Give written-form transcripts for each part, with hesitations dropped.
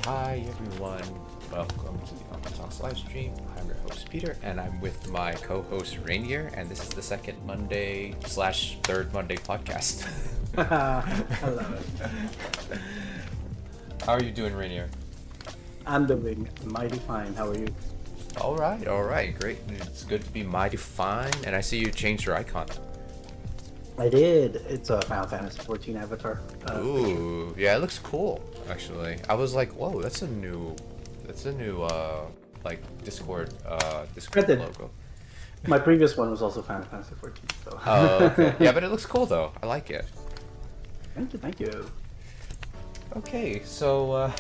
Hi everyone, welcome to the UncleTalks live stream. I'm your host Peter, and I'm with my co-host Rainier, and this is the second Monday / third Monday podcast. I love it. How are you doing, Rainier? I'm doing mighty fine. How are you? All right, great. It's good to be mighty fine, and I see you changed your icon. I did. It's a Final Fantasy 14 avatar. Ooh, yeah, it looks cool. Actually, I was like, whoa, that's a new, like Discord logo. My previous one was also Final Fantasy 14. So. Oh, okay. Yeah, but it looks cool though. I like it. Thank you. Okay, so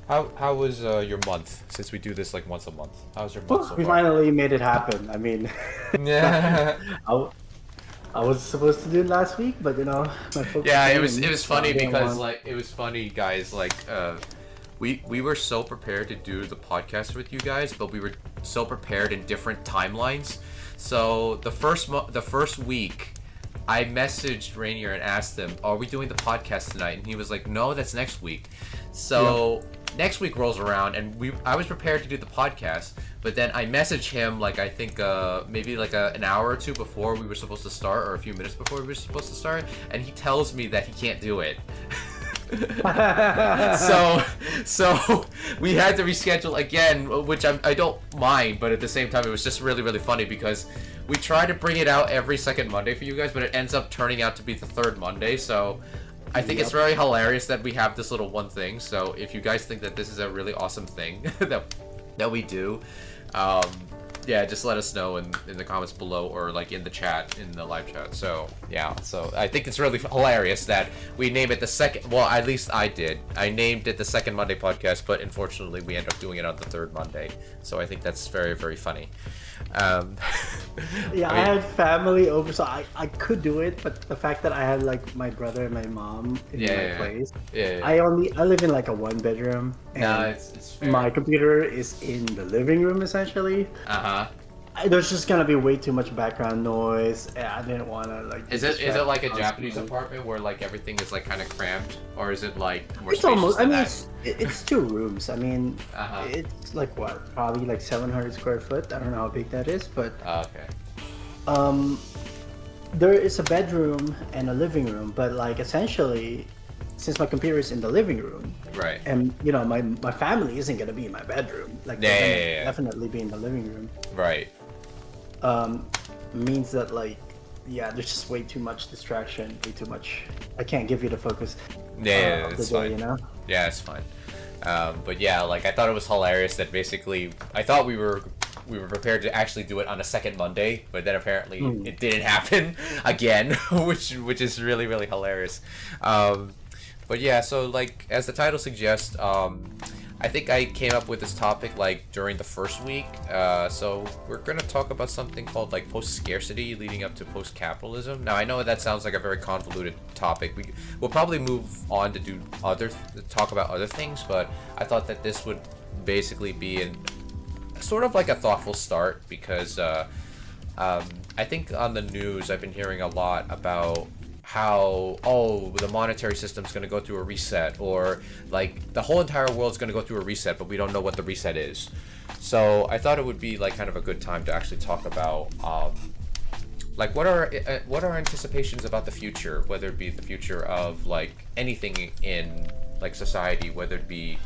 how was your month? Since we do this like once a month, how's your month so We far? finally made it happen. I mean, Yeah. I was supposed to do it last week, but you know, my focus. Yeah, it was funny because like it was funny, guys. Like we were so prepared to do the podcast with you guys, but we were so prepared in different timelines. So the first week, I messaged Rainier and asked him, "Are we doing the podcast tonight?" And he was like, "No, that's next week." So next week rolls around, and I was prepared to do the podcast, but then I messaged him like I think maybe like an hour or two before we were supposed to start, or a few minutes before we were supposed to start, and he tells me that he can't do it. so we had to reschedule again, which I don't mind, but at the same time it was just really funny because we try to bring it out every second Monday for you guys, but it ends up turning out to be the third Monday. So I think it's very hilarious that we have this little one thing. So if you guys think that this is a really awesome thing that we do, yeah, just let us know in the comments below, or like in the chat, in the live chat. So yeah, so I think it's really hilarious that we name it the second, well, at least I did. I named it the second Monday podcast, but unfortunately we end up doing it on the third Monday. So I think that's very funny. Yeah, I had family over, so I could do it, but the fact that I had like my brother and my mom in my place, I live in like a 1-bedroom, and no, it's fair. My computer is in the living room essentially. There's just gonna be way too much background noise, and I didn't want to like. Is it like a Japanese apartment where like everything is like kind of cramped, or is it like more It's spacious almost. than It's 2 rooms. I mean, it's like what, probably like 700 square foot. I don't know how big that is, but okay. There is a bedroom and a living room, but like essentially, since my computer is in the living room, right, and you know my family isn't gonna be in my bedroom. Like they're gonna definitely be in the living room. Right. means that like, yeah, there's just way too much distraction, way too much. I can't give you the focus. Yeah, of it's the day, fine. you know? Yeah, it's fine. But yeah, like I thought it was hilarious that basically I thought we were prepared to actually do it on a second Monday, but then apparently it didn't happen again, which is really really hilarious. But yeah, so like as the title suggests, I think I came up with this topic like during the first week. So we're gonna talk about something called like post-scarcity leading up to post-capitalism. Now I know that sounds like a very convoluted topic. We'll probably move on to talk about other things, but I thought that this would basically be sort of like a thoughtful start because I think on the news I've been hearing a lot about how the monetary system's going to go through a reset, or like the whole entire world's going to go through a reset, but we don't know what the reset is. So I thought it would be like kind of a good time to actually talk about like what are our anticipations about the future, whether it be the future of like anything in like society, whether it be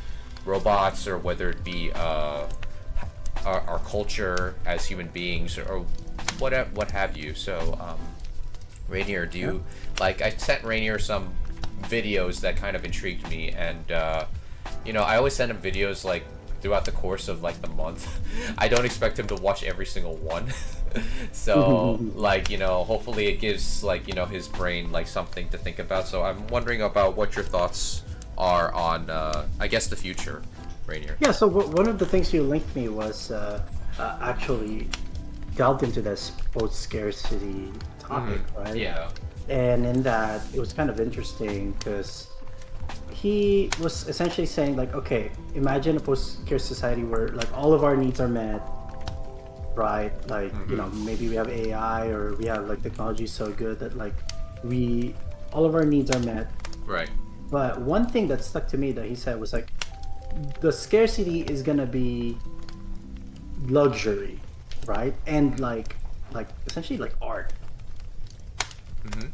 robots or whether it be our culture as human beings or what have you. So Rainier, do you like? I sent Rainier some videos that kind of intrigued me, and I always send him videos like throughout the course of like the month. I don't expect him to watch every single one, so like hopefully it gives like his brain like something to think about. So I'm wondering about what your thoughts are on I guess the future, Rainier. Yeah. So one of the things you linked me was actually delved into this post-scarcity topic, right? Yeah. And in that, it was kind of interesting because he was essentially saying like, okay, imagine a post-scarce society where like all of our needs are met, right? Like maybe we have AI or we have like technology so good that like all of our needs are met. Right. But one thing that stuck to me that he said was like, the scarcity is gonna be luxury, right? And like essentially like art.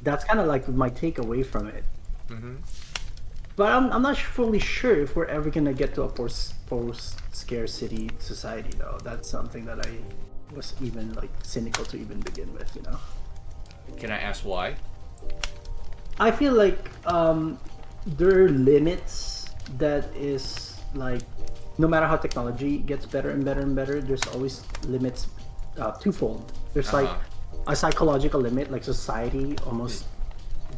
That's kind of like my takeaway from it. But I'm not fully sure if we're ever gonna get to a post-scarcity society, though. That's something that I was even like cynical to even begin with, Can I ask why? I feel like there are limits that is like, no matter how technology gets better and better and better, there's always limits twofold. There's like a psychological limit, like society almost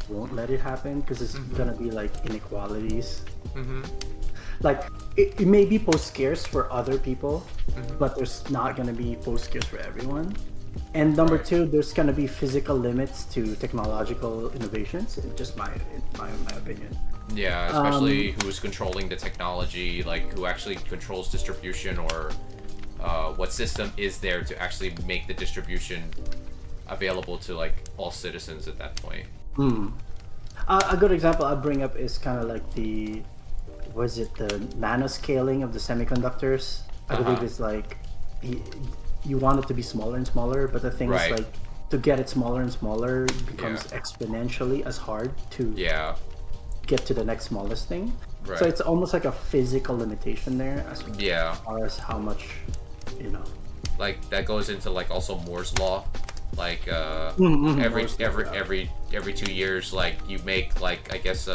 won't let it happen because it's gonna be like inequalities. Like it may be post-scarce for other people, but there's not gonna be post-scarce for everyone. And number two, there's gonna be physical limits to technological innovations. Just my opinion. Yeah, especially who's controlling the technology, like who actually controls distribution, or what system is there to actually make the distribution available to like all citizens at that point. A good example I'll bring up is kind of like the nanoscaling of the semiconductors. I believe it's like you want it to be smaller and smaller, but the thing is like to get it smaller and smaller becomes exponentially as hard to get to the next smallest thing. So it's almost like a physical limitation there as far as how much like that goes into like also Moore's law, like every 2 years, like you make like I guess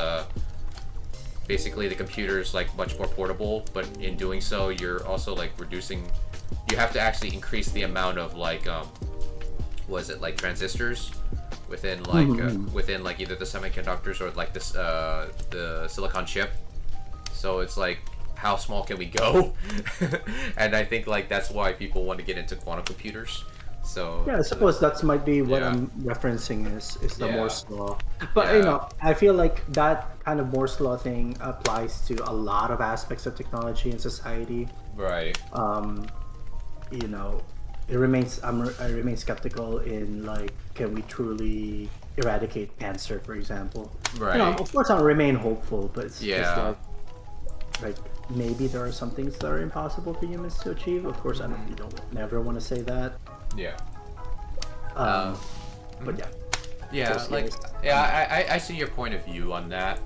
basically the computer is like much more portable, but in doing so you're also like you have to actually increase the amount of like like transistors within like within like either the semiconductors or like this the silicon chip. So it's like, how small can we go? And I think like that's why people want to get into quantum computers. So I suppose that might be what I'm referencing is the Moore's law. But I feel like that kind of Moore's law thing applies to a lot of aspects of technology and society. Right. I remain skeptical in like, can we truly eradicate cancer, for example? Right. Of course I'll remain hopeful, but it's just like maybe there are some things that are impossible for humans to achieve. Of course, I never want to say that. Yeah. But I see your point of view on that.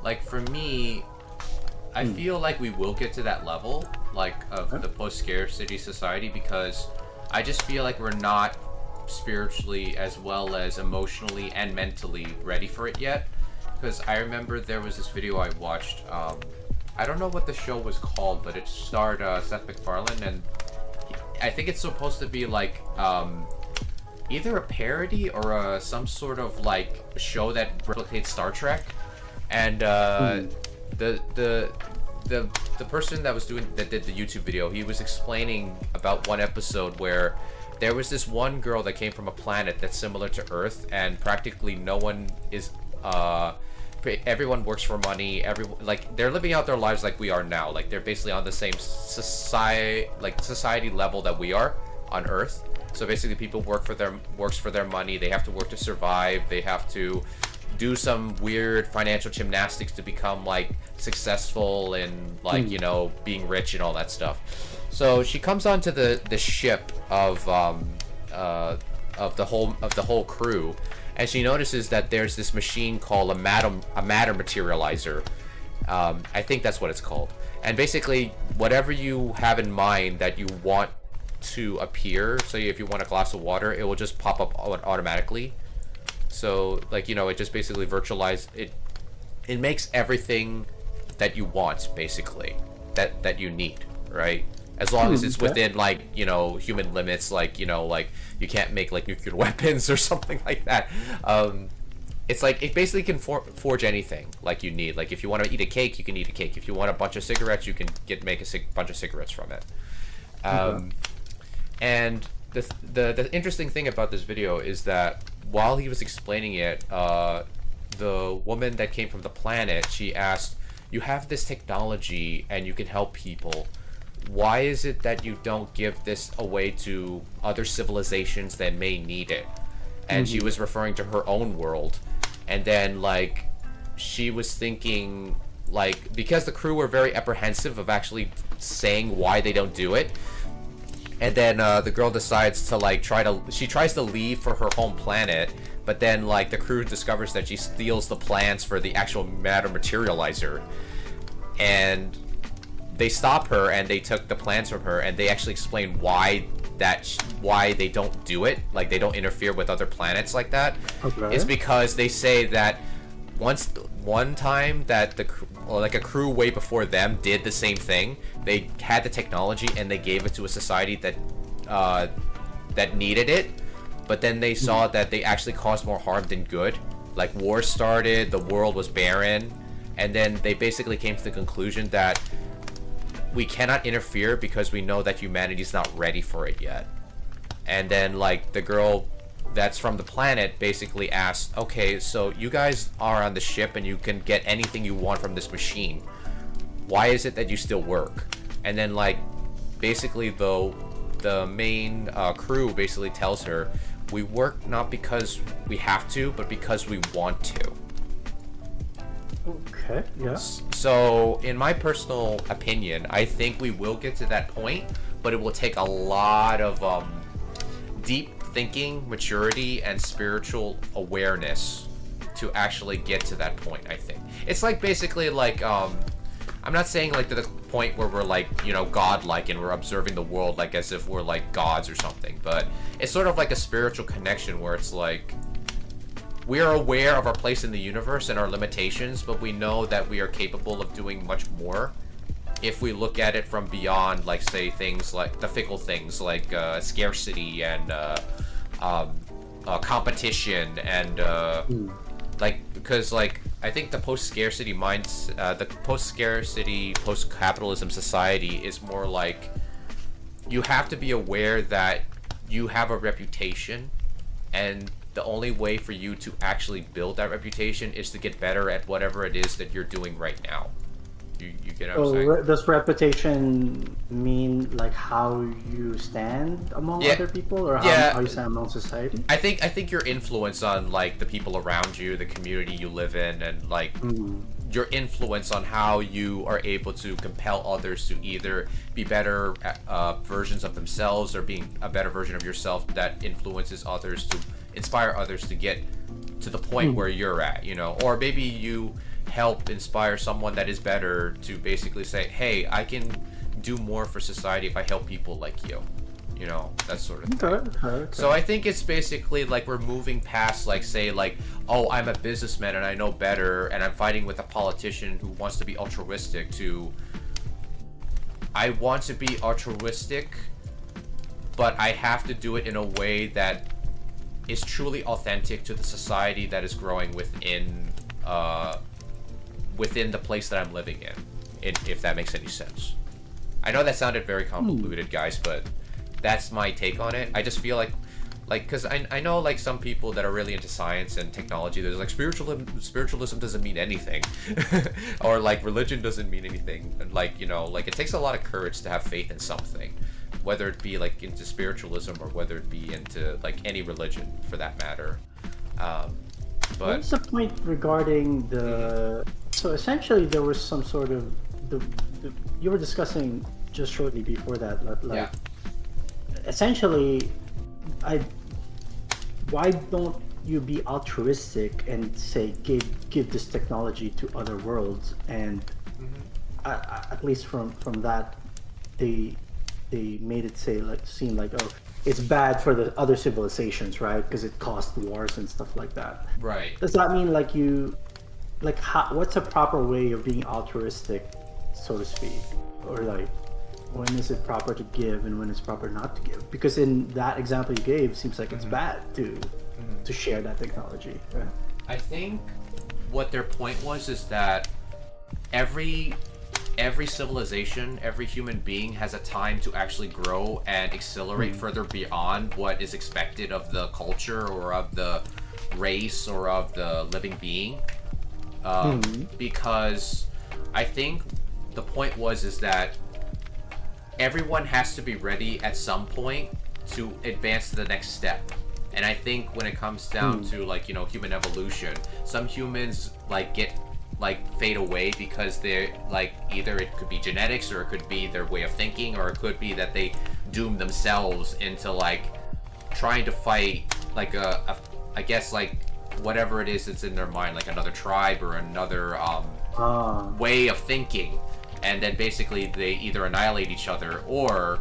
Like for me, I feel like we will get to that level, like of the post-scarcity society, because I just feel like we're not spiritually as well as emotionally and mentally ready for it yet. Because I remember there was this video I watched. I don't know what the show was called, but it starred Seth MacFarlane, and I think it's supposed to be like either a parody or some sort of like show that replicates Star Trek. And the person that did the YouTube video, he was explaining about one episode where there was this one girl that came from a planet that's similar to Earth, and practically no one is everyone works for money. Like they're living out their lives like we are now. Like they're basically on the same society level that we are on Earth. So basically, people works for their money. They have to work to survive. They have to do some weird financial gymnastics to become like successful and like being rich and all that stuff. So she comes onto the ship of the whole crew, and she notices that there's this machine called a matter materializer. I think that's what it's called. And basically, whatever you have in mind that you want to appear, so if you want a glass of water, it will just pop up automatically. So like it just basically virtualize it. It makes everything that you want, basically, that you need, right? As long as it's within like human limits, like like you can't make like nuclear weapons or something like that. It's like it basically can forge anything like you need. Like if you want to eat a cake, you can eat a cake. If you want a bunch of cigarettes, you can make a bunch of cigarettes from it. And the interesting thing about this video is that while he was explaining it, the woman that came from the planet, she asked, "You have this technology and you can help people. Why is it that you don't give this away to other civilizations that may need it?" And she was referring to her own world. And then like she was thinking, like, because the crew were very apprehensive of actually saying why they don't do it. And then the girl decides to like she tries to leave for her home planet, but then like the crew discovers that she steals the plans for the actual matter materializer, and they stop her and they took the plans from her, and they actually explain why they don't do it, like they don't interfere with other planets like that. Okay. It's because they say that one time that a crew way before them did the same thing. They had the technology and they gave it to a society that needed it, but then they saw that they actually caused more harm than good. Like war started, the world was barren, and then they basically came to the conclusion that we cannot interfere because we know that humanity's not ready for it yet. And then like the girl that's from the planet basically asked, "Okay, so you guys are on the ship and you can get anything you want from this machine. Why is it that you still work?" And then like basically the main crew basically tells her, "We work not because we have to, but because we want to." Okay, yeah. So in my personal opinion, I think we will get to that point, but it will take a lot of deep thinking, maturity, and spiritual awareness to actually get to that point. I think it's like basically like I'm not saying like to the point where we're like godlike and we're observing the world like as if we're like gods or something, but it's sort of like a spiritual connection where it's like we are aware of our place in the universe and our limitations, but we know that we are capable of doing much more if we look at it from beyond, like, say, things like the fickle things like scarcity and competition and like, because like I think the post-scarcity post-capitalism society is more like you have to be aware that you have a reputation, and the only way for you to actually build that reputation is to get better at whatever it is that you're doing right now. You get what I'm saying? Does reputation mean like how you stand among other people, or how you stand among society? I think your influence on like the people around you, the community you live in, and like your influence on how you are able to compel others to either be better versions of themselves or being a better version of yourself that influences others to inspire others to get to the point where you're at, or maybe you help inspire someone that is better to basically say, hey, I can do more for society if I help people like you. you know, that sort of thing. Okay. So I think it's basically like we're moving past, like, say, like, oh, I'm a businessman and I know better and I'm fighting with a politician who wants to be altruistic, to I want to be altruistic, but I have to do it in a way that is truly authentic to the society that is growing within the place that I'm living in, if that makes any sense. I know that sounded very convoluted, guys, but that's my take on it. I just feel like, because I know, like, some people that are really into science and technology, there's like spiritualism doesn't mean anything, or like religion doesn't mean anything, and like, you know, like, it takes a lot of courage to have faith in something, whether it be like into spiritualism or whether it be into like any religion for that matter. But what's the point regarding the? So essentially, there was some sort of the you were discussing just shortly before that, like. Yeah. Essentially, why don't you be altruistic and say give this technology to other worlds, and at least from that they made it seem like, oh, it's bad for the other civilizations, right? Because it caused wars and stuff like that. Right. Does that mean what's a proper way of being altruistic, so to speak, or like? When is it proper to give and when it's proper not to give? Because in that example you gave, it seems like it's bad to share that technology. Right? I think what their point was is that every civilization, every human being has a time to actually grow and accelerate further beyond what is expected of the culture or of the race or of the living being. Because I think the point is that everyone has to be ready at some point to advance to the next step. And I think when it comes down to, like, you know, human evolution, some humans fade away because they're like, either it could be genetics or it could be their way of thinking, or it could be that they doom themselves into like trying to fight like I guess like whatever it is that's in their mind, like another tribe or another way of thinking. And then basically they either annihilate each other or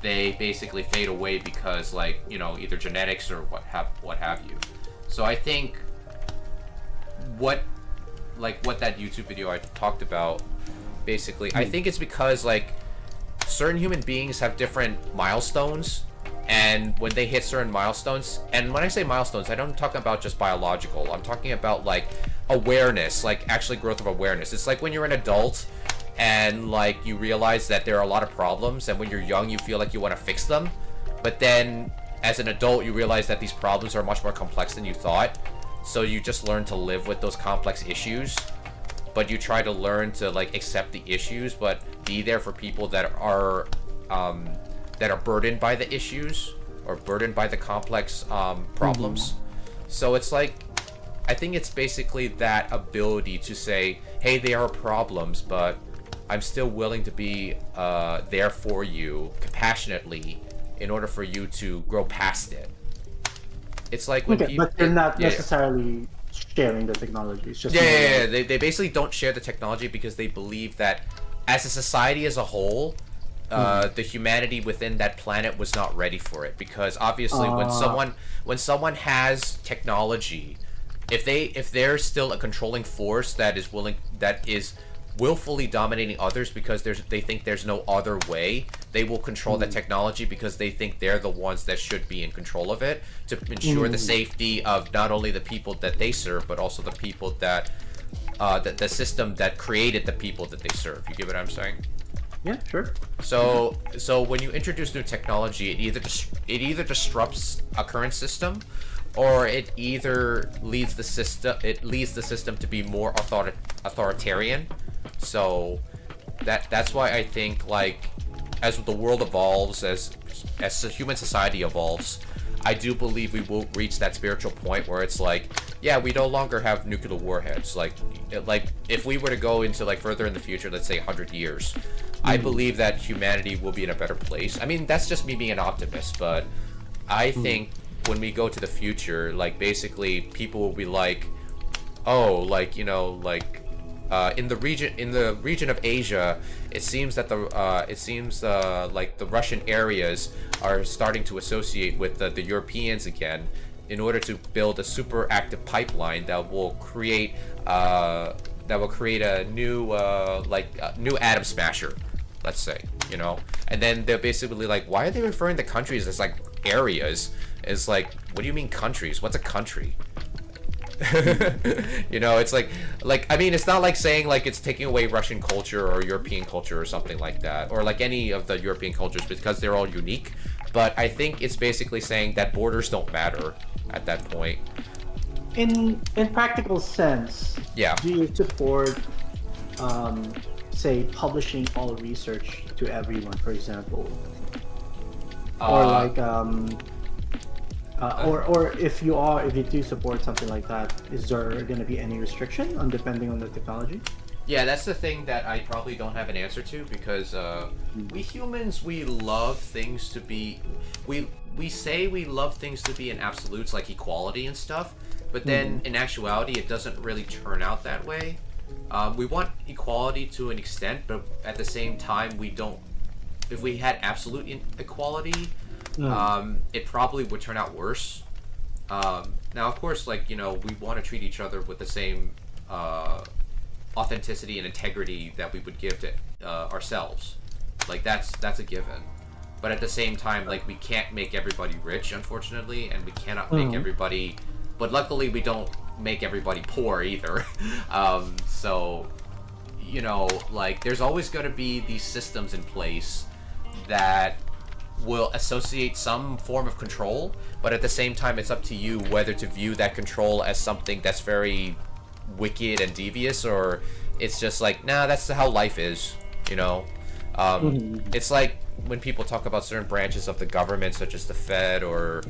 they basically fade away because, like, you know, either genetics or what have you. So I think what that YouTube video I talked about, basically, I think it's because, like, certain human beings have different milestones, and when they hit certain milestones, and when I say milestones, I don't talk about just biological, I'm talking about like awareness, like actually growth of awareness. It's like when you're an adult and like you realize that there are a lot of problems, and when you're young you feel like you want to fix them, but then as an adult you realize that these problems are much more complex than you thought, so you just learn to live with those complex issues, but you try to learn to like accept the issues but be there for people that are burdened by the issues or burdened by the complex problems. So it's like, I think it's basically that ability to say, hey, there are problems, but I'm still willing to be there for you compassionately in order for you to grow past it. It's like when people, but they're not necessarily sharing the technology. It's just They basically don't share the technology because they believe that as a society as a whole, the humanity within that planet was not ready for it. Because obviously, when someone has technology, if they're still a controlling force that is willfully dominating others because they think there's no other way, they will control that technology because they think they're the ones that should be in control of it, to ensure the safety of not only the people that they serve but also the people that the system that created the people that they serve. You get what I'm saying? Yeah, sure. So when you introduce new technology, it either disrupts a current system, or it either leads the system to be more authoritarian. So that's why I think, like, as the world evolves, as human society evolves, I do believe we will reach that spiritual point where it's like, yeah, we no longer have nuclear warheads. Like if we were to go into like further in the future, let's say 100 years, I believe that humanity will be in a better place. I mean, that's just me being an optimist, but I think when we go to the future, like, basically people will be like, oh, like, you know, like, in the region of Asia, it seems that like the Russian areas are starting to associate with the Europeans again, in order to build a super active pipeline that will create a new atom smasher, let's say, you know. And then they're basically like, why are they referring to countries as like areas? It's like, what do you mean countries? What's a country? You know, it's like I mean, it's not like saying like it's taking away Russian culture or European culture or something like that, or like any of the European cultures, because they're all unique. But I think it's basically saying that borders don't matter at that point. In practical sense, Yeah. do you support, say, publishing all research to everyone, for example, or like or if you do support something like that, is there going to be any restriction on depending on the technology? Yeah, that's the thing that I probably don't have an answer to, because we humans, we love things to be, we say we love things to be in absolutes, like equality and stuff, but then in actuality it doesn't really turn out that way. We want equality to an extent, but at the same time we don't. If we had absolute equality, it probably would turn out worse. Now, of course, like, you know, we want to treat each other with the same authenticity and integrity that we would give to ourselves. Like, that's a given. But at the same time, like, we can't make everybody rich, unfortunately, and we cannot make everybody. But luckily, we don't make everybody poor either. So, you know, like, there's always going to be these systems in place that will associate some form of control, but at the same time it's up to you whether to view that control as something that's very wicked and devious, or it's just like, nah, that's how life is, you know. It's like when people talk about certain branches of the government, such as the Fed, or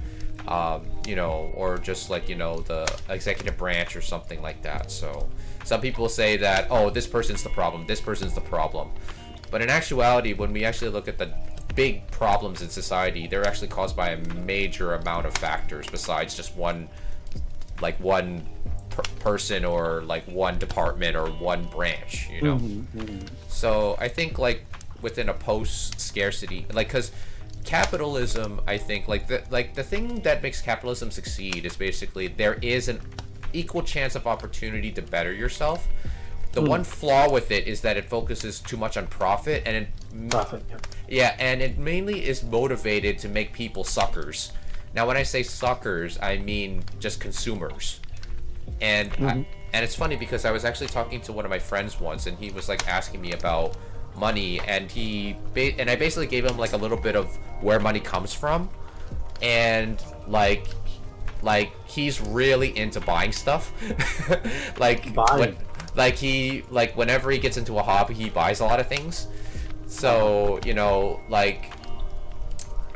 you know, or just like, you know, the executive branch or something like that. So some people say that, oh, this person's the problem, this person's the problem, but in actuality, when we actually look at the big problems in society, they're actually caused by a major amount of factors besides just one person, or like one department or one branch, you know. So I think, like, within a post-scarcity, like, because capitalism, I think, like the thing that makes capitalism succeed is basically there is an equal chance of opportunity to better yourself. The one flaw with it is that it focuses too much on profit, and and it mainly is motivated to make people suckers. Now, when I say suckers, I mean just consumers. And and it's funny because I was actually talking to one of my friends once, and he was like asking me about money, and I basically gave him like a little bit of where money comes from, and like he's really into buying stuff. Whenever he gets into a hobby, he buys a lot of things. So, you know, like,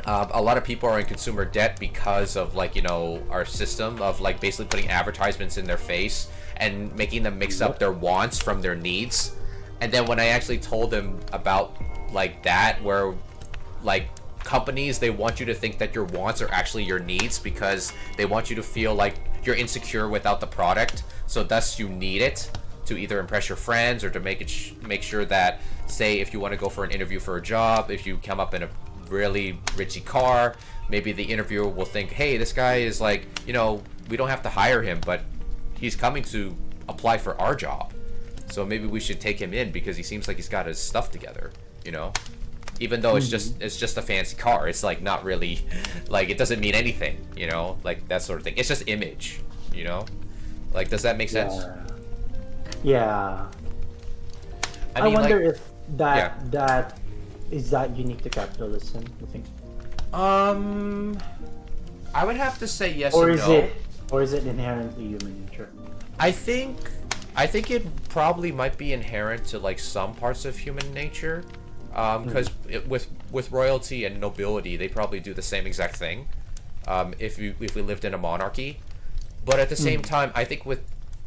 a lot of people are in consumer debt because of, like, you know, our system of, like, basically putting advertisements in their face and making them mix up their wants from their needs. And then when I actually told them about, like, that, where, like, companies, they want you to think that your wants are actually your needs, because they want you to feel like you're insecure without the product, so thus you need it to either impress your friends or to make sure that, say, if you want to go for an interview for a job, if you come up in a really richy car, maybe the interviewer will think, hey, this guy is, like, you know, we don't have to hire him, but he's coming to apply for our job, so maybe we should take him in because he seems like he's got his stuff together, you know. Even though it's just a fancy car, it's like not really, like, it doesn't mean anything, you know, like that sort of thing. It's just image, you know. Like, does that make sense? Yeah. I mean, wonder like, if that is that unique to capitalism, you think? I would have to say yes or and is no. is it inherently human nature? I think it probably might be inherent to, like, some parts of human nature, because with royalty and nobility, they probably do the same exact thing. If we lived in a monarchy, but at the same time, I think with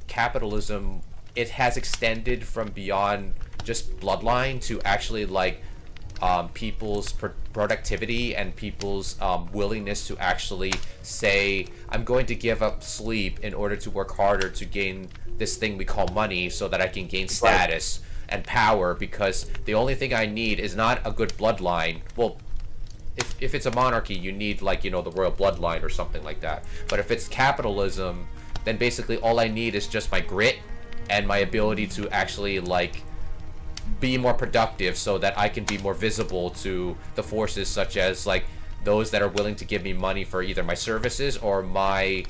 capitalism, it has extended from beyond just bloodline to actually, like, people's productivity and people's willingness to actually say, I'm going to give up sleep in order to work harder to gain this thing we call money so that I can gain status and power, because the only thing I need is not a good bloodline. Well, if it's a monarchy, you need, like, you know, the royal bloodline or something like that. But if it's capitalism, then basically all I need is just my grit and my ability to actually, like, be more productive so that I can be more visible to the forces, such as, like, those that are willing to give me money for either my services or my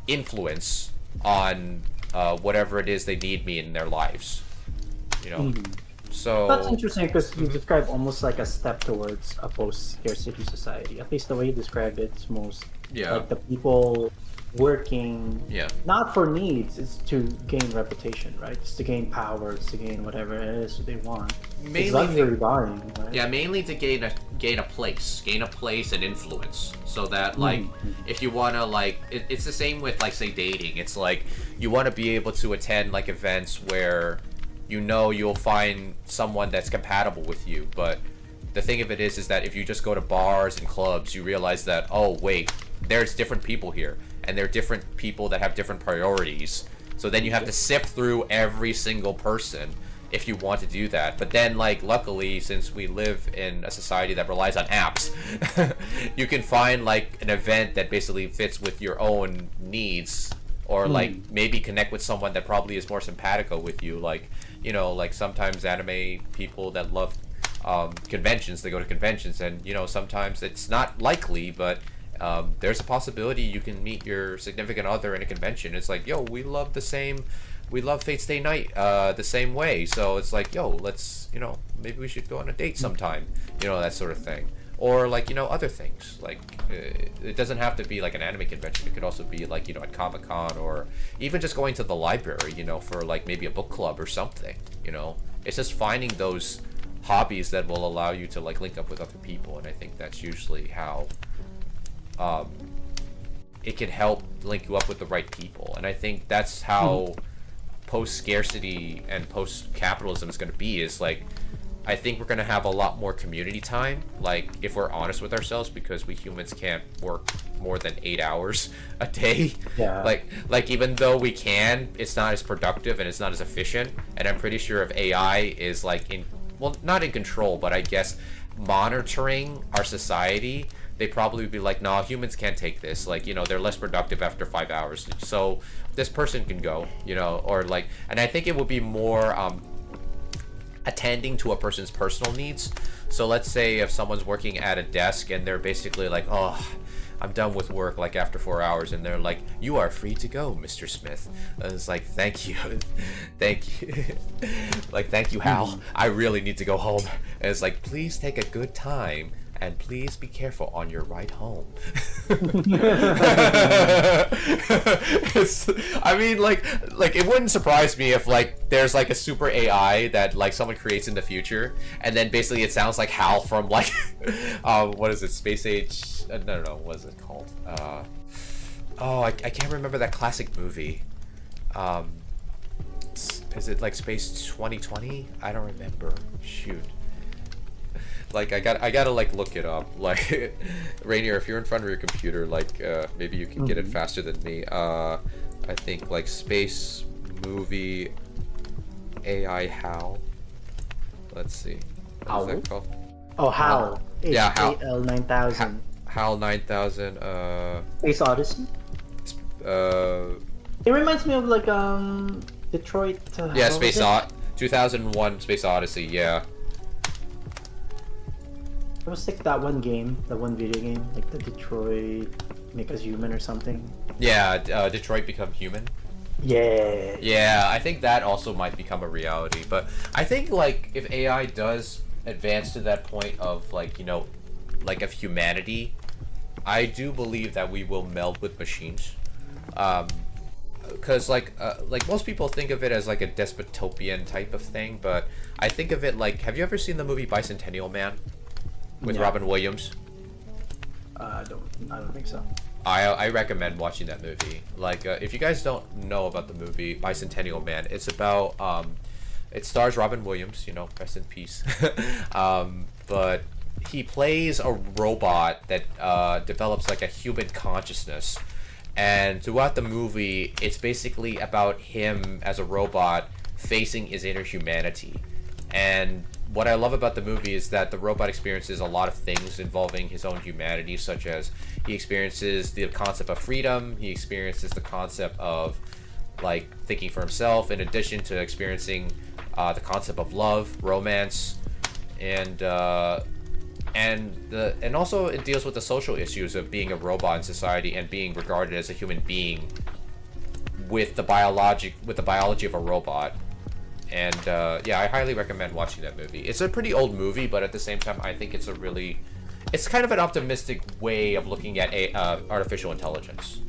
influence on whatever it is they need me in their lives. You know? So That's interesting because you describe almost like a step towards a post-scarcity society. At least the way you describe it's most like the people working not for needs, it's to gain reputation, right? It's to gain power, it's to gain whatever it is they want. Mainly it's luxury buying, right? Yeah, mainly to gain a place and influence, so that, like, if you want to, like, it's the same with, like, say, dating. It's like you want to be able to attend, like, events where you know you'll find someone that's compatible with you. But the thing of it is that if you just go to bars and clubs, you realize that, oh wait, there's different people here, and there are different people that have different priorities. So then you have to sift through every single person if you want to do that. But then, like, luckily, since we live in a society that relies on apps, you can find, like, an event that basically fits with your own needs, or like maybe connect with someone that probably is more simpatico with you. Like, you know, like sometimes anime people that love conventions, they go to conventions, and, you know, sometimes it's not likely, but there's a possibility you can meet your significant other in a convention. It's like, yo, we love Fate Stay Night the same way, so it's like, yo, let's, you know, maybe we should go on a date sometime, you know, that sort of thing. Or, like, you know, other things, like, it doesn't have to be like an anime convention. It could also be, like, you know, at Comic-Con, or even just going to the library, you know, for, like, maybe a book club or something, you know. It's just finding those hobbies that will allow you to, like, link up with other people, and I think that's usually how it can help link you up with the right people. And I think that's how post-scarcity and post-capitalism is going to be, is, like, I think we're going to have a lot more community time, like, if we're honest with ourselves, because we humans can't work more than 8 hours a day. Yeah. Like even though we can, it's not as productive and it's not as efficient. And I'm pretty sure if AI is, like, not in control, but I guess monitoring our society, they probably would be like, nah, humans can't take this. Like, you know, they're less productive after 5 hours. So this person can go, you know, or, like, and I think it would be more attending to a person's personal needs. So let's say if someone's working at a desk and they're basically like, oh, I'm done with work, like, after 4 hours, and they're like, you are free to go, Mr. Smith. And it's like, thank you. Thank you. Like, thank you, Hal. I really need to go home. And it's like, please take a good time, and please be careful on your ride home. I mean, like it wouldn't surprise me if, like, there's, like, a super AI that, like, someone creates in the future, and then basically it sounds like Hal from, like, what is it, Space Age? No, what is it called? I can't remember that classic movie. Is it, like, Space 2020? I don't remember. Shoot. Like, I gotta like look it up. Like, Rainier, if you're in front of your computer, like, maybe you can get it faster than me. I think, like, space movie AI HAL. Let's see. What is that called? Oh, HAL. Yeah, HAL. HAL 9000. HAL 9000. Space Odyssey. It reminds me of, like, Detroit. Yeah, 2001 Space Odyssey. Yeah. It was like that one game, that one video game, like the Detroit Make Us Human or something. Yeah, Detroit Become Human. Yeah. Yeah, I think that also might become a reality. But I think, like, if AI does advance to that point of, like, you know, like, of humanity, I do believe that we will meld with machines. Because, like most people think of it as, like, a dystopian type of thing, but I think of it like, have you ever seen the movie Bicentennial Man? With Robin Williams? I don't think so. I recommend watching that movie. Like, if you guys don't know about the movie Bicentennial Man, it's about It stars Robin Williams, rest in peace. But he plays a robot that develops like a human consciousness. And throughout the movie, it's basically about him as a robot facing his inner humanity. And what I love about the movie is that the robot experiences a lot of things involving his own humanity, such as he experiences the concept of freedom, he experiences the concept of like thinking for himself, in addition to experiencing the concept of love, romance, and also it deals with the social issues of being a robot in society and being regarded as a human being with the biology of a robot. And yeah, I highly recommend watching that movie. It's a pretty old movie, but at the same time, I think it's kind of an optimistic way of looking at artificial intelligence.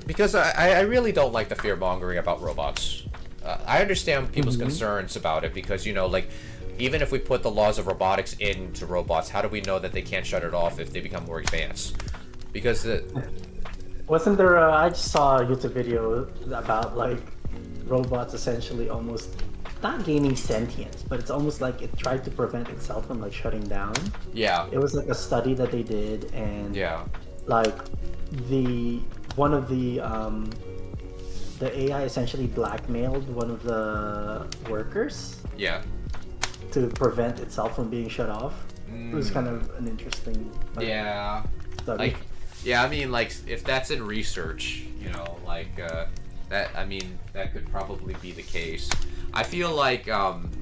Because I really don't like the fear mongering about robots. I understand people's concerns about it because, like, even if we put the laws of robotics into robots, how do we know that they can't shut it off if they become more advanced? Because Wasn't there? I just saw a YouTube video about like robots essentially almost not gaining sentience, but it's almost like it tried to prevent itself from like shutting down. Yeah. It was like a study that they did, and Yeah. like one of the AI essentially blackmailed one of the workers Yeah. to prevent itself from being shut off. It was kind of an interesting Yeah. study. Like, yeah, I mean, like, if that's in research, that could probably be the case. I feel like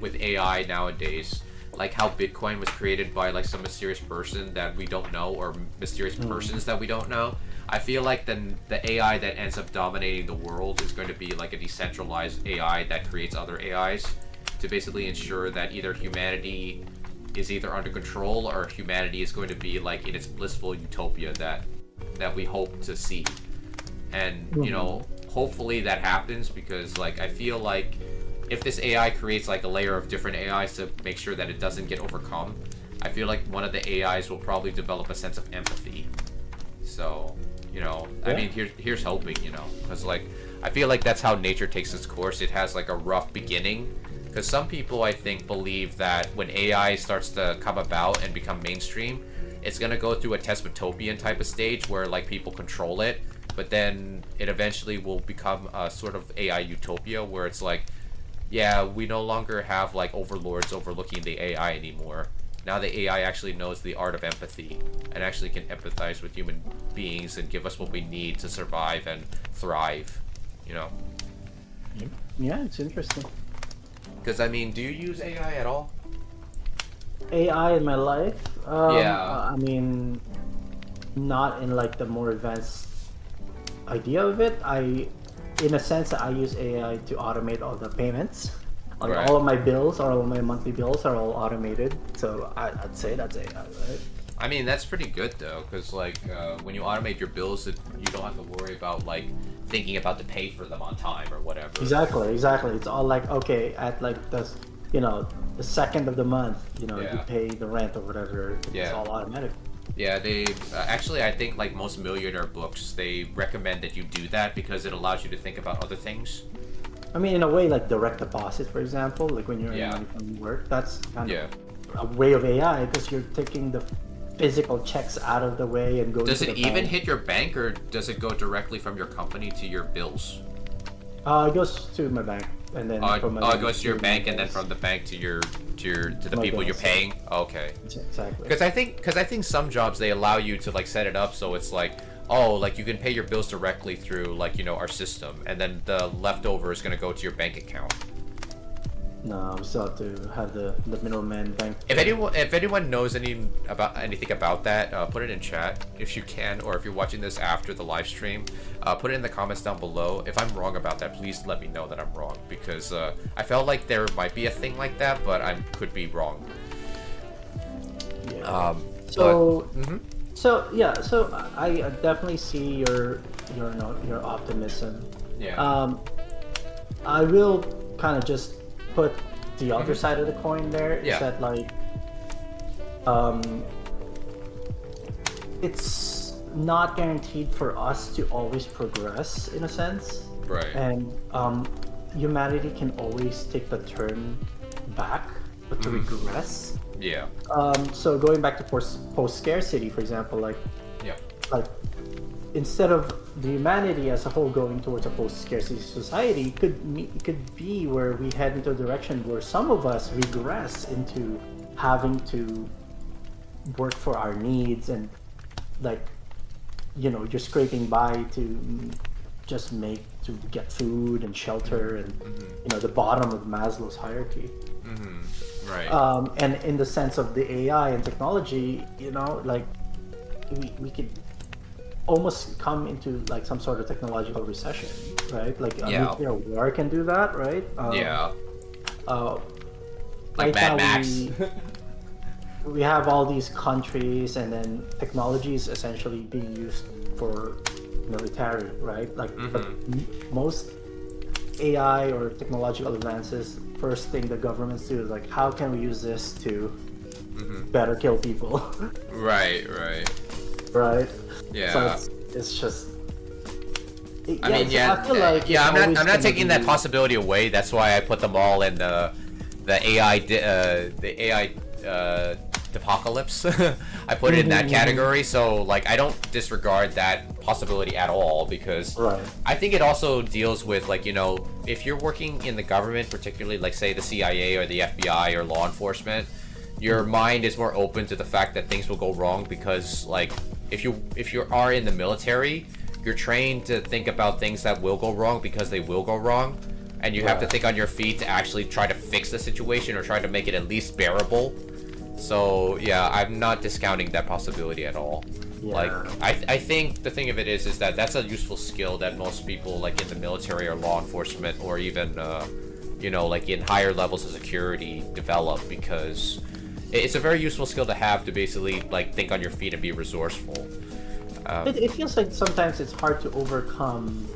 with AI nowadays, like how Bitcoin was created by like some mysterious person that we don't know, or mysterious persons that we don't know. I feel like then the AI that ends up dominating the world is going to be like a decentralized AI that creates other AIs to basically ensure that either humanity is either under control or humanity is going to be like in its blissful utopia that we hope to see. And hopefully that happens, because like I feel like if this AI creates like a layer of different AIs to make sure that it doesn't get overcome, I feel like one of the AIs will probably develop a sense of empathy. So I mean, here's hoping, because like I feel like that's how nature takes its course. It has like a rough beginning, because some people I think believe that when AI starts to come about and become mainstream, it's gonna go through a Tespotopian type of stage where like people control it, but then it eventually will become a sort of AI utopia where it's like, yeah, we no longer have like overlords overlooking the AI anymore. Now the AI actually knows the art of empathy and actually can empathize with human beings and give us what we need to survive and thrive, Yeah, it's interesting. Because, I mean, do you use AI at all? AI in my life? Yeah. I mean, not in like the more advanced idea of it. In a sense, I use AI to automate all the payments. Like Right. all of my bills, all of my monthly bills are all automated. So I'd say that's AI, right? I mean, that's pretty good though, because like when you automate your bills, you don't have to worry about like thinking about to pay for them on time or whatever. Exactly. It's all like, okay, at like the second of the month, Yeah. you pay the rent or whatever. It's Yeah. all automatic. Yeah, they actually, I think like most millionaire books, they recommend that you do that because it allows you to think about other things. I mean, in a way, like direct deposit, for example, like when you're Yeah. earning money from work, that's kind Yeah. of a way of AI because you're taking the physical checks out of the way and going Does to it the even bank. hit your bank, or does it go directly from your company to your bills? It goes to my bank and then from my It goes to your bank, and then from the bank to the My people you're bills. paying. Okay. Exactly. Because I think some jobs they allow you to like set it up so it's like, oh, like you can pay your bills directly through like our system, and then the leftover is gonna go to your bank account. No, we still have to have the middleman bank. If anyone knows anything about that, put it in chat if you can, or if you're watching this after the live stream, put it in the comments down below. If I'm wrong about that, please let me know that I'm wrong, because I felt like there might be a thing like that, but I could be wrong. Yeah. Mhm. So I definitely see your optimism. Yeah. I will kind of just put the other side of the coin there. Is Yeah. that like it's not guaranteed for us to always progress in a sense. Right. and humanity can always take the turn back, but to regress. Yeah. So going back to post-scarcity, for example, Yeah. like instead of the humanity as a whole going towards a post-scarcity society, it could be where we head into a direction where some of us regress into having to work for our needs and like you're scraping by to just to get food and shelter and the bottom of Maslow's hierarchy. Right. And in the sense of the AI and technology, like we could almost come into like some sort of technological recession, right? Like a nuclear war can do that, right? Yeah. Right Like Mad Max. We have all these countries, and then technology is essentially being used for military, right? Like but most AI or technological advances, first thing the governments do is like, how can we use this to better kill people? Right. Right. Yeah. So it's just. I mean, I feel like I'm not taking that possibility away. That's why I put them all in the AI apocalypse. I put it in that category. So like, I don't disregard that possibility at all, because I think it also deals with like, if you're working in the government, particularly like say the CIA or the FBI or law enforcement, your mind is more open to the fact that things will go wrong, because like if you are in the military, you're trained to think about things that will go wrong because they will go wrong, and you have to think on your feet to actually try to fix the situation or try to make it at least bearable. So yeah, I'm not discounting that possibility at all. Like I think the thing of it is that that's a useful skill that most people like in the military or law enforcement or even like in higher levels of security develop, because it's a very useful skill to have to basically like think on your feet and be resourceful. It feels like sometimes it's hard to overcome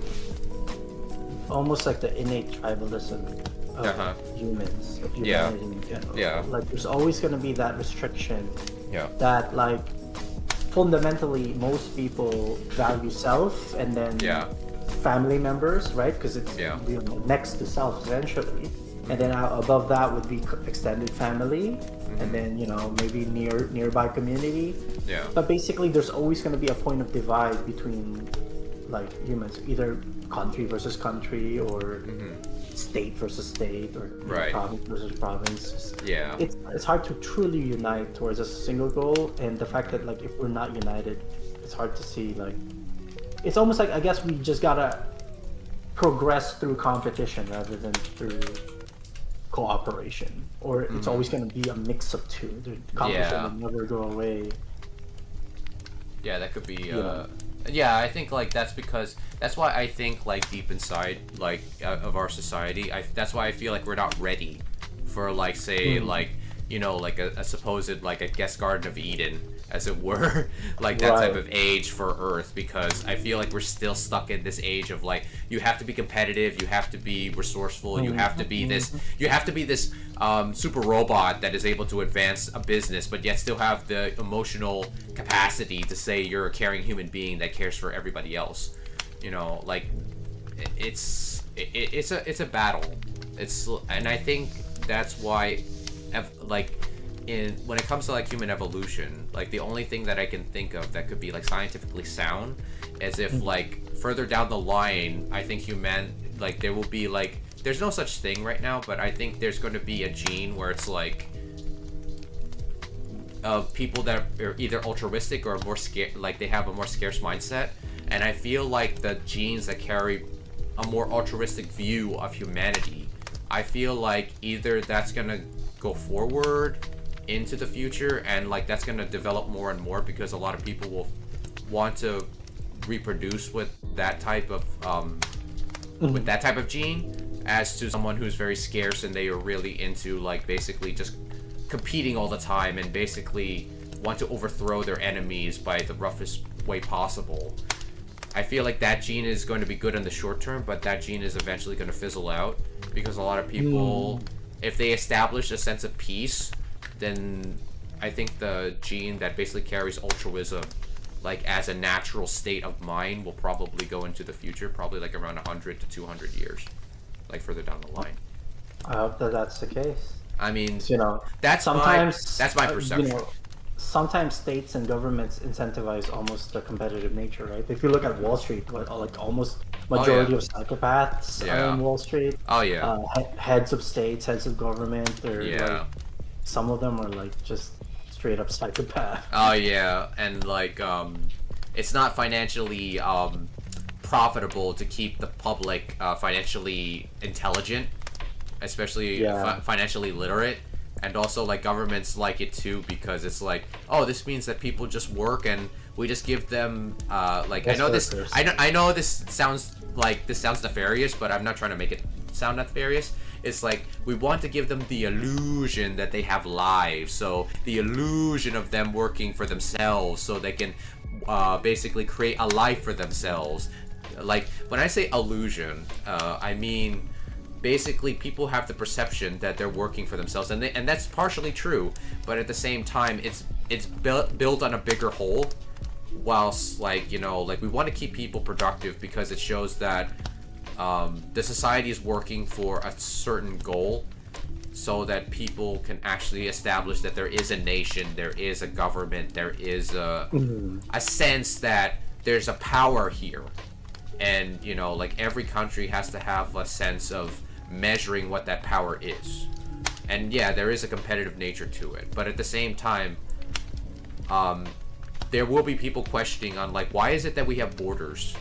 almost like the innate tribalism of humans, of humanity in general. Yeah. Like there's always going to be that restriction that like fundamentally most people value self and then family members, right? Because it's next to self essentially. And then above that would be extended family, and then maybe nearby community. Yeah. But basically, there's always going to be a point of divide between like humans, either country versus country, or state versus state, or province versus province. Yeah. It's hard to truly unite towards a single goal, and the fact that like if we're not united, it's hard to see like. It's almost like I guess we just gotta progress through competition rather than through cooperation, or it's always going to be a mix of two. The competition will never go away. Yeah, that could be I think like that's why I think like deep inside like of our society, that's why I feel like we're not ready for like say like like a supposed like a guest garden of Eden, as it were, like that type of age for Earth, because I feel like we're still stuck in this age of like you have to be competitive, you have to be resourceful, you have to be this super robot that is able to advance a business, but yet still have the emotional capacity to say you're a caring human being that cares for everybody else. Like it's a battle. And I think that's why when it comes to like human evolution, like the only thing that I can think of that could be like scientifically sound is if like further down the line, I think there will be like, there's no such thing right now, but I think there's going to be a gene where it's like of people that are either altruistic or more scarce, like they have a more scarce mindset, and I feel like the genes that carry a more altruistic view of humanity, I feel like either that's gonna go forward into the future, and like that's gonna develop more and more because a lot of people will want to reproduce with that type of gene, as to someone who's very scarce and they are really into like basically just competing all the time and basically want to overthrow their enemies by the roughest way possible. I feel like that gene is going to be good in the short term, but that gene is eventually going to fizzle out because a lot of people, if they establish a sense of peace, then I think the gene that basically carries altruism like as a natural state of mind will probably go into the future, probably like around 100 to 200 years, like further down the line. I hope that that's the case. I mean, You know, that's sometimes my perception. You know, sometimes states and governments incentivize almost the competitive nature, right? If you look at Wall Street, like almost majority of psychopaths are in Wall Street. Oh yeah. Heads of states, heads of government, they're like, some of them are like just straight up psychopath. Oh yeah, and like it's not financially profitable to keep the public financially intelligent, especially financially literate. And also, like, governments like it too because it's like, oh, this means that people just work and we just give them like I know this sounds nefarious, but I'm not trying to make it sound nefarious. It's like we want to give them the illusion that they have lives, so the illusion of them working for themselves, so they can basically create a life for themselves. Like when I say illusion, I mean basically people have the perception that they're working for themselves, and that's partially true, but at the same time it's built on a bigger whole. Whilst like, you know, like we want to keep people productive because it shows that the society is working for a certain goal, so that people can actually establish that there is a nation, there is a government, there is a sense that there's a power here. And, you know, like every country has to have a sense of measuring what that power is. And yeah, there is a competitive nature to it, but at the same time there will be people questioning on like, why is it that we have borders?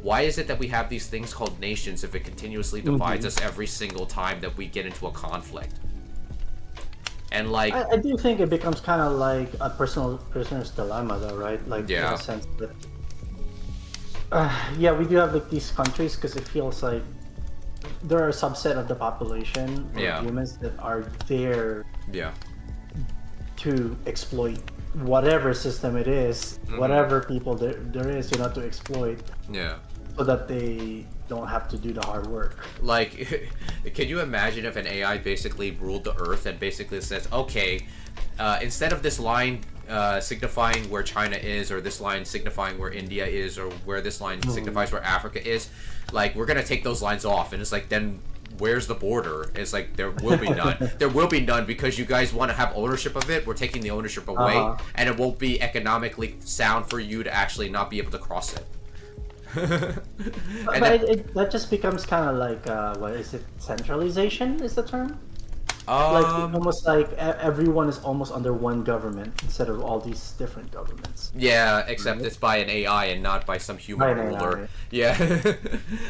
Why is it that we have these things called nations if it continuously divides us every single time that we get into a conflict? And like, I do think it becomes kind of like a prisoner's dilemma, though, right? Like, in a sense that we do have like these countries because it feels like there are a subset of the population or humans that are there to exploit whatever system it is, whatever people there is, you know, to exploit. So that they don't have to do the hard work. Like, can you imagine if an AI basically ruled the Earth and basically says, okay, instead of this line signifying where China is, or this line signifying where India is, or where this line signifies where Africa is, like, we're gonna take those lines off, and it's like, then where's the border? It's like, there will be none. There will be none because you guys want to have ownership of it. We're taking the ownership away, and it won't be economically sound for you to actually not be able to cross it. That just becomes kind of like what is it? Centralization is the term. Like almost like everyone is almost under one government instead of all these different governments. Yeah, except it's by an AI and not by some human ruler. Yeah.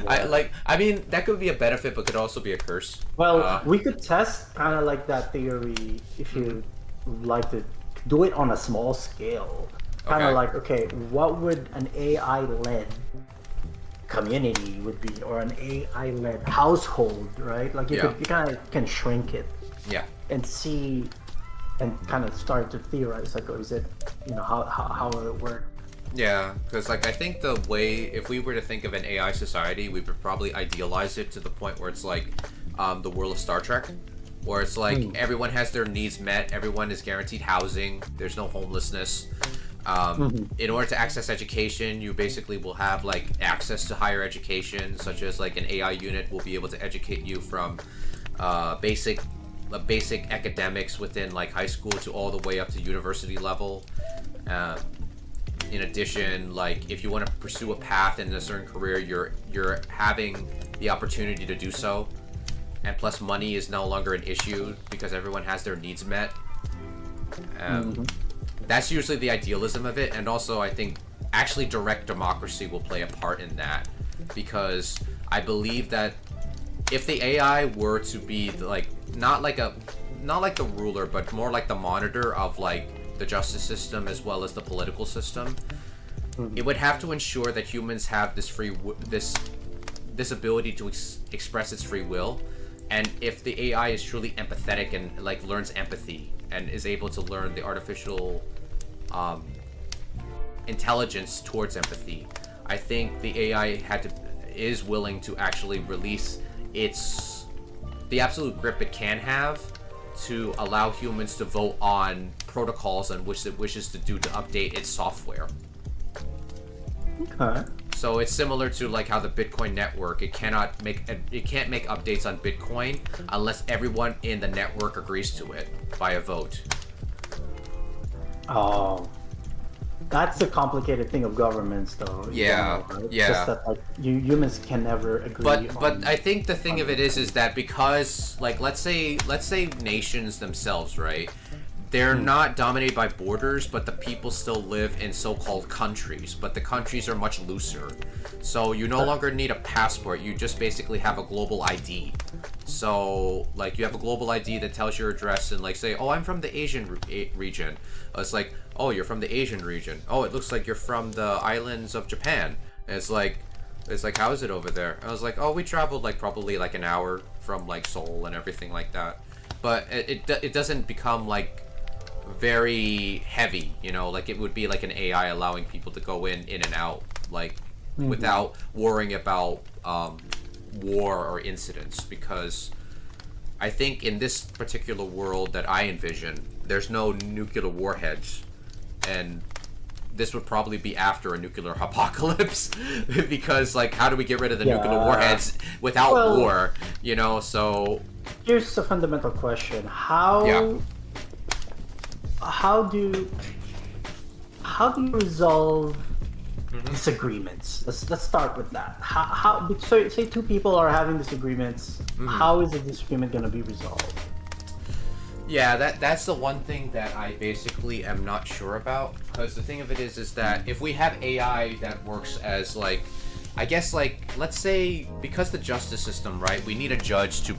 I mean, that could be a benefit, but could also be a curse. Well, we could test kind of like that theory if you like to do it on a small scale. Kind of like, okay, what would an AI-led community would be, or an AI-led household, right? Like you kind of can shrink it, and see, and kind of start to theorize, like, oh, is it, you know, how will it work? Yeah, because like I think the way, if we were to think of an AI society, we would probably idealize it to the point where it's like the world of Star Trek, where it's like everyone has their needs met, everyone is guaranteed housing, there's no homelessness. In order to access education, you basically will have like access to higher education, such as like an AI unit will be able to educate you from basic academics within like high school to all the way up to university level. In addition, like if you want to pursue a path in a certain career, you're having the opportunity to do so, and plus money is no longer an issue because everyone has their needs met. That's usually the idealism of it, and also I think actually direct democracy will play a part in that, because I believe that if the AI were to be like not like the ruler, but more like the monitor of like the justice system as well as the political system, it would have to ensure that humans have this this ability to express its free will. And if the AI is truly empathetic and like learns empathy and is able to learn the artificial intelligence towards empathy, I think the AI is willing to actually release the absolute grip it can have to allow humans to vote on protocols on which it wishes to do to update its software. Okay. So it's similar to like how the Bitcoin network, it can't make updates on Bitcoin unless everyone in the network agrees to it by a vote. Oh, that's the complicated thing of governments, though. in Yeah, general, right? yeah. Just that like humans can never agree. But I think the thing of it is that because like let's say nations themselves, right? They're not dominated by borders, but the people still live in so-called countries, but the countries are much looser. So you no longer need a passport, you just basically have a global ID. So like you have a global ID that tells your address and like say, oh, I'm from the Asian region. It's like, oh, you're from the Asian region. Oh, it looks like you're from the islands of Japan. And it's like, how is it over there? I was like, oh, we traveled like probably like an hour from like Seoul and everything like that. But it doesn't become like very heavy, you know, like it would be like an AI allowing people to go in and out, like without worrying about war or incidents, because I think in this particular world that I envision, there's no nuclear warheads, and this would probably be after a nuclear apocalypse because like how do we get rid of the nuclear warheads without war, you know? So here's a fundamental question: how do you resolve disagreements? Let's start with that. How so say two people are having disagreements. How is the disagreement going to be resolved? Yeah, that's the one thing that I basically am not sure about, because the thing of it is that if we have AI that works as like, I guess like, let's say because the justice system, right, we need a judge to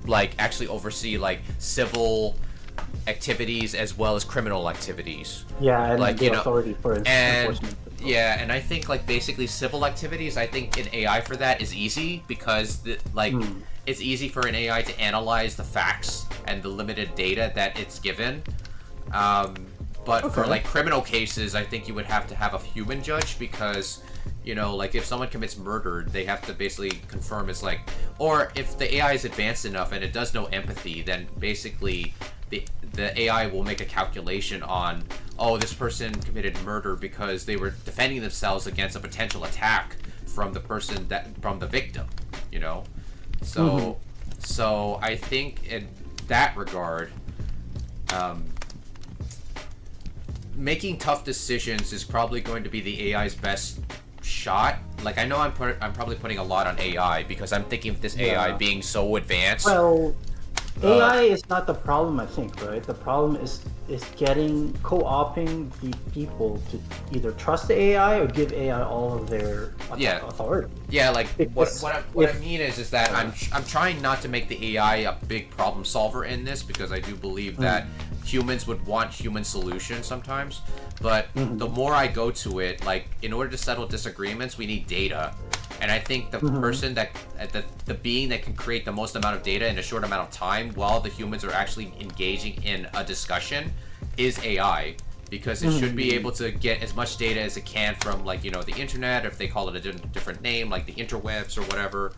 like actually oversee like civil activities as well as criminal activities. Yeah, and like, the authority for enforcement. Yeah, and I think like basically civil activities, I think an AI for that is easy because it's easy for an AI to analyze the facts and the limited data that it's given. But for like criminal cases, I think you would have to have a human judge because, you know, like if someone commits murder, they have to basically confirm it's like, or if the AI is advanced enough and it does know empathy, then basically the AI will make a calculation on, oh, this person committed murder because they were defending themselves against a potential attack from the victim, you know? So so I think in that regard, making tough decisions is probably going to be the AI's best shot. Like I know I'm probably putting a lot on AI because I'm thinking of this AI being so advanced. Well, AI is not the problem, I think, right? The problem is co-opting the people to either trust the AI or give AI all of their authority. Yeah, like what I mean is that I'm trying not to make the AI a big problem solver in this, because I do believe that humans would want human solutions sometimes. But the more I go to it, like in order to settle disagreements, we need data. And I think the person that the being that can create the most amount of data in a short amount of time while the humans are actually engaging in a discussion is AI, because it should be able to get as much data as it can from, like, you know, the internet, or if they call it a different name like the interwebs or whatever.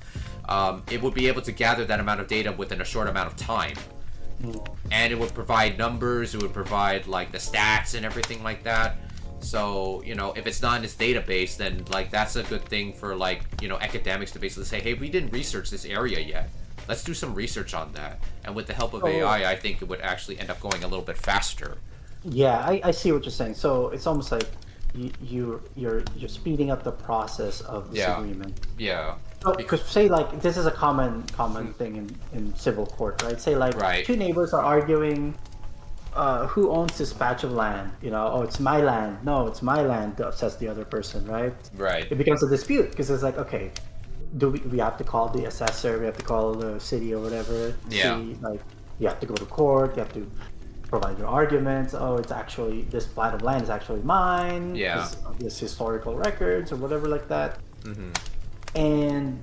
It would be able to gather that amount of data within a short amount of time. And it would provide numbers, it would provide like the stats and everything like that. So, you know, if it's not in its database, then like that's a good thing for, like, you know, academics to basically say, hey, we didn't research this area yet. Let's do some research on that. And with the help of AI, I think it would actually end up going a little bit faster. Yeah, I see what you're saying. So it's almost like you're speeding up the process of disagreement. Yeah. Because say like this is a common thing in civil court, right? Say like two neighbors are arguing. Who owns this patch of land? You know, oh, it's my land. No, it's my land, says the other person, right? Right. It becomes a dispute because it's like, okay, do we have to call the assessor? We have to call the city or whatever. Yeah. See, like, you have to go to court. You have to provide your arguments. Oh, it's actually, this plat of land is actually mine. Yeah. This historical records or whatever like that. And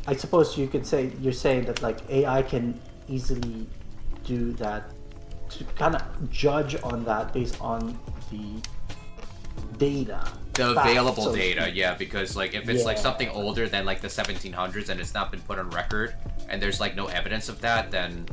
I suppose you could say, you're saying that like AI can easily do that, to kind of judge on that based on the data, the available data. Yeah, because like if it's like something older than like the 1700s and it's not been put on record and there's like no evidence of that, then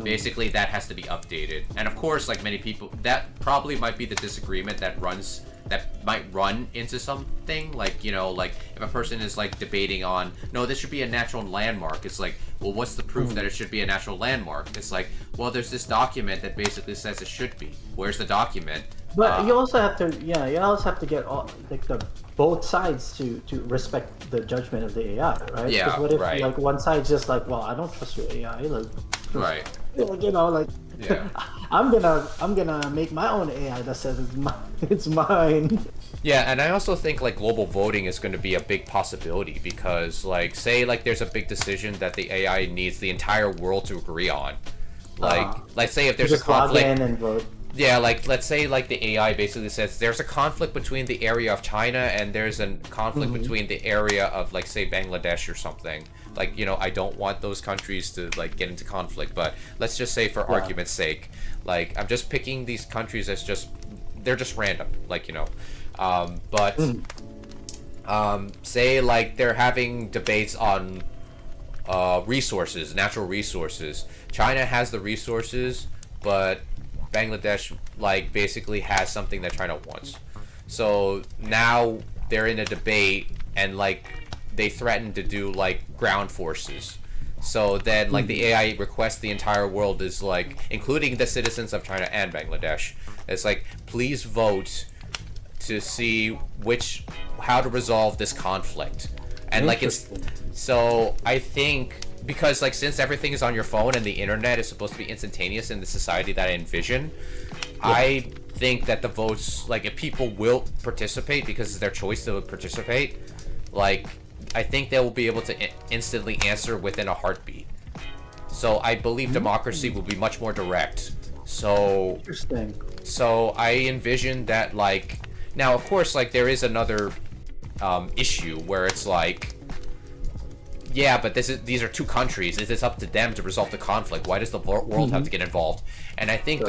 basically that has to be updated. And of course, like many people, that probably might be the disagreement that runs that might run into something like, you know, like if a person is like debating on, no, this should be a natural landmark. It's like, well, what's the proof that it should be a natural landmark? It's like, well, there's this document that basically says it should be. Where's the document? But you also have to, you also have to get all, like the both sides to respect the judgment of the AI, right? Yeah, Because what if right. like one side's just like, well, I don't trust your AI, like, Right. like, you know, like, Yeah. I'm gonna make my own AI that says it's mine. It's mine. Yeah, and I also think like global voting is going to be a big possibility because like say like there's a big decision that the AI needs the entire world to agree on. Like let's say if there's a Just log conflict. in and vote. Yeah, like let's say like the AI basically says there's a conflict between the area of China and there's a conflict between the area of like say Bangladesh or something. Like, you know, I don't want those countries to like get into conflict, but let's just say for argument's sake, like I'm just picking these countries as just they're just random, like, you know. But say like they're having debates on resources, natural resources. China has the resources, but Bangladesh like basically has something that China wants. So now they're in a debate and like they threaten to do like ground forces. So then like the AI requests the entire world is like, including the citizens of China and Bangladesh, it's like, please vote to see how to resolve this conflict. And like it's, so I think because like since everything is on your phone and the internet is supposed to be instantaneous in the society that I envision, I think that the votes, like if people will participate because it's their choice to participate, like I think they will be able to instantly answer within a heartbeat. So I believe democracy will be much more direct. So Interesting. So I envision that like, now of course like there is another issue where it's like, yeah, but these are two countries. It's up to them to resolve the conflict. Why does the world have to get involved? And I think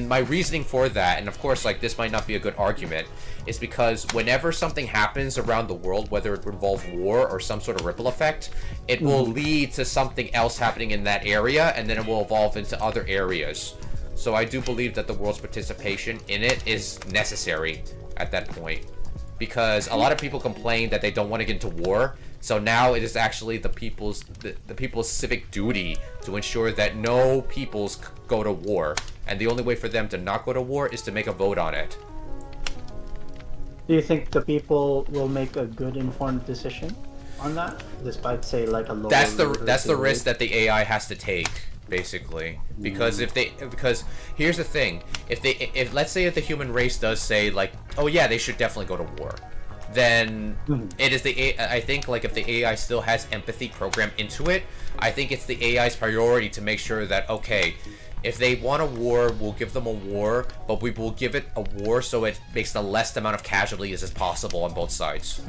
my reasoning for that, and of course, like this might not be a good argument, is because whenever something happens around the world, whether it involves war or some sort of ripple effect, it will lead to something else happening in that area, and then it will evolve into other areas. So I do believe that the world's participation in it is necessary at that point, because a lot of people complain that they don't want to get into war. So now it is actually the people's civic duty to ensure that no peoples go to war, and the only way for them to not go to war is to make a vote on it. Do you think the people will make a good informed decision on that, despite say like a lower? That's the risk that the AI has to take, basically, because because here's the thing: if let's say if the human race does say like, oh yeah, they should definitely go to war, then it is I think like if the AI still has empathy programmed into it, I think it's the AI's priority to make sure that, okay, if they want a war, we'll give them a war, but we will give it a war so it makes the least amount of casualties as possible on both sides.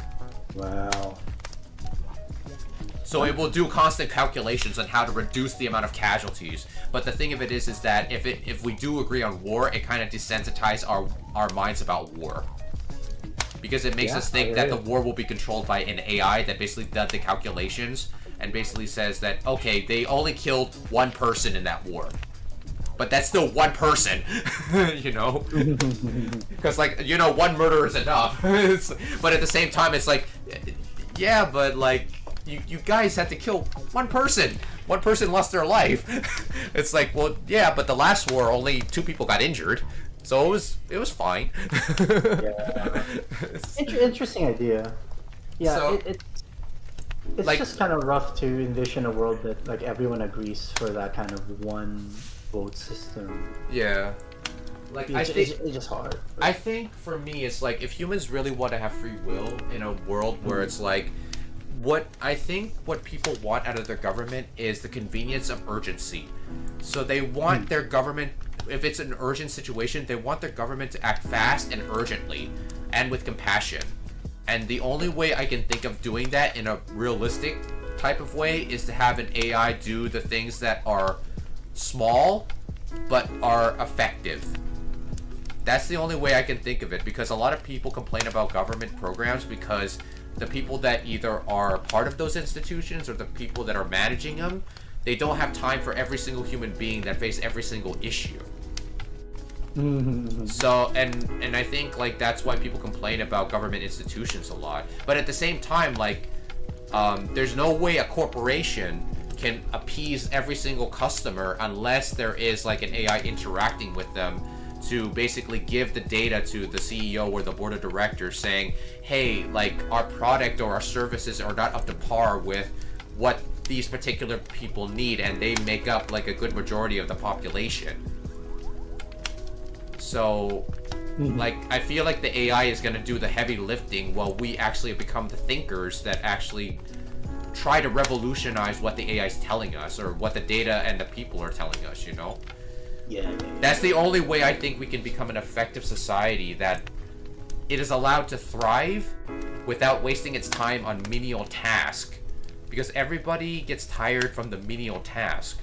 Wow. So it will do constant calculations on how to reduce the amount of casualties. But the thing of it is that if we do agree on war, it kind of desensitizes our minds about war. Because it makes us think that the war will be controlled by an AI that basically does the calculations and basically says that, okay, they only killed one person in that war. But that's still one person, you know? Because, like, you know, one murder is enough. But at the same time, it's like, yeah, but, like, you guys had to kill one person. One person lost their life. It's like, well, yeah, but the last war, only 2 people got injured. So it was fine. Yeah. Interesting idea. Yeah, So, it's like, just kind of rough to envision a world that like everyone agrees for that kind of one vote system. yeah. Like, I think it's just hard. I think for me, it's like if humans really want to have free will in a world where it's like, what people want out of their government is the convenience of urgency. So they want their government, if it's an urgent situation, they want their government to act fast and urgently and with compassion. And the only way I can think of doing that in a realistic type of way is to have an AI do the things that are small but are effective. That's the only way I can think of it, because a lot of people complain about government programs because the people that either are part of those institutions or the people that are managing them, they don't have time for every single human being that face every single issue. Mm-hmm. So and I think like that's why people complain about government institutions a lot. But at the same time, like there's no way a corporation can appease every single customer unless there is like an AI interacting with them to basically give the data to the CEO or the board of directors saying, hey, like our product or our services are not up to par with what these particular people need, and they make up like a good majority of the population. So like I feel like the AI is going to do the heavy lifting while we actually become the thinkers that actually try to revolutionize what the AI is telling us or what the data and the people are telling us, you know? Yeah. That's the only way I think we can become an effective society, that it is allowed to thrive without wasting its time on menial tasks, because everybody gets tired from the menial task.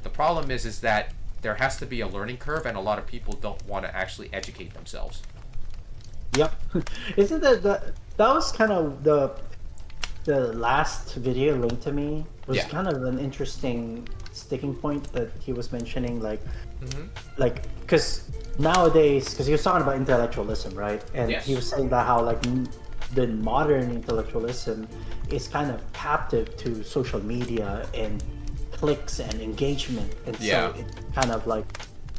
The problem is that there has to be a learning curve, and a lot of people don't want to actually educate themselves. Yep. Isn't that was kind of the last video linked to me was kind of an interesting sticking point that he was mentioning, like because nowadays, because he was talking about intellectualism, right? And he was saying that how like the modern intellectualism is kind of captive to social media and clicks and engagement, and so it kind of like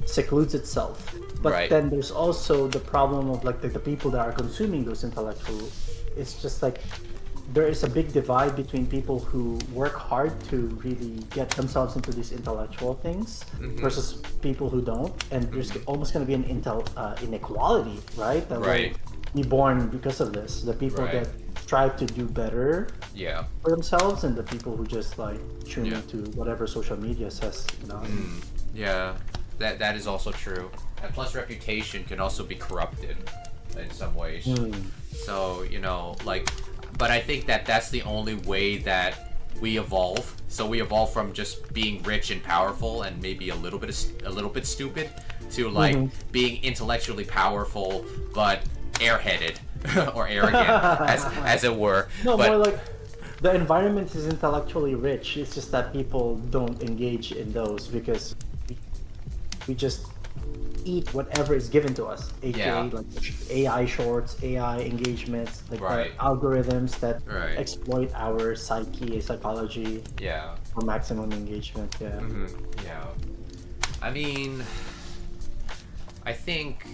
secludes itself. But then there's also the problem of like the people that are consuming those intellectual. It's just like there is a big divide between people who work hard to really get themselves into these intellectual things versus people who don't, and there's almost going to be an inequality, right? That will be born because of this. The people that strive to do better for themselves, and the people who just like tune into whatever social media says, you know. Yeah, that is also true. And plus, reputation can also be corrupted in some ways. So, you know, like, but I think that that's the only way that we evolve. So we evolve from just being rich and powerful and maybe a little bit stupid to like being intellectually powerful but airheaded or arrogant, as it were. No, but more like the environment is intellectually rich. It's just that people don't engage in those because we just eat whatever is given to us, aka like AI shorts, AI engagements, like algorithms that exploit our psychology for maximum engagement. I mean, I think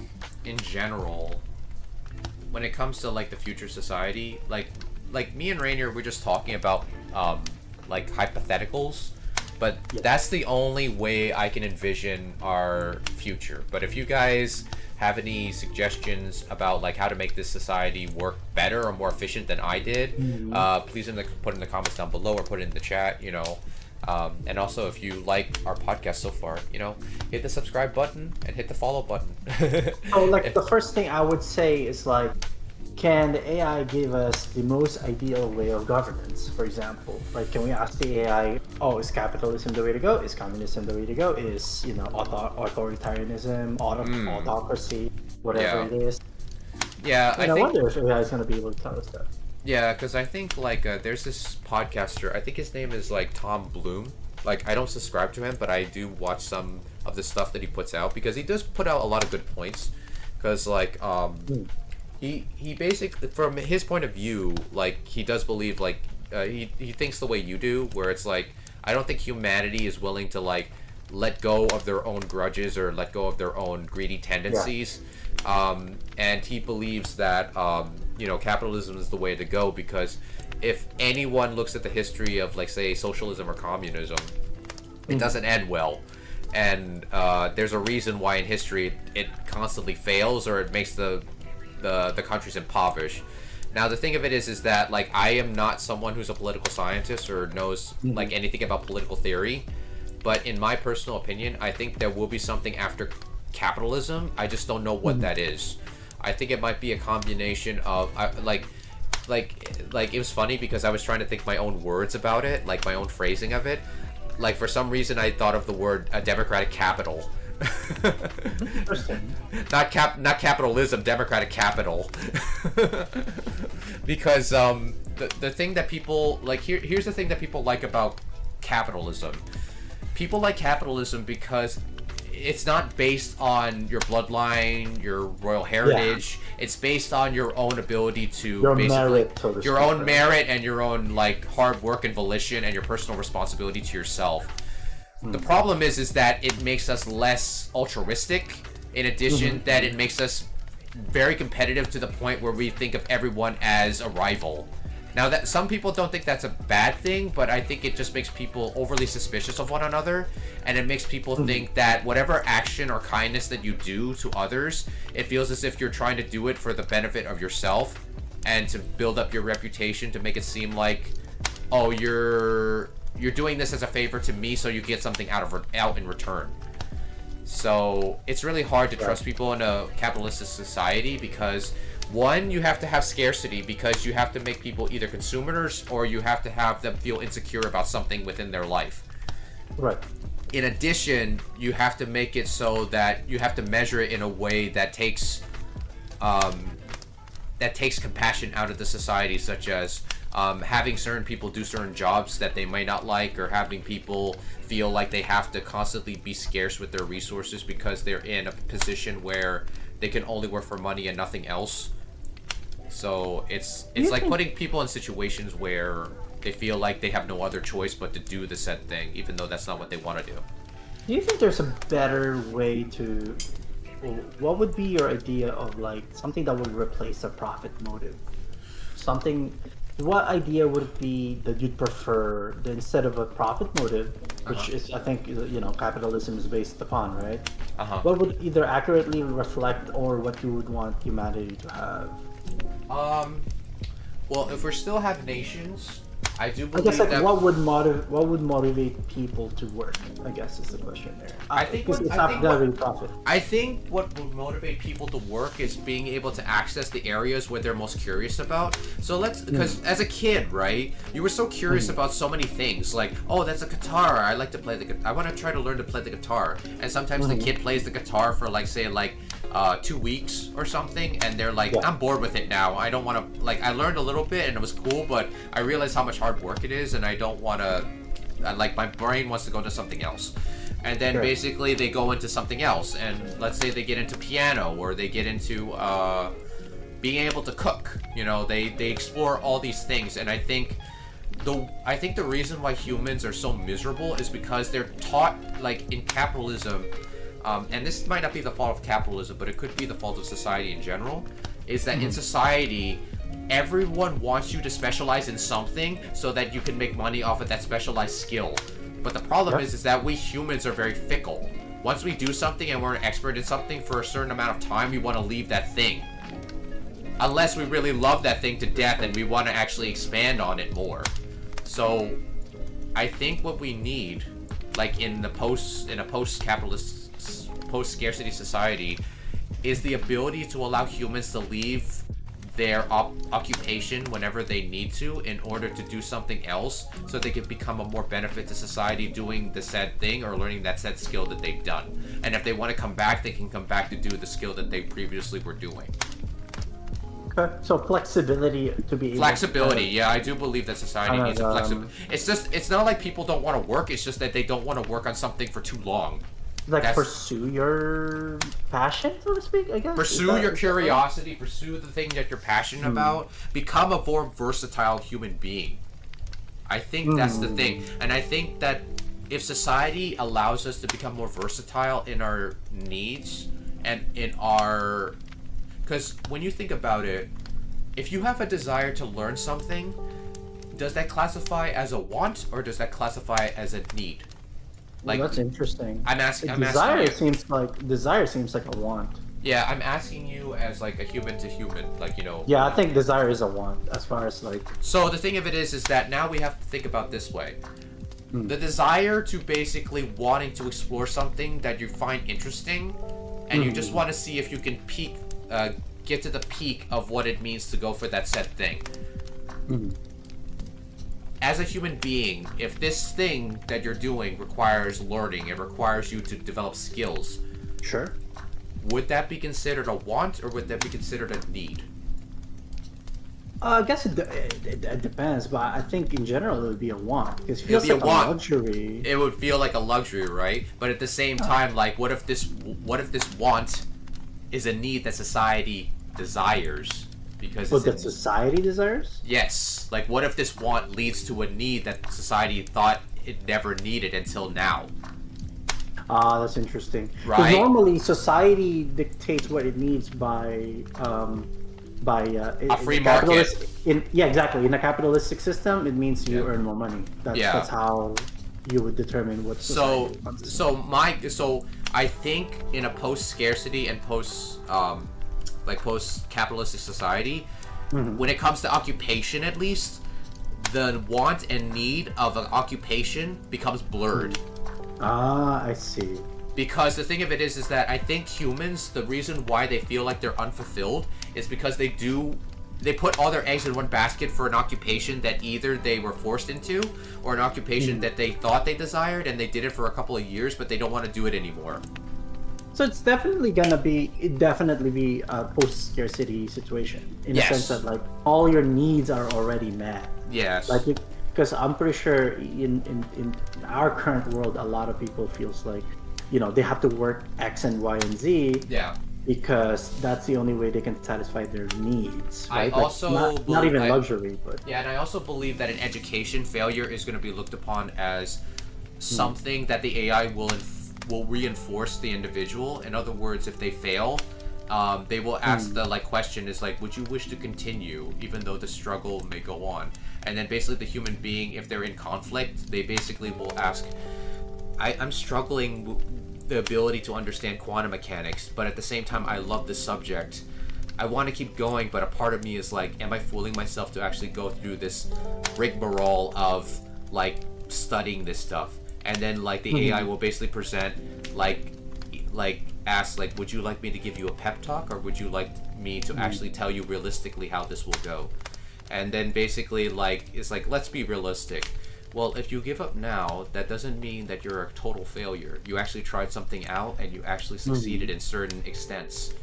in general, when it comes to like the future society, like me and Rainier, we're just talking about like hypotheticals. But that's the only way I can envision our future. But if you guys have any suggestions about like how to make this society work better or more efficient than I did, please put in the comments down below or put it in the chat, you know. And also, if you like our podcast so far, you know, hit the subscribe button and hit the follow button. So like the first thing I would say is like, can the AI give us the most ideal way of governance? For example, like, can we ask the AI, oh, is capitalism the way to go? Is communism the way to go? Is, you know, authoritarianism, autocracy, whatever it is? Yeah, and I wonder if AI is going to be able to tell us that. Yeah, because I think like there's this podcaster, I think his name is like Tom Bloom. Like, I don't subscribe to him, but I do watch some of the stuff that he puts out, because he does put out a lot of good points. Because like he basically, from his point of view, like, he does believe, like, he thinks the way you do, where it's like, I don't think humanity is willing to, like, let go of their own grudges or let go of their own greedy tendencies. And he believes that, you know, capitalism is the way to go, because if anyone looks at the history of, like, say, socialism or communism, it doesn't end well. And there's a reason why in history it constantly fails, or it makes the countries impoverished. Now the thing of it is that, like, I am not someone who's a political scientist or knows like anything about political theory, but in my personal opinion, I think there will be something after capitalism. I just don't know what that is. I think it might be a combination of like it was funny because I was trying to think my own words about it, like my own phrasing of it. Like, for some reason I thought of the word democratic capital. Interesting. Not capitalism, democratic capital. Because the thing that people like, here's the thing that people like about capitalism. People like capitalism because it's not based on your bloodline, your royal heritage. It's based on your own ability to Your basically merit, so to your speak, own right? merit and your own like hard work and volition and your personal responsibility to yourself. The problem is that it makes us less altruistic. In addition, that it makes us very competitive to the point where we think of everyone as a rival. Now, that some people don't think that's a bad thing, but I think it just makes people overly suspicious of one another, and it makes people think that whatever action or kindness that you do to others, it feels as if you're trying to do it for the benefit of yourself and to build up your reputation, to make it seem like, oh, you're doing this as a favor to me, so you get something out in return. So it's really hard to trust people in a capitalistic society because, one, you have to have scarcity because you have to make people either consumers or you have to have them feel insecure about something within their life. Right. In addition, you have to make it so that you have to measure it in a way that takes compassion out of the society, such as having certain people do certain jobs that they might not like, or having people feel like they have to constantly be scarce with their resources because they're in a position where they can only work for money and nothing else. So it's like putting people in situations where they feel like they have no other choice but to do the said thing, even though that's not what they want to do. Do you think there's a better way to... What would be your idea of like something that would replace a profit motive? What idea would it be that you'd prefer instead of a profit motive, which is, I think, capitalism is based upon, right? What would either accurately reflect or what you would want humanity to have? Well, if we still have nations, I do I believe guess that what would motivate people to work, I guess, is the question there. I think Because what- it's I not think gonna what- be profit. I think what would motivate people to work is being able to access the areas where they're most curious about. So because as a kid, right, you were so curious about so many things, like, oh, that's a guitar, I like to play I want to try to learn to play the guitar. And sometimes the kid plays the guitar for like, say, 2 weeks or something, and they're like, I'm bored with it now. I don't want to, I learned a little bit and it was cool, but I realized how much hard work it is, and I don't want to, my brain wants to go to something else. And then basically they go into something else, and let's say they get into piano, or they get into being able to cook. They explore all these things, and I think the reason why humans are so miserable is because they're taught, in capitalism, and this might not be the fault of capitalism, but it could be the fault of society in general, is that in society, everyone wants you to specialize in something so that you can make money off of that specialized skill. But the problem is that we humans are very fickle. Once we do something and we're an expert in something for a certain amount of time, we want to leave that thing. Unless we really love that thing to death and we want to actually expand on it more. So I think what we need, in a post-capitalist, post-scarcity society, is the ability to allow humans to leave their occupation whenever they need to in order to do something else, so they can become a more benefit to society doing the said thing or learning that said skill that they've done. And if they want to come back, they can come back to do the skill that they previously were doing. Okay. So flexibility to be Flexibility, yeah, I do believe that society needs a flexibility. It's not like people don't want to work, it's just that they don't want to work on something for too long. Pursue your passion, so to speak, I guess. Pursue your curiosity, pursue the thing that you're passionate about, become a more versatile human being. I think that's the thing. And I think that if society allows us to become more versatile in our needs and in our... Because when you think about it, if you have a desire to learn something, does that classify as a want or does that classify as a need? That's interesting. Desire seems like a want. Yeah, I'm asking you as a human to human, Yeah, I think desire is a want as far as So the thing of it is that now we have to think about this way. The desire to basically wanting to explore something that you find interesting, and you just want to see if you can get to the peak of what it means to go for that said thing. As a human being, if this thing that you're doing requires learning, it requires you to develop skills. Sure. Would that be considered a want or would that be considered a need? I guess it depends, but I think in general it would be a want because it It would feels be a like a want. luxury. It would feel like a luxury, right? But at the same time, like, what if this want is a need that society desires? Because But it's that society desires? yes, like, what if this want leads to a need that society thought it never needed until now? Ah, that's interesting. Because Right. normally society dictates what it needs by A free in market. yeah, exactly. In a capitalistic system, it means you Yeah. earn more money. Yeah. That's how you would determine what So, society wants. so I think in a post-scarcity and post-capitalistic society, when it comes to occupation, at least, the want and need of an occupation becomes blurred. Ah, I see. Because the thing of it is that I think humans, the reason why they feel like they're unfulfilled is because they put all their eggs in one basket for an occupation that either they were forced into or an occupation that they thought they desired and they did it for a couple of years, but they don't want to do it anymore. So it's definitely be a post-scarcity situation in Yes. the sense that like all your needs are already met. Yes. Like, because I'm pretty sure in our current world, a lot of people feels like, they have to work X and Y and Z Yeah. because that's the only way they can satisfy their needs. I Right? also not even believe- luxury, but Yeah, and I also believe that in education, failure is going to be looked upon as something that the AI will reinforce the individual. In other words, if they fail, they will ask the question is like, would you wish to continue even though the struggle may go on? And then basically the human being, if they're in conflict, they basically will ask, I'm struggling with the ability to understand quantum mechanics, but at the same time I love the subject. I want to keep going, but a part of me is like, am I fooling myself to actually go through this rigmarole of like studying this stuff? And then like the AI will basically present like ask like, would you like me to give you a pep talk, or would you like me to actually tell you realistically how this will go? And then basically like it's like, let's be realistic. Well, if you give up now, that doesn't mean that you're a total failure. You actually tried something out and you actually succeeded in certain extents.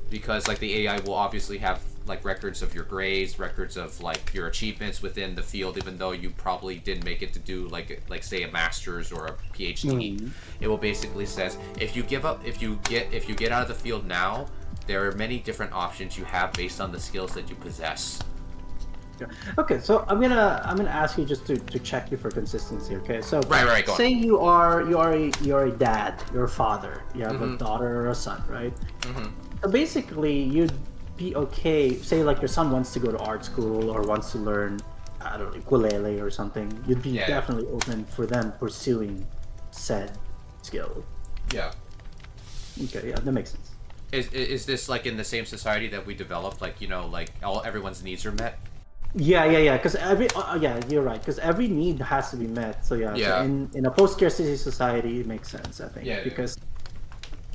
Because like the AI will obviously have like records of your grades, records of like your achievements within the field, even though you probably didn't make it to do like say a master's or a PhD. It will basically says, if you give up, if you get out of the field now, there are many different options you have based on the skills that you possess. yeah. Okay, so I'm gonna ask you just to check you for consistency. Okay, so Right, go on. say you're a dad, you're a father, you have a daughter or a son, right? So basically, you'd be okay. Say like your son wants to go to art school or wants to learn, I don't know, ukulele or something. You'd be Yeah. definitely open for them pursuing said skill. Yeah. Okay, yeah, that makes sense. Is this like in the same society that we developed? Like, like everyone's needs are met? Yeah. Because you're right. Because every need has to be met. So yeah. Yeah. So in a post-scarcity society, it makes sense. I think Yeah. because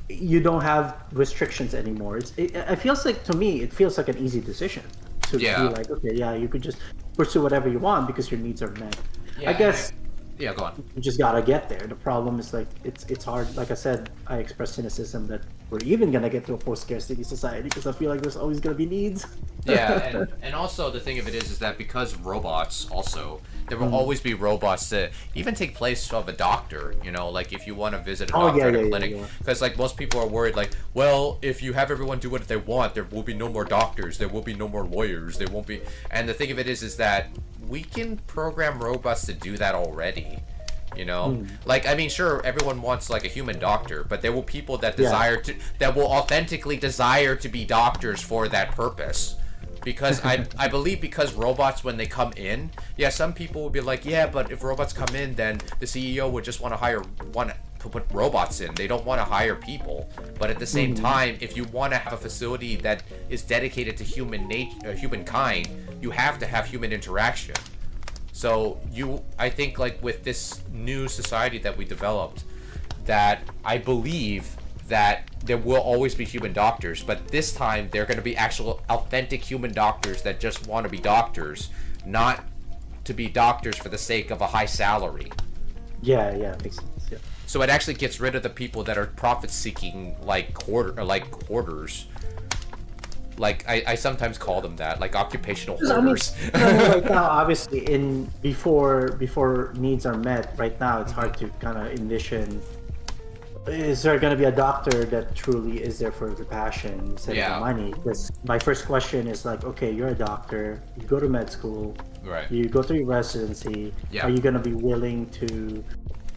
you don't have restrictions anymore. It feels like, to me, it feels like an easy decision to Yeah. be like, okay, yeah, you could just pursue whatever you want because your needs are met. Yeah, I guess Yeah, go on. you just gotta get there. The problem is like it's hard. Like I said, I expressed cynicism that we're even gonna get to a post-scarcity society because I feel like there's always gonna be needs. Yeah, and also the thing of it is that because robots also, there will always be robots that even take place of a doctor, like if you want to visit a doctor at a clinic, because like most people are worried like, well, if you have everyone do what they want, there will be no more doctors, there will be no more lawyers, there won't be. And the thing of it is that we can program robots to do that already. Like, I mean, sure, everyone wants like a human doctor, but there will people that that will authentically desire to be doctors for that purpose. Because I believe because robots, when they come in, some people will be like, yeah, but if robots come in, then the CEO would just want to put robots in. They don't want to hire people. But at the same time, if you want to have a facility that is dedicated to humankind, you have to have human interaction. So I think like with this new society that we developed, that I believe that there will always be human doctors, but this time they're going to be actual authentic human doctors that just want to be doctors, not to be doctors for the sake of a high salary. Yeah, makes sense. Yeah. So it actually gets rid of the people that are profit seeking like quarters. Like I sometimes call them that, like occupational 'Cause, hoarders. right now, obviously, in before needs are met, right now it's hard to kind of envision. Is there going to be a doctor that truly is there for the passion instead of Yeah. the money? Because my first question is like, okay, you're a doctor, you go to med school, Right. you go through your residency. Yeah. Are you going to be willing to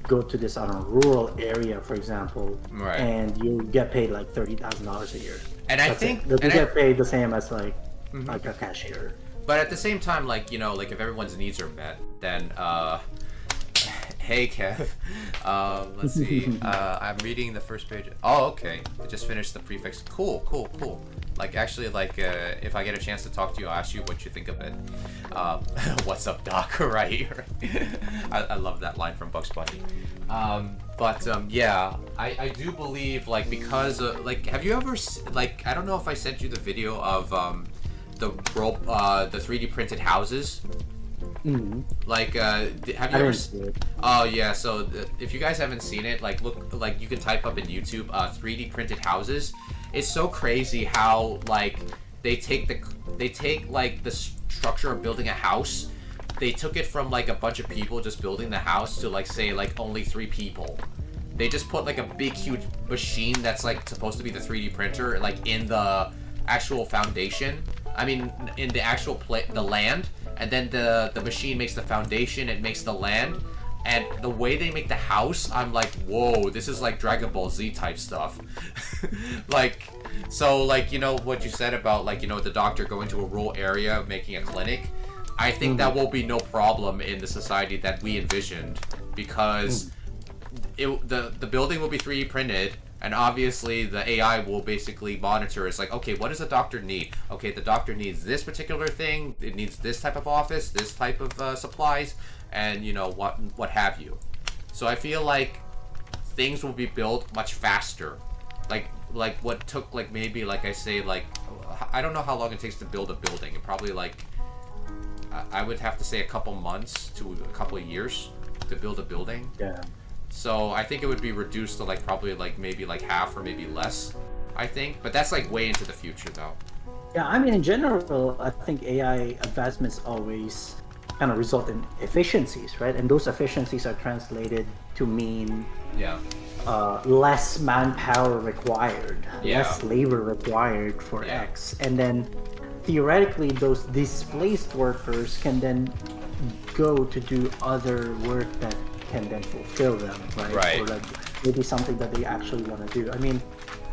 go to this, I don't know, rural area, for example, Right. and you get paid like $30,000 a year? And I That's think, it. You and get paid the same as like Mhm. like a cashier. but at the same time, like, you know, like if everyone's needs are met, then hey Kev, let's see. I'm reading the first page. Oh, okay. I just finished the prefix. Cool. Like, actually, like, if I get a chance to talk to you, I'll ask you what you think of it. What's up, Doc? Right. I love that line from Bugs Bunny. Yeah, I do believe, like, because, like, have you ever, like, I don't know if I sent you the video of, the 3D printed houses. Mm-hmm. Like, have you ever? Oh yeah. So if you guys haven't seen it, like, look, like, you can type up in YouTube, 3D printed houses. It's so crazy how, like, they take like the structure of building a house. They took it from like a bunch of people just building the house to, like, say, like, only 3 people. They just put like a big huge machine that's like supposed to be the 3D printer, like, in the actual foundation. I mean, in the actual the land. And then the machine makes the foundation, it makes the land, and the way they make the house, I'm like, whoa, this is like Dragon Ball Z type stuff. Like, so, like, you know what you said about, like, you know, the doctor going to a rural area making a clinic. I think that will be no problem in the society that we envisioned, because the building will be 3D printed. And obviously, the AI will basically monitor. It's like, okay, what does the doctor need? Okay, the doctor needs this particular thing. It needs this type of office, this type of supplies, and, you know, what have you. So I feel like things will be built much faster. Like what took, like, maybe, like I say, like, I don't know how long it takes to build a building. It probably, like, I would have to say a couple months to a couple of years to build a building. Yeah. So I think it would be reduced to, like, probably, like, maybe like half or maybe less, I think. But that's, like, way into the future, though. Yeah, I mean, in general, I think AI advancements always kind of result in efficiencies, right? And those efficiencies are translated to mean Yeah. less manpower required, Yeah. less labor required for Yeah. X. And then theoretically, those displaced workers can then go to do other work that can then fulfill them, right? Right. Or like maybe something that they actually want to do. I mean,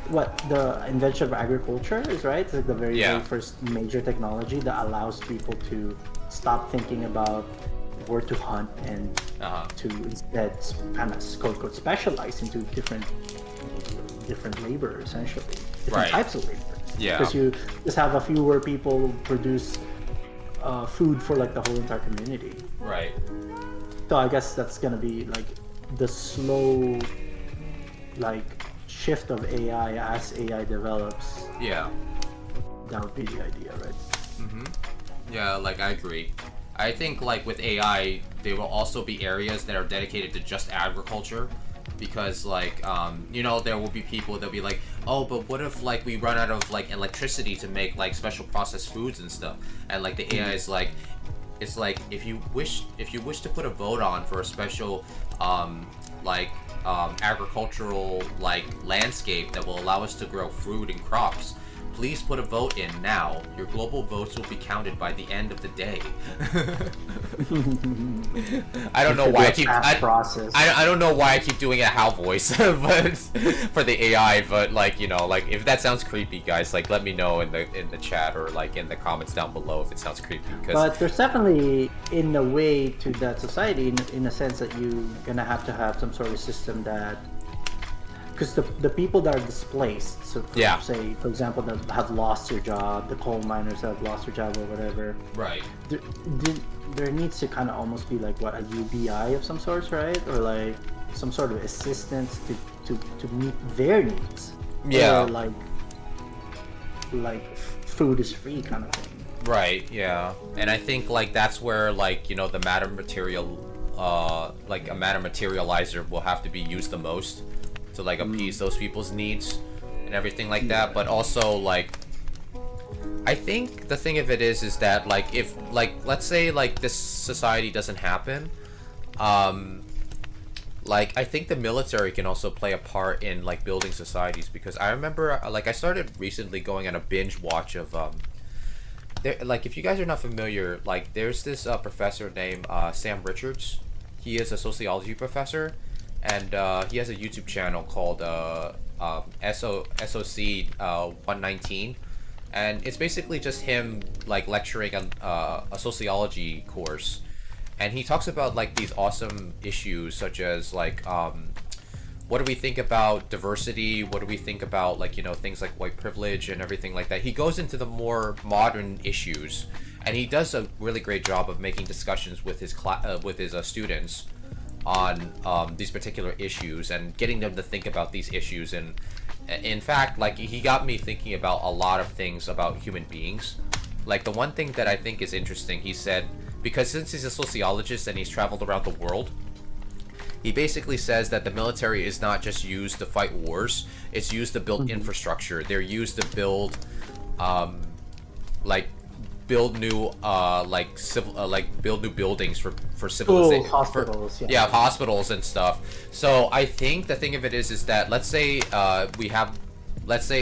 what the invention of agriculture is, right? It's like the very, Yeah. very first major technology that allows people to stop thinking about where to hunt and to instead kind of quote unquote specialize into different labor, essentially, different Right. types of labor. Yeah. Because you just have a fewer people produce food for like the whole entire community. Right. So I guess that's gonna be like the slow, like, shift of AI as AI develops. Yeah. That would be the idea, right? Yeah, like, I agree. I think, like, with AI, there will also be areas that are dedicated to just agriculture. Because, like, you know, there will be people that'll be like, oh, but what if, like, we run out of, like, electricity to make, like, special processed foods and stuff? And, like, the AI is like, it's like, if you wish to put a vote on for a special agricultural, like, landscape that will allow us to grow food and crops, please put a vote in now. Your global votes will be counted by the end of the day. I don't know why I don't know why I keep doing a HAL voice, but for the AI. But, like, you know, like, if that sounds creepy, guys, like, let me know in the chat or, like, in the comments down below if it sounds creepy. But there's definitely, in a way, to that society, in a sense that you're gonna have to have some sort of system that, because the people that are displaced, so say, for example, that have lost their job, the coal miners that have lost their job or whatever, right? There needs to kind of almost be like what, a UBI of some sorts, right? Or like some sort of assistance to meet their needs. Yeah. Or like food is free kind of thing. Right. Yeah. And I think, like, that's where, like, you know, the matter material, like a matter materializer will have to be used the most to, like, appease those people's needs and everything like that. But also, like, I think the thing of it is that like if like let's say like this society doesn't happen, like I think the military can also play a part in like building societies, because I remember like I started recently going on a binge watch of there, like if you guys are not familiar, like there's this professor named Sam Richards. He is a sociology professor, and he has a YouTube channel called SOC 119, and it's basically just him like lecturing on a sociology course, and he talks about like these awesome issues such as like what do we think about diversity, what do we think about like, you know, things like white privilege and everything like that. He goes into the more modern issues, and he does a really great job of making discussions with his students on these particular issues and getting them to think about these issues. And in fact, like he got me thinking about a lot of things about human beings. Like the one thing that I think is interesting, he said, because since he's a sociologist and he's traveled around the world, he basically says that the military is not just used to fight wars, it's used to build infrastructure. They're used to build like build new build new buildings for civilization, hospitals, hospitals and stuff. So I think the thing of it is that let's say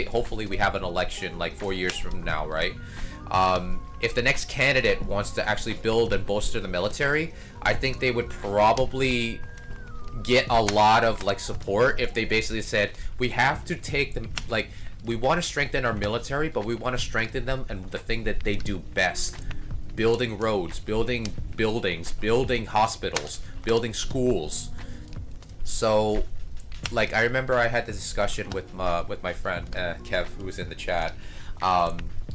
hopefully we have an election like 4 years from now, right? If the next candidate wants to actually build and bolster the military, I think they would probably get a lot of like support if they basically said, we have to take them, like we want to strengthen our military, but we want to strengthen them and the thing that they do best: building roads, building buildings, building hospitals, building schools. So like I remember I had this discussion with my friend Kev, who was in the chat.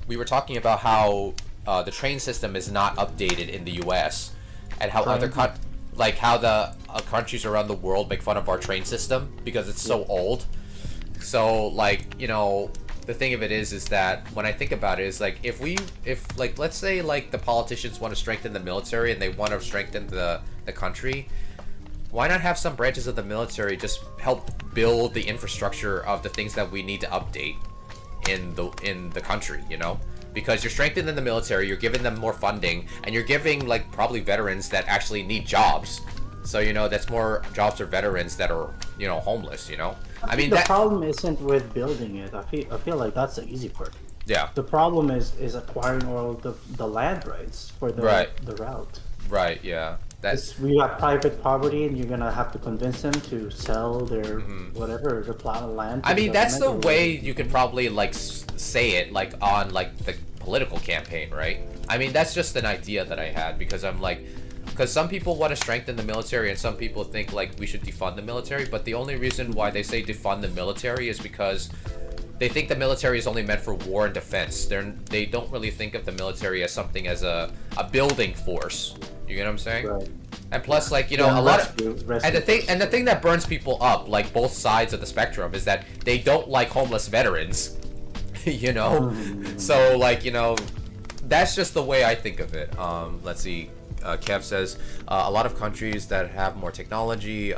We were talking about how the train system is not updated in the US, and how how the countries around the world make fun of our train system because it's so old. So like, you know, the thing of it is that when I think about it, is like if like let's say like the politicians want to strengthen the military and they want to strengthen the country, why not have some branches of the military just help build the infrastructure of the things that we need to update in the country, you know? Because you're strengthening the military, you're giving them more funding, and you're giving like probably veterans that actually need jobs. So, you know, that's more jobs for veterans that are, you know, homeless, you know? I mean, the problem isn't with building it. I feel like that's the easy part. Yeah. The problem is acquiring all the land rights for the route. Right, yeah. We got private property, and you're gonna have to convince them to sell their whatever, the plot of land. I mean, that's the way you could probably like say it, like on like the political campaign, right? I mean, that's just an idea that I had, because I'm like, because some people want to strengthen the military and some people think like we should defund the military, but the only reason why they say defund the military is because they think the military is only meant for war and defense. They don't really think of the military as something as a building force. You get what I'm saying? Right. And plus, like, you know, a lot of and the thing that burns people up, like both sides of the spectrum, is that they don't like homeless veterans. You know, so like, you know, that's just the way I think of it. Let's see. Kev says a lot of countries that have more technology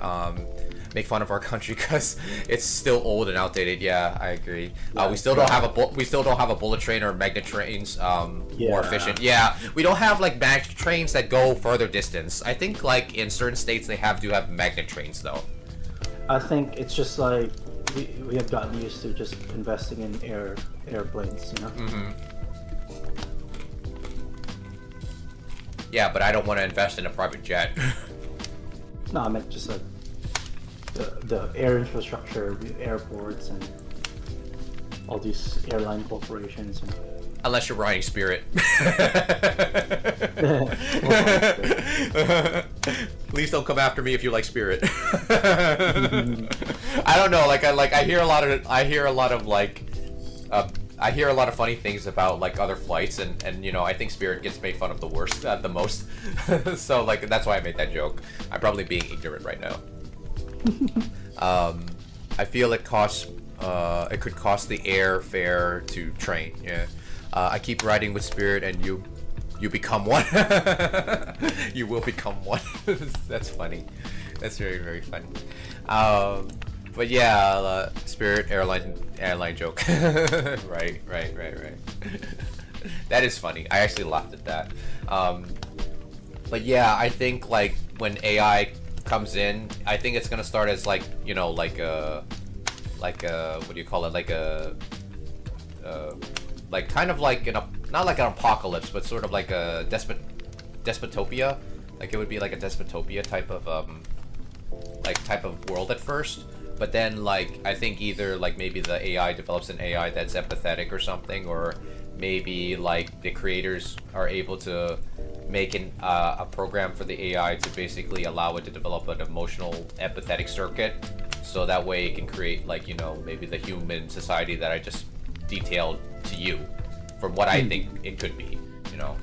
make fun of our country because it's still old and outdated. Yeah, I agree. We still don't have a bullet train or magnet trains more efficient. Yeah, we don't have like magnet trains that go further distance. I think like in certain states they do have magnet trains though. I think it's just like we have gotten used to just investing in airplanes, you know. Yeah, but I don't want to invest in a private jet. No, I meant just like the air infrastructure, the airports, and all these airline corporations. And... Unless you're riding Spirit. Please don't come after me if you like Spirit. I don't know. I hear a lot of funny things about like other flights, and you know, I think Spirit gets made fun of the most. So like that's why I made that joke. I'm probably being ignorant right now. I feel it could cost the airfare to train. Yeah. I keep riding with Spirit, and you become one. You will become one. That's funny. That's very, very funny. But yeah, Spirit airline joke. Right. That is funny. I actually laughed at that. But yeah, I think like when AI comes in, I think it's gonna start as like, you know, like a what do you call it? Like kind of like not like an apocalypse, but sort of like a despotopia. Like it would be like a despotopia type of world at first. But then like I think either like maybe the AI develops an AI that's empathetic or something, or maybe like the creators are able to make a program for the AI to basically allow it to develop an emotional empathetic circuit, so that way it can create like, you know, maybe the human society that I just detailed to you from what I think it could be, you know.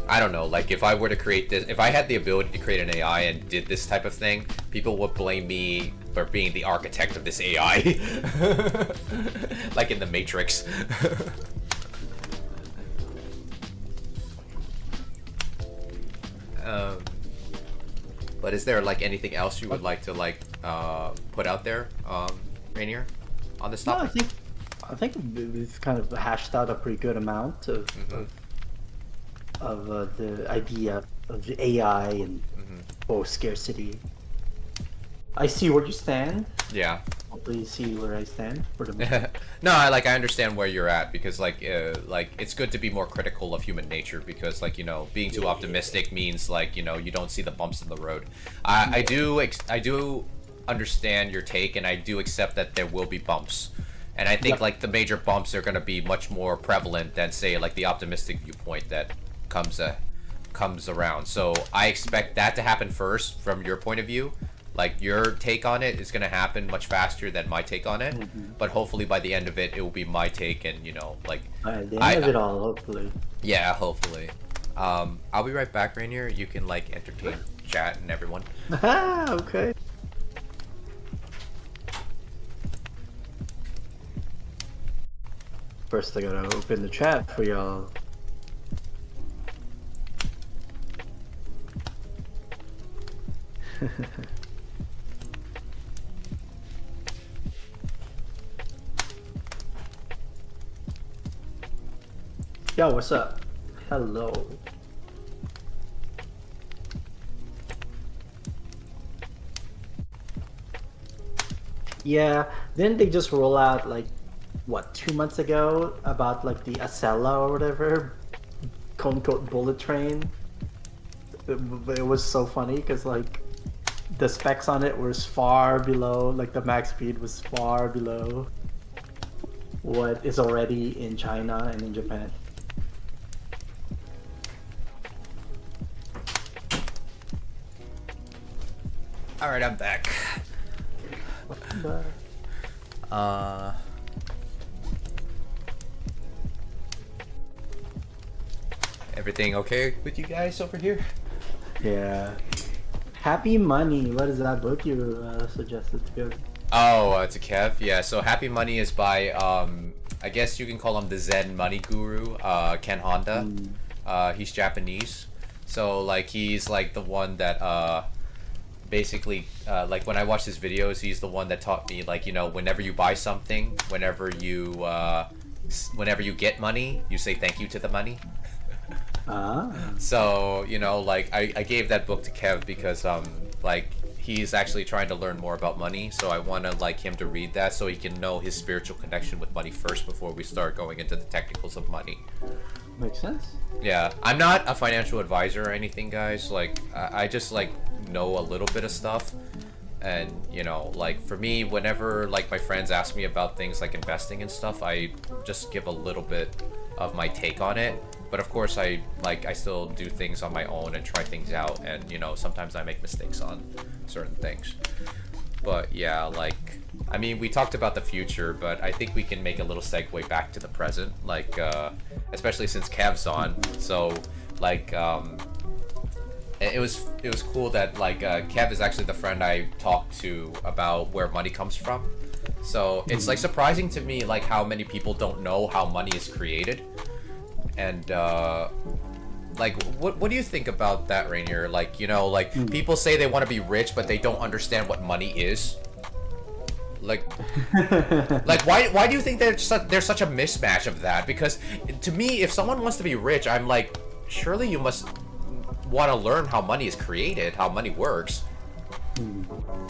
I don't know, like if I were to create this, if I had the ability to create an AI and did this type of thing, people would blame me for being the architect of this AI. Like in the Matrix. But is there like anything else you would like to like put out there, Rainier, on this No, topic? I think we've kind of hashed out a pretty good amount of the idea of the AI and post-scarcity. I see where you stand. Yeah. Hopefully you see where I stand for the moment. No, I understand where you're at, because like it's good to be more critical of human nature, because like, you know, being too optimistic means like, you know, you don't see the bumps in the road. I do understand your take, and I do accept that there will be bumps, and I think like the major bumps are going to be much more prevalent than say like the optimistic viewpoint that comes around. So I expect that to happen first from your point of view. Like your take on it is going to happen much faster than my take on it, but hopefully by the end of it, it will be my take, and you know, like the end of it all, hopefully. Yeah, hopefully. I'll be right back, Rainier. You can like entertain chat and everyone. Okay. First, I gotta open the chat for y'all. Yo, what's up? Hello. Yeah, didn't they just roll out like what 2 months ago about like the Acela or whatever, quote unquote bullet train? It was so funny because like the specs on it was far below, like the max speed was far below what is already in China and in Japan. All right, I'm back. Everything okay with you guys over here? Yeah. Happy Money. What is that book you suggested to go? Oh, to Kev. Yeah. So Happy Money is by I guess you can call him the Zen money guru, Ken Honda. He's Japanese, so like he's like the one that basically like when I watch his videos, he's the one that taught me like, you know, whenever you buy something, whenever you get money, you say thank you to the money. So, you know, like I gave that book to Kev because like he's actually trying to learn more about money, so I want to like him to read that so he can know his spiritual connection with money first before we start going into the technicals of money. Makes sense. Yeah, I'm not a financial advisor or anything, guys. Like I just like know a little bit of stuff, and you know, like for me, whenever like my friends ask me about things like investing and stuff, I just give a little bit of my take on it. But of course, I still do things on my own and try things out, and you know, sometimes I make mistakes on certain things. But yeah, like I mean, we talked about the future, but I think we can make a little segue back to the present, like especially since Kev's on. So like it was cool that like Kev is actually the friend I talked to about where money comes from. So it's like surprising to me like how many people don't know how money is created. And like what do you think about that, Rainier? Like, you know, like people say they want to be rich but they don't understand what money is. Like, like why do you think there's such a mismatch of that? Because to me, if someone wants to be rich, I'm like, surely you must want to learn how money is created, how money works.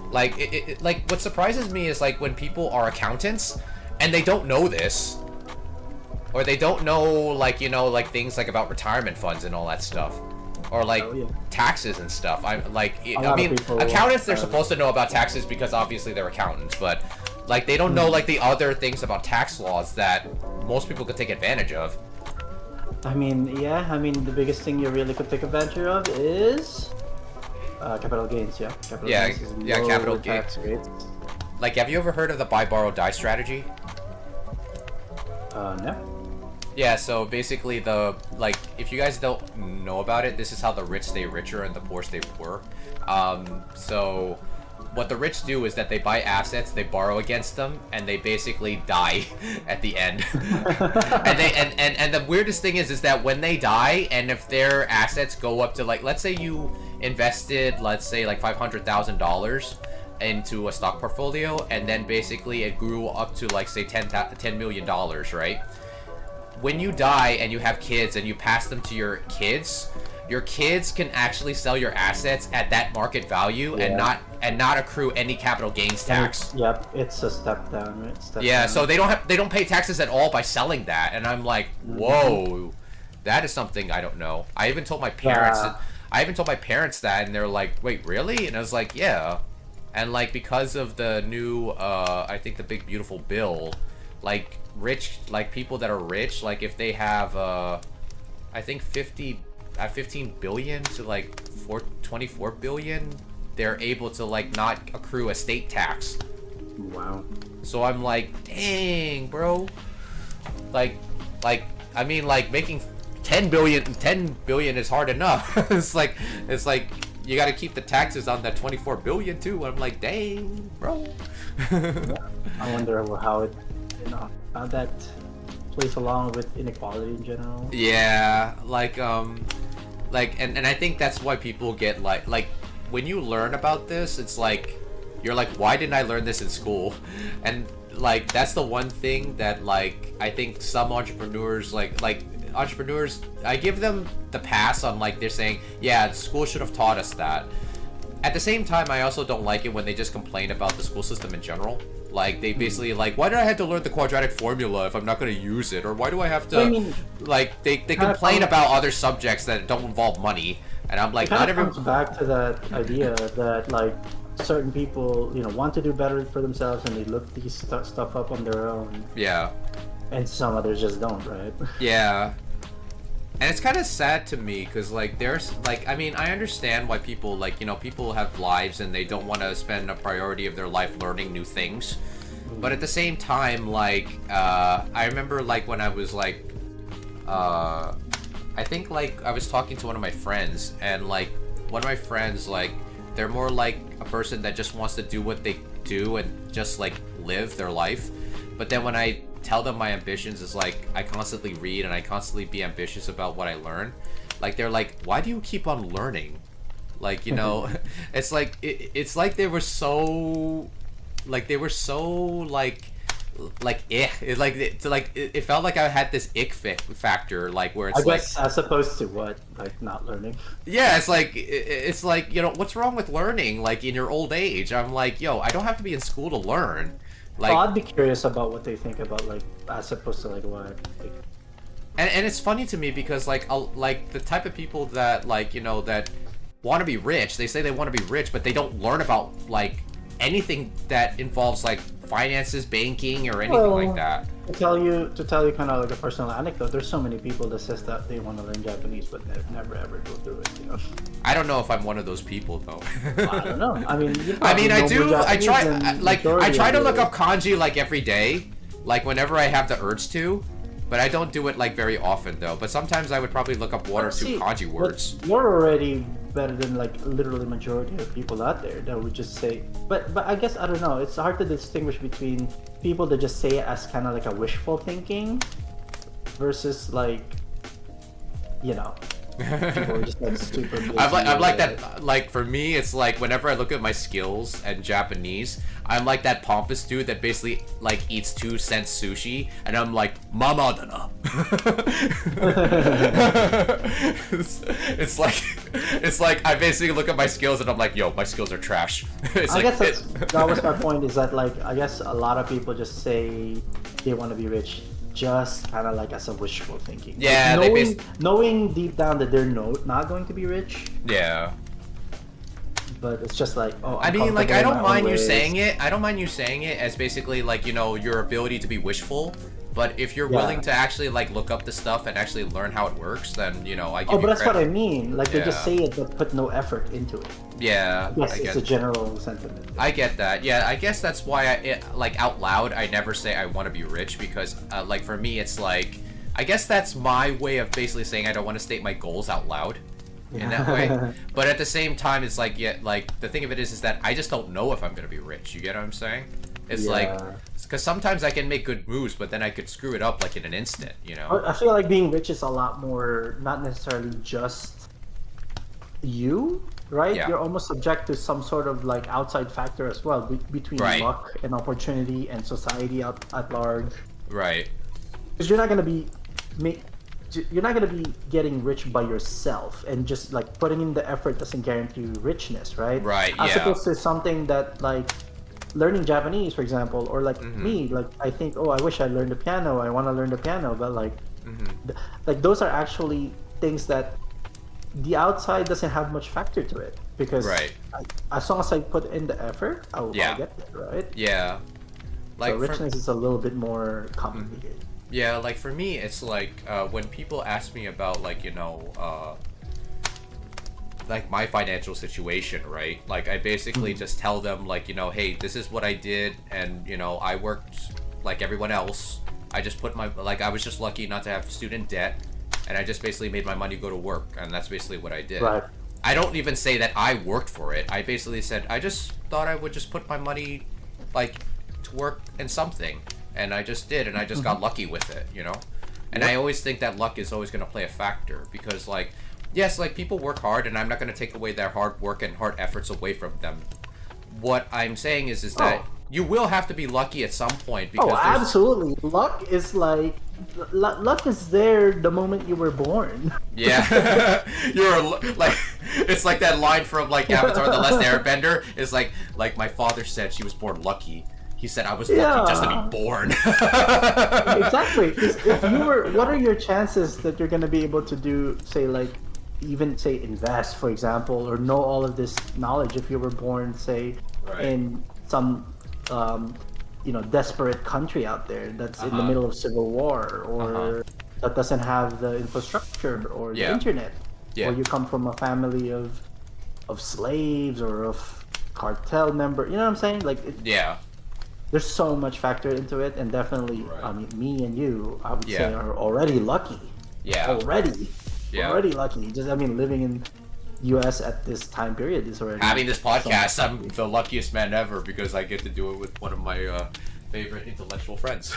Like, like what surprises me is like when people are accountants and they don't know this, or they don't know, like, you know, like things like about retirement funds and all that stuff, or like taxes and stuff. I'm like, I mean, accountants, they're supposed to know about taxes because obviously they're accountants, but like they don't know like the other things about tax laws that most people could take advantage of. I mean, yeah, I mean, the biggest thing you really could take advantage of is capital gains, yeah. Capital gains is Capital tax gains. rates. Like, have you ever heard of the buy, borrow, die strategy? No. Yeah, so basically like, if you guys don't know about it, this is how the rich stay richer and the poor stay poor. So what the rich do is that they buy assets, they borrow against them, and they basically die at the end. and the weirdest thing is that when they die, and if their assets go up to, like, let's say you invested, let's say like $500,000 into a stock portfolio, and then basically it grew up to, like, say $10 million, right? When you die and you have kids and you pass them to your kids can actually sell your assets at that market value and not accrue any capital gains tax. Yep, it's a step down, right? Step yeah, down. so they don't pay taxes at all by selling that, and I'm like, whoa, that is something I don't know. I even told my parents that, and they're like, wait, really? And I was like, yeah. And like, because of the new I think the big beautiful bill, like people that are rich, like if they have I think 15 billion to like 24 billion, they're able to like not accrue estate tax. Wow. So I'm like, dang, bro. Like I mean, like, making 10 billion is hard enough. it's like you got to keep the taxes on that 24 billion too. I'm like, dang, bro. I wonder how it, how that plays along with inequality in general. Yeah, like and I think that's why people get like when you learn about this, it's like you're like, why didn't I learn this in school? And like that's the one thing that, like, I think some entrepreneurs like entrepreneurs, I give them the pass on, like, they're saying, yeah, school should have taught us that. At the same time, I also don't like it when they just complain about the school system in general. Like, they basically, like, why do I have to learn the quadratic formula if I'm not going to use it? Or why do I have to, I mean, like, they complain about other subjects that don't involve money. And I'm like, not everyone comes back to that idea that, like, certain people, want to do better for themselves and they look these stuff up on their own. Yeah. And some others just don't, right? Yeah. And it's kind of sad to me because, like, there's, like, I mean, I understand why people, like, people have lives and they don't want to spend a priority of their life learning new things. But at the same time, like, I remember, like, when I was, like, I think, like, I was talking to one of my friends, and, like, one of my friends, like, they're more like a person that just wants to do what they do and just, like, live their life. But then when I tell them my ambitions is, like, I constantly read and I constantly be ambitious about what I learn, like, they're like, why do you keep on learning? Like, it's like it's like they were so like it felt like I had this ick factor, like, where it's I guess, as opposed to what, like, not learning. Yeah, it's like what's wrong with learning, like, in your old age? I'm like, yo, I don't have to be in school to learn. Like, I'd be curious about what they think about, like, as opposed to, like, what, like... And it's funny to me because, like, the type of people that, like, that want to be rich, they say they want to be rich, but they don't learn about, like, anything that involves, like, finances, banking, or anything like that. To tell you kind of like a personal anecdote, there's so many people that says that they want to learn Japanese, but they never ever go through it. I don't know if I'm one of those people, though. I don't know. I mean, I do. I try to look up kanji, like, every day, like, whenever I have the urge to. But I don't do it, like, very often, though. But sometimes I would probably look up one or two kanji words. You're already better than, like, literally majority of people out there that would just say... But I guess, I don't know, it's hard to distinguish between people that just say it as kind of like a wishful thinking versus, like, People are just like super busy. I'm like that. Like for me, it's like whenever I look at my skills and Japanese, I'm like that pompous dude that basically like eats 2-cent sushi, and I'm like mama dana. It's like I basically look at my skills and I'm like, yo, my skills are trash. I guess that was my point. Is that like I guess a lot of people just say they want to be rich, just kind of like as a wishful thinking. Yeah, like knowing deep down that they're not going to be rich. Yeah. But it's just like, oh, I mean, like I don't mind you saying it. I don't mind you saying it as basically like, you know, your ability to be wishful. But if you're willing to actually like look up the stuff and actually learn how it works, then you know I give you but that's credit. what I mean. Like they just say it but put no effort into it. Yeah, yes, it's a general sentiment. I get that. Yeah, I guess that's why like out loud I never say I want to be rich because like for me it's like I guess that's my way of basically saying I don't want to state my goals out loud in that way. But at the same time it's like like the thing of it is that I just don't know if I'm gonna be rich. You get what I'm saying? It's like because sometimes I can make good moves, but then I could screw it up like in an instant, you know? I feel like being rich is a lot more, not necessarily just you, right? Yeah. You're almost subject to some sort of like outside factor as well, between luck and opportunity and society at large. Right. Because you're not gonna be getting rich by yourself, and just like putting in the effort doesn't guarantee richness, right? Right. As opposed to something that like learning Japanese, for example, or like me, like I think, oh, I wish I learned the piano. I want to learn the piano, but like, like those are actually things that the outside doesn't have much factor to it, because as long as I put in the effort, I'll get there, right? Yeah. Like so richness is a little bit more complicated. Yeah, like for me, it's like when people ask me about like, you know, like my financial situation, right? Like I basically just tell them like, you know, hey, this is what I did, and you know, I worked like everyone else. I just put my I was just lucky not to have student debt, and I just basically made my money go to work, and that's basically what I did. Right. I don't even say that I worked for it. I basically said I just thought I would just put my money like to work in something, and I just did, and I just got lucky with it, you know? And I always think that luck is always going to play a factor, because like yes, like people work hard, and I'm not going to take away their hard work and hard efforts away from them. What I'm saying is that you will have to be lucky at some point. Because absolutely. Luck is like luck is there the moment you were born. Yeah, you're like it's like that line from like Avatar: The Last Airbender. It's like my father said she was born lucky. He said I was lucky just to be born. Exactly. If you were, what are your chances that you're going to be able to do, say, like, even say invest, for example, or know all of this knowledge if you were born, say, in some you know, desperate country out there that's in the middle of civil war, or that doesn't have the infrastructure or the internet, or you come from a family of slaves or of cartel member, you know what I'm saying? Like there's so much factor into it, and definitely I mean, me and you, I would say, are already lucky. Already lucky. Just, I mean, living in U.S. at this time period is already... Having this podcast, I'm the luckiest man ever, because I get to do it with one of my favorite intellectual friends.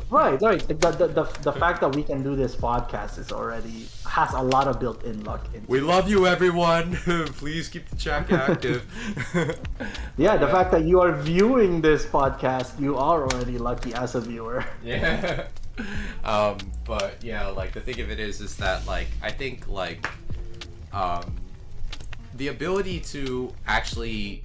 Right. The fact that we can do this podcast is already... has a lot of built-in luck. We love you, everyone. Please keep the chat active. The fact that you are viewing this podcast, you are already lucky as a viewer. Yeah. But yeah, like the thing of it is that like I think like the ability to actually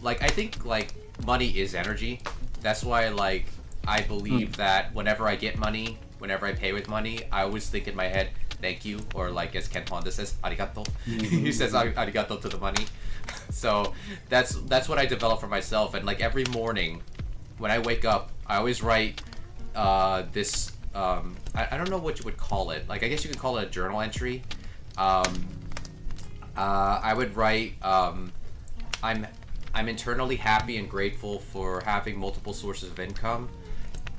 like I think like money is energy. That's why like I believe that whenever I get money, whenever I pay with money, I always think in my head, thank you, or like as Ken Honda says, arigato. He says arigato to the money. So that's what I developed for myself. And like every morning when I wake up, I always write this I don't know what you would call it. Like I guess you could call it a journal entry. I would write I'm internally happy and grateful for having multiple sources of income.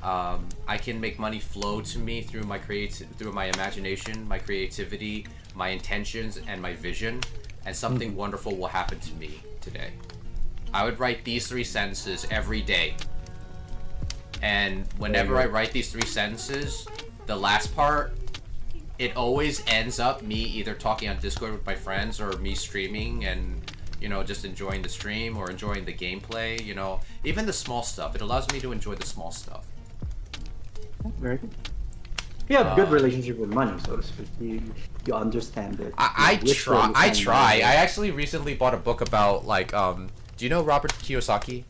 I can make money flow to me through my imagination, my creativity, my intentions, and my vision, and something wonderful will happen to me today. I would write these 3 sentences every day. And whenever I write these 3 sentences, the last part it always ends up me either talking on Discord with my friends or me streaming and, you know, just enjoying the stream or enjoying the gameplay, you know. Even the small stuff. It allows me to enjoy the small stuff. Very good. You have a good relationship with money, so to speak. You understand it. I try. I actually recently bought a book about, like, do you know Robert Kiyosaki?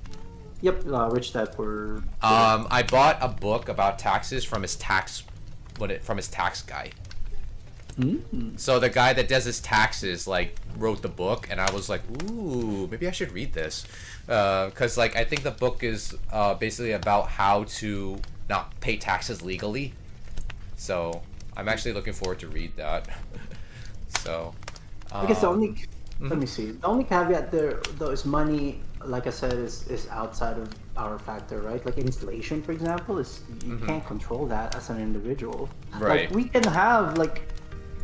Yep, Rich Dad Poor. I bought a book about taxes from his tax guy. Mm-hmm. So the guy that does his taxes, like, wrote the book, and I was like, ooh, maybe I should read this. Because, like, I think the book is basically about how to not pay taxes legally. So I'm actually looking forward to read that. So I guess the only let me see. The only caveat there though is money, like I said, is outside of our factor, right? Like inflation, for example, is you can't control that as an individual. Right. Like we can have like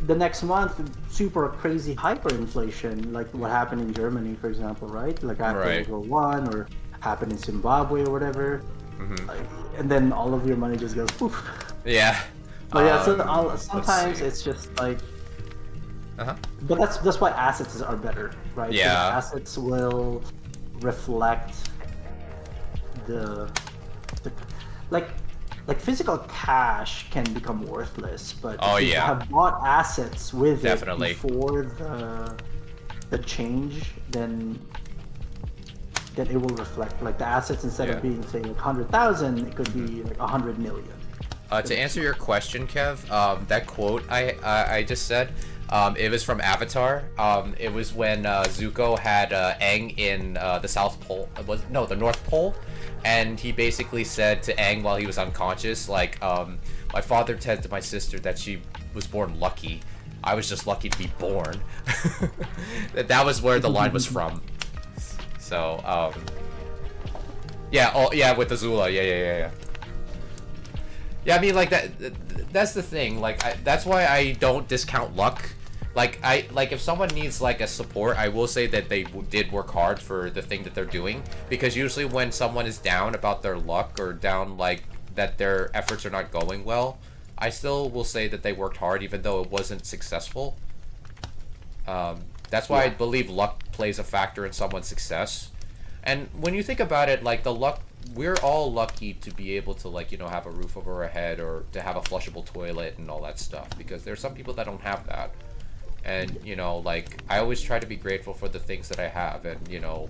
the next month super crazy hyperinflation, like what happened in Germany, for example, right? Like after Right. World War One, or happened in Zimbabwe or whatever. Like, and then all of your money just goes poof. Yeah. But yeah, so let's sometimes see. it's just like. Uh-huh. But that's why assets are better, right? Yeah. Because assets will reflect the like physical cash can become worthless, but Oh, if you yeah. have bought assets with Definitely. it before the change, then it will reflect like the assets instead Yeah. of being say like 100,000, it could be like 100 million. To answer your question, Kev, that quote I just said, it was from Avatar. It was when Zuko had Aang in the South Pole. The North Pole, and he basically said to Aang while he was unconscious, like, my father said to my sister that she was born lucky. I was just lucky to be born. That was where the line was from. So, yeah, with Azula, yeah. Yeah, I mean, like, that's the thing. Like, that's why I don't discount luck. Like, if someone needs, like, a support, I will say that they did work hard for the thing that they're doing. Because usually when someone is down about their luck or down, like, that their efforts are not going well, I still will say that they worked hard even though it wasn't successful. That's why I believe luck plays a factor in someone's success. And when you think about it, like, the luck, we're all lucky to be able to, like, you know, have a roof over our head or to have a flushable toilet and all that stuff, because there's some people that don't have that. And, you know, like, I always try to be grateful for the things that I have, and, you know,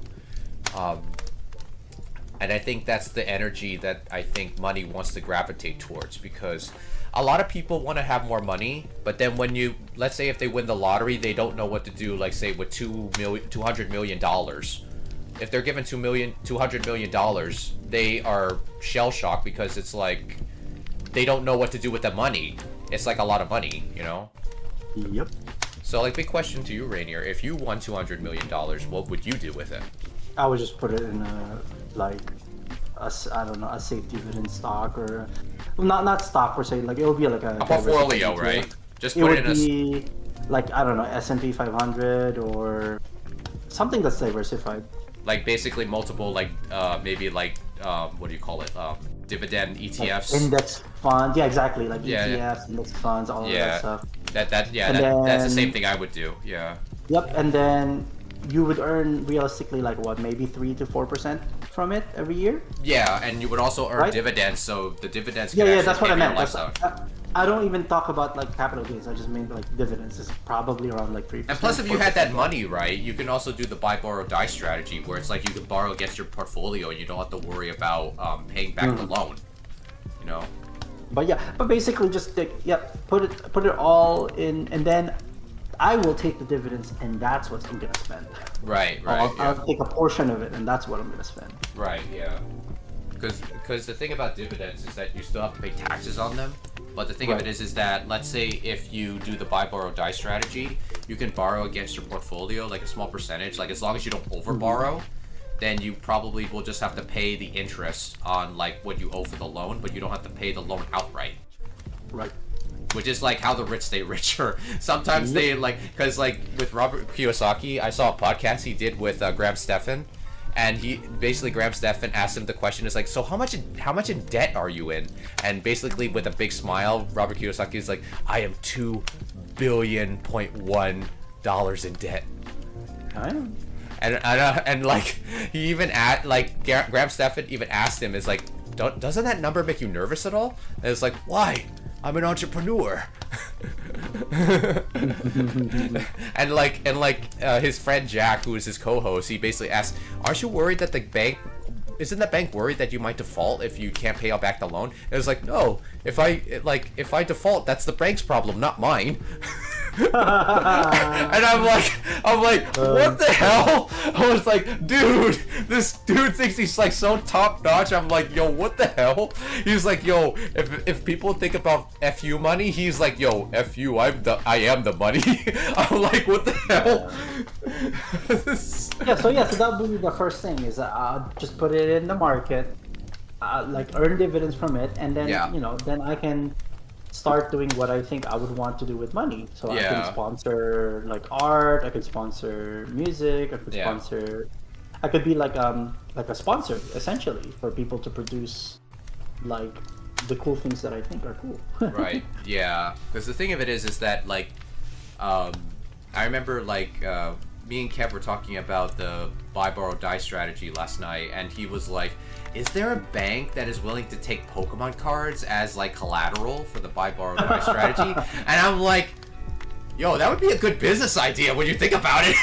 and I think that's the energy that I think money wants to gravitate towards, because a lot of people want to have more money, but then when you, let's say if they win the lottery, they don't know what to do, like, say, with $200 million. If they're given $200 million, they are shell-shocked because it's like they don't know what to do with the money. It's like a lot of money, you know? Yep. So, like, big question to you, Rainier. If you won $200 million, what would you do with it? I would just put it in a safe dividend stock, or not stock per se. Like, it would be like a portfolio, right? Just It put would it in be like, I don't know, S&P 500 or something that's diversified. like, basically multiple, like, maybe, like, what do you call it? Dividend ETFs. Like index funds. Yeah, exactly. Like Yeah. ETFs, index funds, all of Yeah. that stuff. That's the then- same thing I would do. Yeah. Yep, and then you would earn realistically like what, maybe 3 to 4% from it every year. Yeah, and you would also earn Right? dividends, so the dividends can Yeah, actually that's what pay I for your meant. lifestyle. I don't even talk about like capital gains. I just mean like dividends. It's probably around like 3%. And plus, if you had 4%. that money, right, you can also do the buy, borrow, die strategy, where it's like you can borrow against your portfolio and you don't have to worry about paying back the loan. You know? But yeah, but basically just put it all in, and then I will take the dividends, and that's what I'm gonna spend. Right, I'll take a portion of it, and that's what I'm gonna spend. Right, yeah. Because the thing about dividends is that you still have to pay taxes on them. But the thing of it is that, let's say if you do the buy, borrow, die strategy, you can borrow against your portfolio, like a small percentage. Like, as long as you don't over borrow, then you probably will just have to pay the interest on, like, what you owe for the loan, but you don't have to pay the loan outright. Right. Which is, like, how the rich stay richer. Sometimes they, like, because, like, with Robert Kiyosaki, I saw a podcast he did with Graham Stephan, and he basically grabs Stefan, asks him the question, is like, so how much in debt are you in? And basically with a big smile, Robert Kiyosaki is like, I am $2.1 billion in debt. And like he even Graham Stefan even asked him, is like, doesn't that number make you nervous at all? And it's like, why? I'm an entrepreneur. and his friend Jack, who is his co-host, he basically asked, aren't you worried that isn't the bank worried that you might default if you can't pay out back the loan? It was like, no, if I default, that's the bank's problem, not mine. And I'm like, what the hell? I was like, dude, this dude thinks he's like so top notch. I'm like, yo, what the hell? He's like, yo, if people think about FU money, he's like, yo, FU, I am the money. I'm like, what the hell? So that would be the first thing is just put it in the market, like earn dividends from it, and then then I can start doing what I think I would want to do with money. So I can sponsor like art, I could sponsor music, I could sponsor, I could be like a sponsor essentially for people to produce like the cool things that I think are cool. Right. Yeah. Because the thing of it is that like, I remember like me and Kev were talking about the buy, borrow, die strategy last night, and he was like, is there a bank that is willing to take Pokemon cards as like collateral for the buy, borrow, die strategy? And I'm like, yo, that would be a good business idea when you think about it.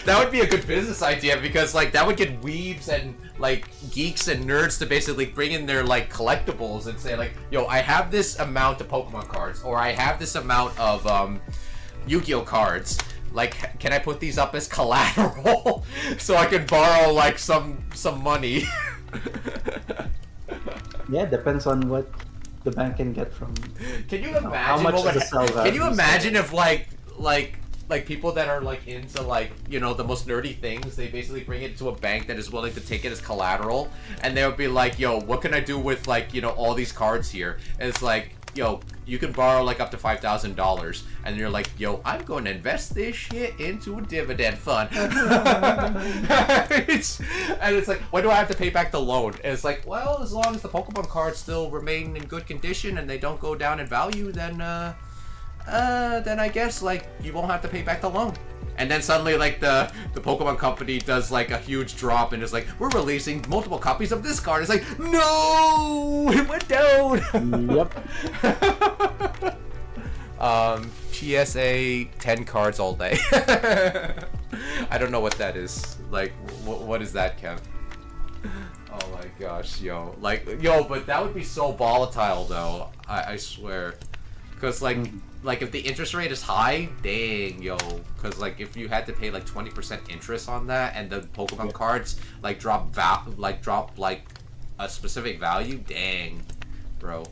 That would be a good business idea, because like that would get weebs and like geeks and nerds to basically bring in their like collectibles and say like, yo, I have this amount of Pokemon cards, or I have this amount of Yu-Gi-Oh cards. Like, can I put these up as collateral so I can borrow like some money? Yeah, depends on what the bank can get from. Can you imagine how much the sell value? Can you imagine if like people that are like into like, you know, the most nerdy things, they basically bring it to a bank that is willing to take it as collateral, and they'll be like, yo, what can I do with like, you know, all these cards here? And it's like, yo, you can borrow like up to $5,000, and you're like, yo, I'm going to invest this shit into a dividend fund. It's like, when do I have to pay back the loan? And it's like, well, as long as the Pokemon cards still remain in good condition and they don't go down in value, then I guess like you won't have to pay back the loan. And then suddenly like the Pokemon company does like a huge drop and is like, we're releasing multiple copies of this card. It's like, no, it went down. Yep. PSA 10 cards all day. I don't know what that is. Like, what is that, Kev? Oh my gosh, yo. Like, yo, but that would be so volatile though. I swear. Because like if the interest rate is high, dang, yo. Because like if you had to pay like 20% interest on that, and the Pokemon cards like drop like a specific value, dang, bro,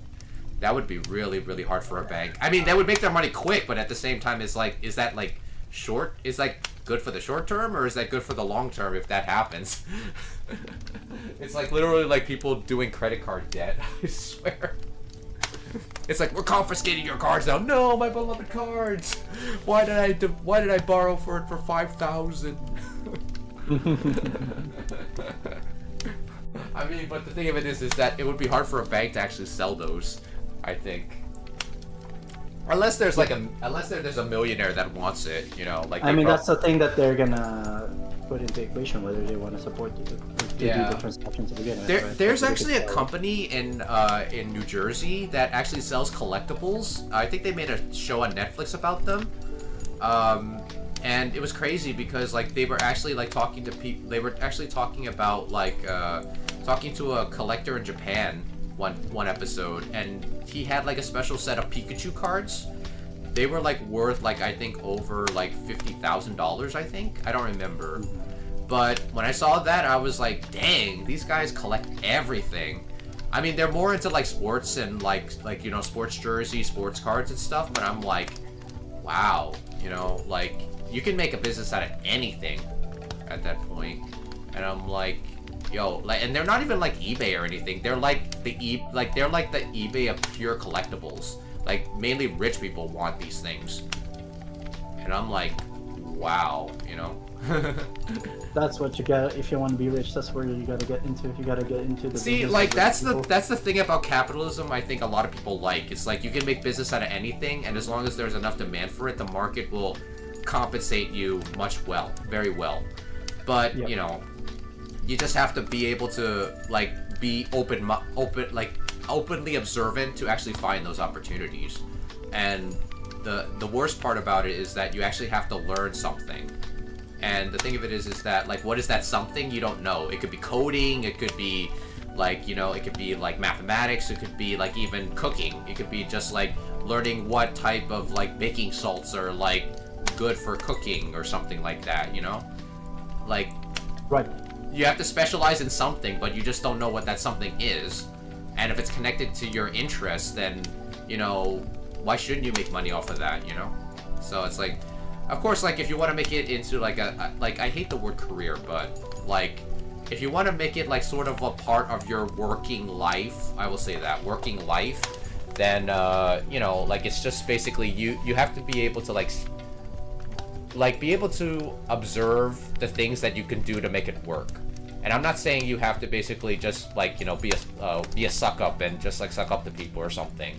that would be really, really hard for a bank. I mean, they would make their money quick, but at the same time, it's like, is that like short? Is like good for the short term, or is that good for the long term if that happens? It's like literally like people doing credit card debt. I swear. It's like, we're confiscating your cards now. No, my beloved cards. Why did I borrow for it for 5,000? I mean, but the thing of it is that it would be hard for a bank to actually sell those, I think. Unless there's like there's a millionaire that wants it, you know, like. I mean, that's the thing that they're gonna put into equation, whether they want to support you to do the transaction to begin with. There's actually a company in New Jersey that actually sells collectibles. I think they made a show on Netflix about them. And it was crazy because like they were actually like talking to people. They were actually talking about like talking to a collector in Japan one episode, and he had like a special set of Pikachu cards. They were like worth like I think over like $50,000. I think, I don't remember. But when I saw that, I was like, dang, these guys collect everything. I mean, they're more into like sports and like you know, sports jerseys, sports cards and stuff. But I'm like, wow, you know, like you can make a business out of anything at that point. And I'm like, yo, like, and they're not even like eBay or anything. They're like the eBay of pure collectibles. Like mainly rich people want these things. And I'm like, wow, you know. That's what you got if you want to be rich. That's where you gotta get into. You gotta get into the See, business like of that's people. the thing about capitalism. I think a lot of people like. It's like you can make business out of anything, and as long as there's enough demand for it, the market will compensate you very well. But Yep. you know, you just have to be able to like be openly observant to actually find those opportunities. And the worst part about it is that you actually have to learn something. And the thing of it is that like what is that something? You don't know. It could be coding, it could be like, you know, it could be like mathematics, it could be like even cooking. It could be just like learning what type of like baking salts are like good for cooking or something like that, you know? Like Right. you have to specialize in something, but you just don't know what that something is. And if it's connected to your interests, then, you know, why shouldn't you make money off of that, you know? So it's like, of course, like if you want to make it into like like I hate the word career, but like if you want to make it like sort of a part of your working life, I will say that working life, then you know, like it's just basically you have to be able to like be able to observe the things that you can do to make it work. And I'm not saying you have to basically just like, you know, be a suck up and just like suck up to people or something.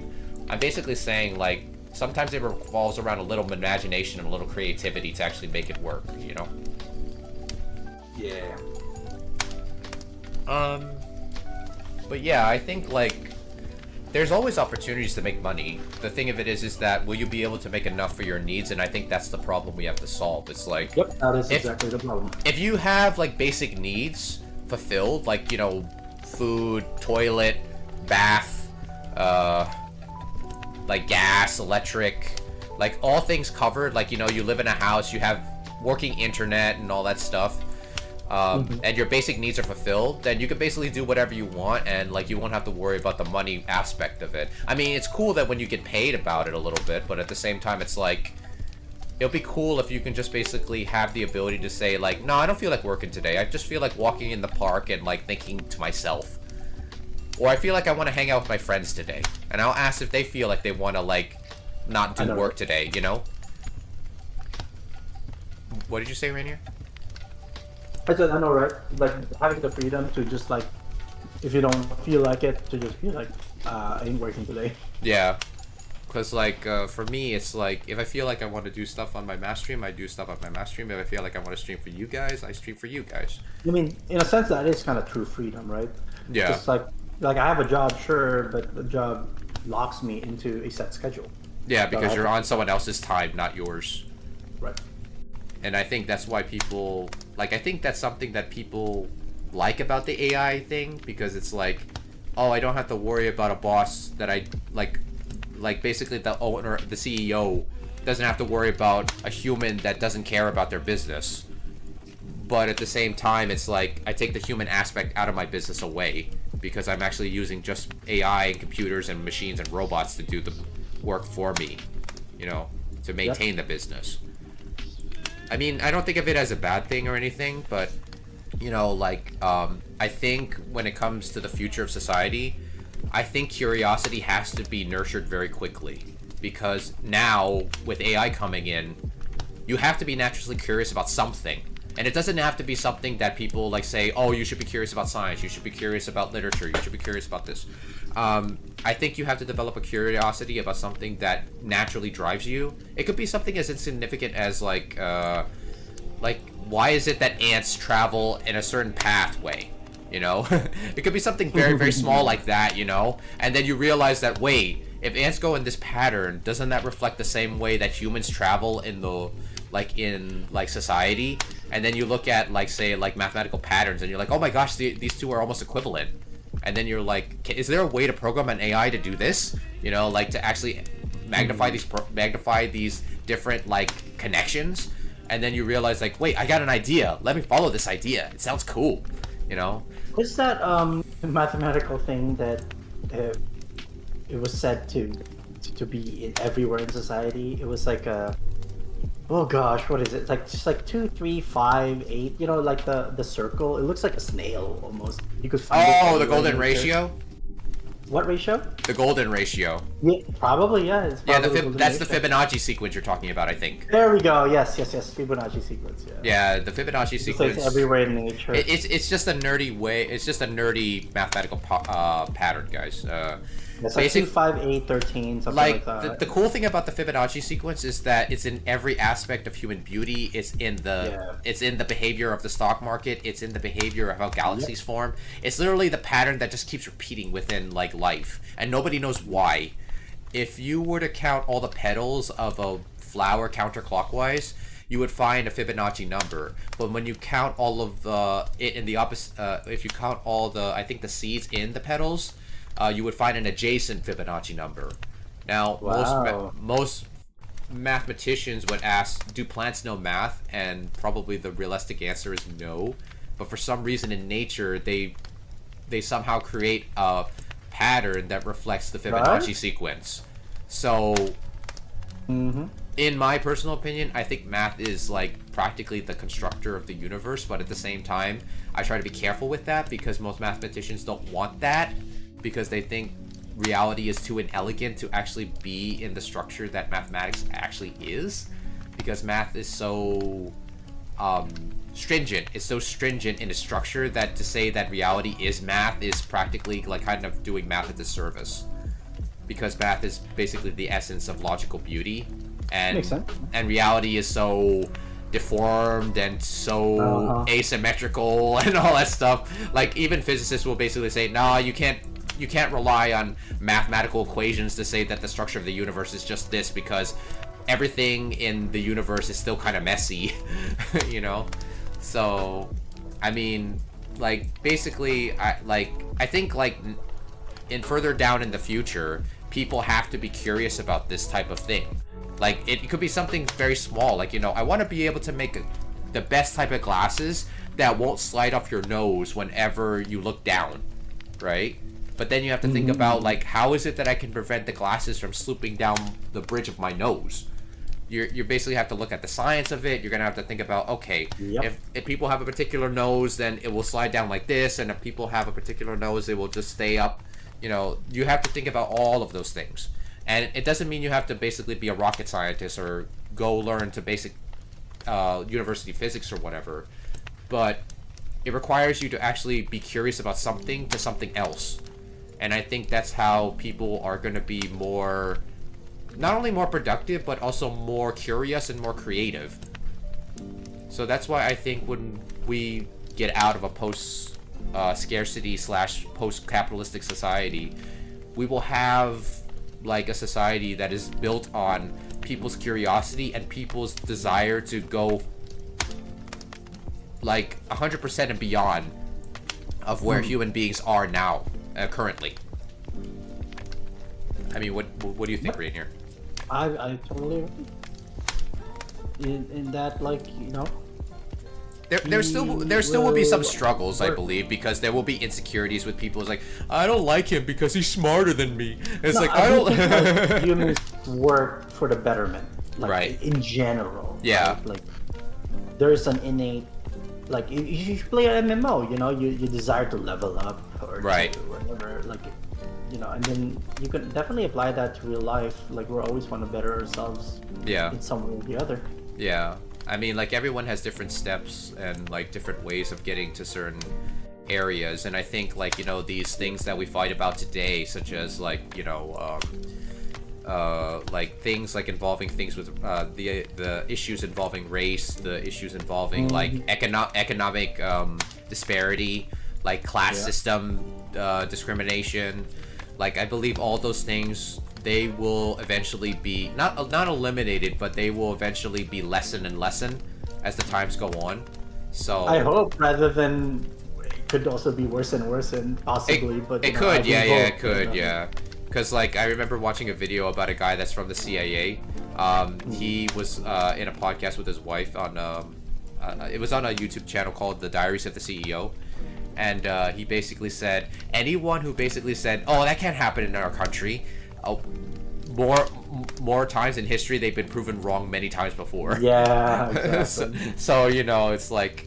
I'm basically saying like sometimes it revolves around a little imagination and a little creativity to actually make it work, you know? Yeah. But yeah, I think like there's always opportunities to make money. The thing of it is that will you be able to make enough for your needs? And I think that's the problem we have to solve. It's like, Yep. That is exactly the problem. if you have like basic needs fulfilled, like, you know, food, toilet, bath, like gas, electric, like all things covered, like, you know, you live in a house, you have working internet and all that stuff, and your basic needs are fulfilled, then you can basically do whatever you want, and like you won't have to worry about the money aspect of it. I mean, it's cool that when you get paid about it a little bit, but at the same time, it's like it'll be cool if you can just basically have the ability to say like, no, I don't feel like working today. I just feel like walking in the park and like thinking to myself. Or I feel like I want to hang out with my friends today. And I'll ask if they feel like they want to like not do work today, you know? What did you say, Rainier? I said, I know, right? Like having the freedom to just like, if you don't feel like it, to just be like, I ain't working today. Yeah. Because, like, for me, it's like, if I feel like I want to do stuff on my mass stream, I do stuff on my mass stream. If I feel like I want to stream for you guys, I stream for you guys. I mean, in a sense, that is kind of true freedom, right? Yeah. Just like I have a job, sure, but the job locks me into a set schedule. Yeah, because you're on someone else's time, not yours. Right. And I think that's why people, like, I think that's something that people like about the AI thing, because it's like, oh, I don't have to worry about a boss that I, like basically the owner, the CEO, doesn't have to worry about a human that doesn't care about their business. But at the same time, it's like, I take the human aspect out of my business away, because I'm actually using just AI and computers and machines and robots to do the work for me, you know, to maintain the business. I mean, I don't think of it as a bad thing or anything, but, you know, like, I think when it comes to the future of society, I think curiosity has to be nurtured very quickly, because now, with AI coming in, you have to be naturally curious about something. And it doesn't have to be something that people like say, oh, you should be curious about science, you should be curious about literature, you should be curious about this. I think you have to develop a curiosity about something that naturally drives you. It could be something as insignificant as like why is it that ants travel in a certain pathway? You know, it could be something very, very small like that, you know? And then you realize that, wait, if ants go in this pattern, doesn't that reflect the same way that humans travel in the, in society? And then you look at, like, say, like, mathematical patterns, and you're like, oh my gosh, these two are almost equivalent. And then you're like, is there a way to program an AI to do this? You know, like, to actually magnify these different, like, connections? And then you realize, like, wait, I got an idea. Let me follow this idea. It sounds cool, you know? What's that mathematical thing that it was said to be everywhere in society? It was like a, oh gosh, what is it? Like just like 2, 3, 5, 8. You know, like the circle. It looks like a snail almost. You could find it the golden in ratio. What ratio? The golden ratio. Yeah, probably, yeah. It's Yeah, probably golden that's the ratio. Fibonacci sequence you're talking about, I think. There we go. Yes. Fibonacci sequence. Yeah. Yeah, the Fibonacci It's sequence. like everywhere in nature. It's just a nerdy way. It's just a nerdy mathematical pattern, guys. It's like 2, 5, 8, 13, something like that. The cool thing about the Fibonacci sequence is that it's in every aspect of human beauty. It's in the behavior of the stock market. It's in the behavior of how galaxies form. It's literally the pattern that just keeps repeating within like life, and nobody knows why. If you were to count all the petals of a flower counterclockwise, you would find a Fibonacci number. But when you count all of it in the opposite, if you count all the the seeds in the petals, you would find an adjacent Fibonacci number. Now, most mathematicians would ask, do plants know math? And probably the realistic answer is no. But for some reason in nature, they somehow create a pattern that reflects the Fibonacci sequence. So, in my personal opinion, I think math is like practically the constructor of the universe. But at the same time, I try to be careful with that because most mathematicians don't want that, because they think reality is too inelegant to actually be in the structure that mathematics actually is, because math is so stringent. It's so stringent in its structure that to say that reality is math is practically like kind of doing math a disservice, because math is basically the essence of logical beauty, and Makes sense. And reality is so deformed and so asymmetrical and all that stuff. Like even physicists will basically say, nah, you can't rely on mathematical equations to say that the structure of the universe is just this, because everything in the universe is still kind of messy. You know? So I mean, like basically I think like in further down in the future, people have to be curious about this type of thing. Like it could be something very small, like, you know, I want to be able to make the best type of glasses that won't slide off your nose whenever you look down, right? But then you have to think about, like, how is it that I can prevent the glasses from slooping down the bridge of my nose? You basically have to look at the science of it. You're gonna have to think about, okay, if people have a particular nose, then it will slide down like this, and if people have a particular nose, it will just stay up. You know, you have to think about all of those things. And it doesn't mean you have to basically be a rocket scientist or go learn to basic university physics or whatever, but it requires you to actually be curious about something to something else. And I think that's how people are going to be more, not only more productive, but also more curious and more creative. So that's why I think when we get out of a post-scarcity / post-capitalistic society, we will have like a society that is built on people's curiosity and people's desire to go like 100% and beyond of where human beings are now, currently. I mean, what do you think, Rainier? I totally agree. In that, like, you know, There still will be some struggles, I believe, because there will be insecurities with people. It's like, I don't like him because he's smarter than me. And it's I don't think like, humans work for the betterment, like, right? In general, yeah. Right? Like, there's an innate, like, if you play an MMO, you know, you desire to level up or right, whatever, like, you know, and then you can definitely apply that to real life. Like, we always want to better ourselves, in some way or the other. Yeah. I mean, like, everyone has different steps and, like, different ways of getting to certain areas. And I think, like, you know, these things that we fight about today, such as, like, you know, like, things, like, involving things with, the issues involving race, the issues involving, like, economic, disparity, like, class system, discrimination. Like, I believe all those things, they will eventually be not eliminated, but they will eventually be lessened and lessened as the times go on. So I hope, rather than it could also be worse and worse, and possibly, but it could, it could, because like I remember watching a video about a guy that's from the CIA. He was in a podcast with his wife on it was on a YouTube channel called The Diaries of the CEO. And he basically said, anyone who basically said, oh, that can't happen in our country, more times in history, they've been proven wrong many times before. Yeah, exactly. so you know, it's like,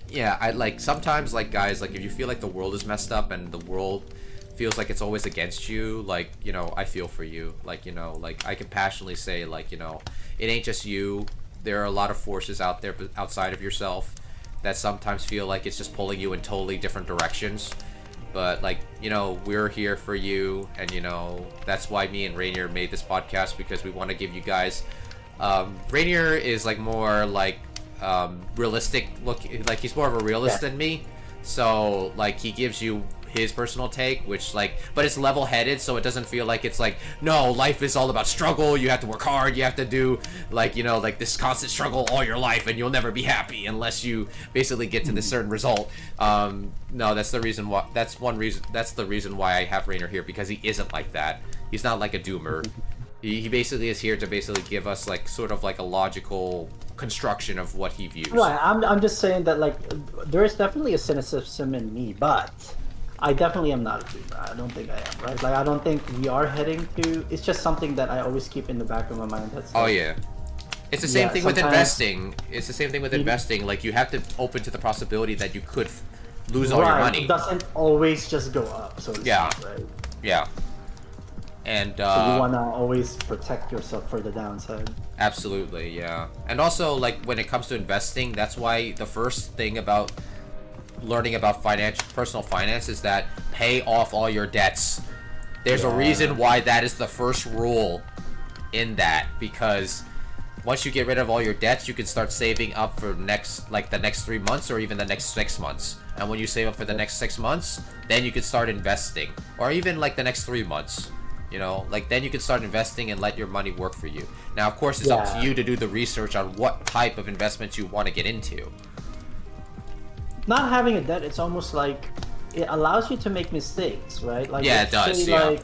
yeah, I like sometimes, like, guys, like, if you feel like the world is messed up and the world feels like it's always against you, like, you know, I feel for you. Like, you know, like, I can passionately say, like, you know, it ain't just you. There are a lot of forces out there outside of yourself that sometimes feel like it's just pulling you in totally different directions. But, like, you know, we're here for you, and, you know, that's why me and Rainier made this podcast, because we want to give you guys... Rainier is, like, more, like, realistic look, like, he's more of a realist than me. So, like, he gives you his personal take, which, like, but it's level-headed, so it doesn't feel like it's like, no, life is all about struggle, you have to work hard, you have to do, like, you know, like, this constant struggle all your life, and you'll never be happy unless you basically get to this certain result. No, that's the reason why, that's the reason why I have Rainer here, because he isn't like that. He's not like a doomer. He basically is here to basically give us, like, sort of like a logical construction of what he views. Right, I'm just saying that, like, there is definitely a cynicism in me, but I definitely am not a doomer. I don't think I am, right? Like, I don't think we are heading to... It's just something that I always keep in the back of my mind. That's like, oh, yeah. It's the same thing with sometimes... investing. It's the same thing with investing. Like, you have to open to the possibility that you could lose all your money. It doesn't always just go up, so to speak, right? Yeah. And, so you want to always protect yourself for the downside. Absolutely, yeah. And also, like, when it comes to investing, that's why the first thing about learning about personal finance is that pay off all your debts. There's a reason why that is the first rule in that, because once you get rid of all your debts, you can start saving up for the next 3 months or even the next 6 months. And when you save up for the next 6 months, then you can start investing, or even like the next 3 months. You know, like, then you can start investing and let your money work for you. Now, of course, it's up to you to do the research on what type of investments you want to get into. Not having a debt, it's almost like it allows you to make mistakes, right? Like, yeah, it does. Yeah. Like,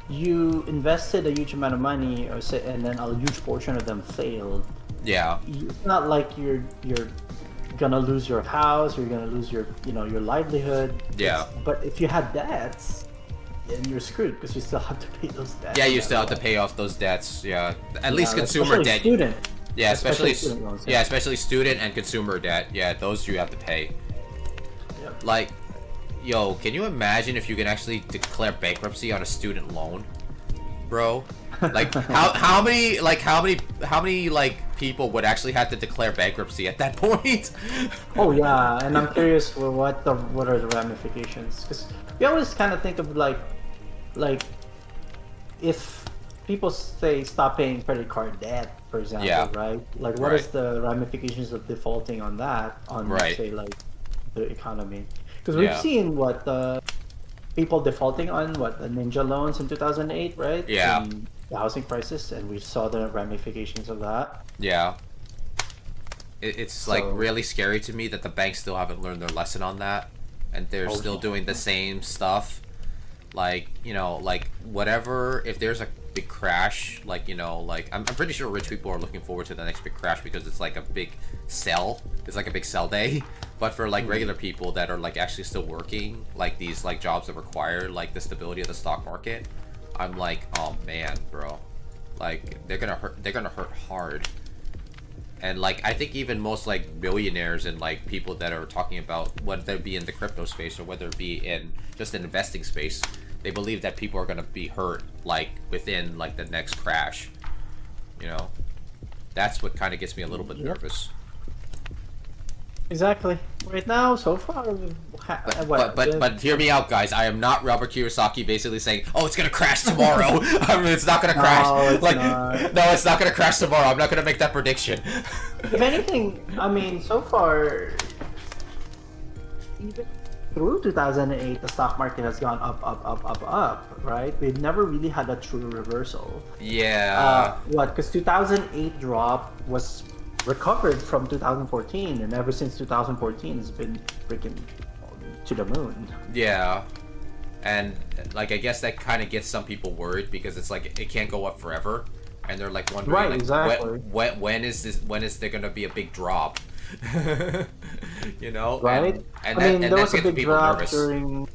you invested a huge amount of money, and then a huge portion of them failed. Yeah. It's not like you're gonna lose your house, or you're gonna lose your your livelihood. Yeah. But if you had debts, then you're screwed, because you still have to pay those debts. Yeah, you still have to pay off those dets. Yeah. At least consumer debt. Student. Yeah, especially student loans, yeah, especially student and consumer debt. Yeah, those you have to pay. Yep. Like, yo, can you imagine if you can actually declare bankruptcy on a student loan, bro? Like, how many people would actually have to declare bankruptcy at that point? Oh yeah, and I'm curious what are the ramifications, because we always kind of think of like if people say stop paying credit card debt, for example, right? Like, what is the ramifications of defaulting on that say, like, the economy? Because we've seen what people defaulting on the ninja loans in 2008, right? Yeah. And the housing crisis, and we saw the ramifications of that. Yeah. It's like really scary to me that the banks still haven't learned their lesson on that, and they're still doing the same stuff. Like, you know, like, whatever, if there's a big crash, like, you know, like, I'm pretty sure rich people are looking forward to the next big crash, because it's like a big sell. It's like a big sell day. But for, like, regular people that are, like, actually still working, like, these, like, jobs that require, like, the stability of the stock market, I'm like, oh man, bro, like, they're gonna hurt hard. And, like, I think even most, like, billionaires and, like, people that are talking about whether it be in the crypto space or whether it be in just an investing space, they believe that people are gonna be hurt, like, within, like, the next crash. You know, that's what kind of gets me a little bit nervous. Exactly. Right now, so far, but hear me out, guys. I am not Robert Kiyosaki basically saying, "Oh, it's gonna crash tomorrow." I mean, it's not gonna crash. No, it's not gonna crash tomorrow. I'm not gonna make that prediction. If anything, I mean, so far, even through 2008, the stock market has gone up, right? We've never really had a true reversal. Yeah. Because 2008 drop was recovered from 2014, and ever since 2014 it's been freaking to the moon. Yeah. And, like, I guess that kind of gets some people worried, because it's like it can't go up forever, and they're like wondering, right, like, exactly. when is there gonna be a big drop? You know, right? And there was a big drop nervous. during.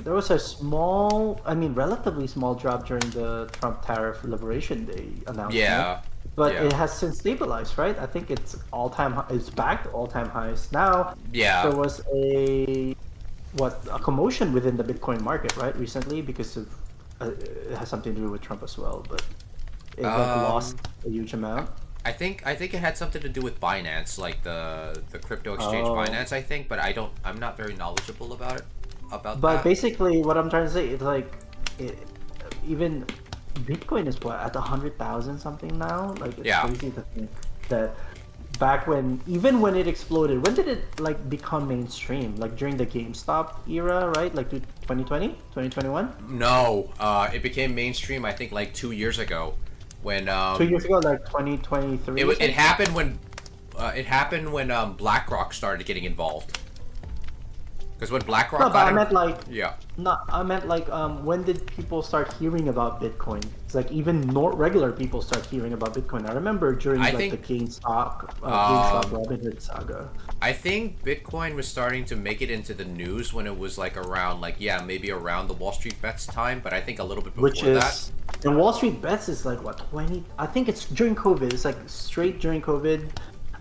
There was a relatively small drop during the Trump tariff Liberation Day announcement. Yeah. But it has since stabilized, right? I think it's all-time. It's back to all-time highs now. Yeah. There was a a commotion within the Bitcoin market, right? Recently, because of it has something to do with Trump as well, but it lost a huge amount. I think it had something to do with Binance, like the crypto exchange Binance. I think, but I'm not very knowledgeable about But that. basically, what I'm trying to say is like, even Bitcoin is what, at 100,000 something now. Like it's crazy to think that back even when it exploded, when did it like become mainstream? Like during the GameStop era, right? Like 2020, 2021? No, it became mainstream. I think like 2 years ago, when 2 years ago, like 2023. it happened when BlackRock started getting involved. Because when BlackRock No, but got I meant like yeah. No, I meant like when did people start hearing about Bitcoin? It's like even regular people start hearing about Bitcoin. I remember during the GameStop Robinhood saga. I think Bitcoin was starting to make it into the news when it was like around maybe around the Wall Street Bets time, but I think a little bit before that. And Wall Street Bets is like what 20? I think it's during COVID. It's like straight during COVID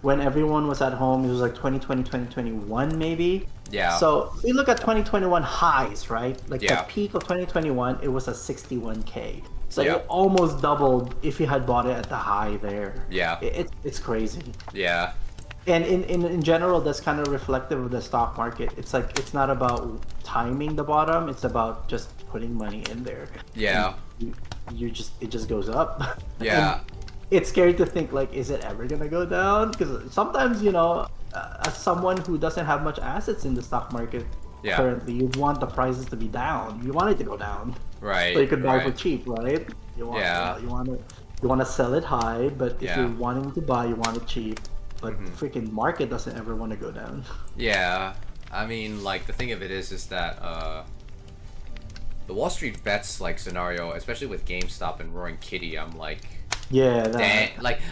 when everyone was at home. It was like 2020, 2021 maybe. Yeah. So we look at 2021 highs, right? Like Yeah. the peak of 2021, it was a 61K. So Yeah. it almost doubled if you had bought it at the high there. Yeah. It's crazy. Yeah. And in general, that's kind of reflective of the stock market. It's like it's not about timing the bottom. It's about just putting money in there. Yeah. And it just goes up. Yeah. And it's scary to think like, is it ever gonna go down? Because sometimes as someone who doesn't have much assets in the stock market currently, you want the prices to be down. You want it to go down, right? So you could buy for cheap, right? You want to sell it high, but if you're wanting to buy, you want it cheap. But the freaking market doesn't ever want to go down. Yeah, I mean, like the thing of it is that the Wall Street Bets like scenario, especially with GameStop and Roaring Kitty, I'm like. Yeah,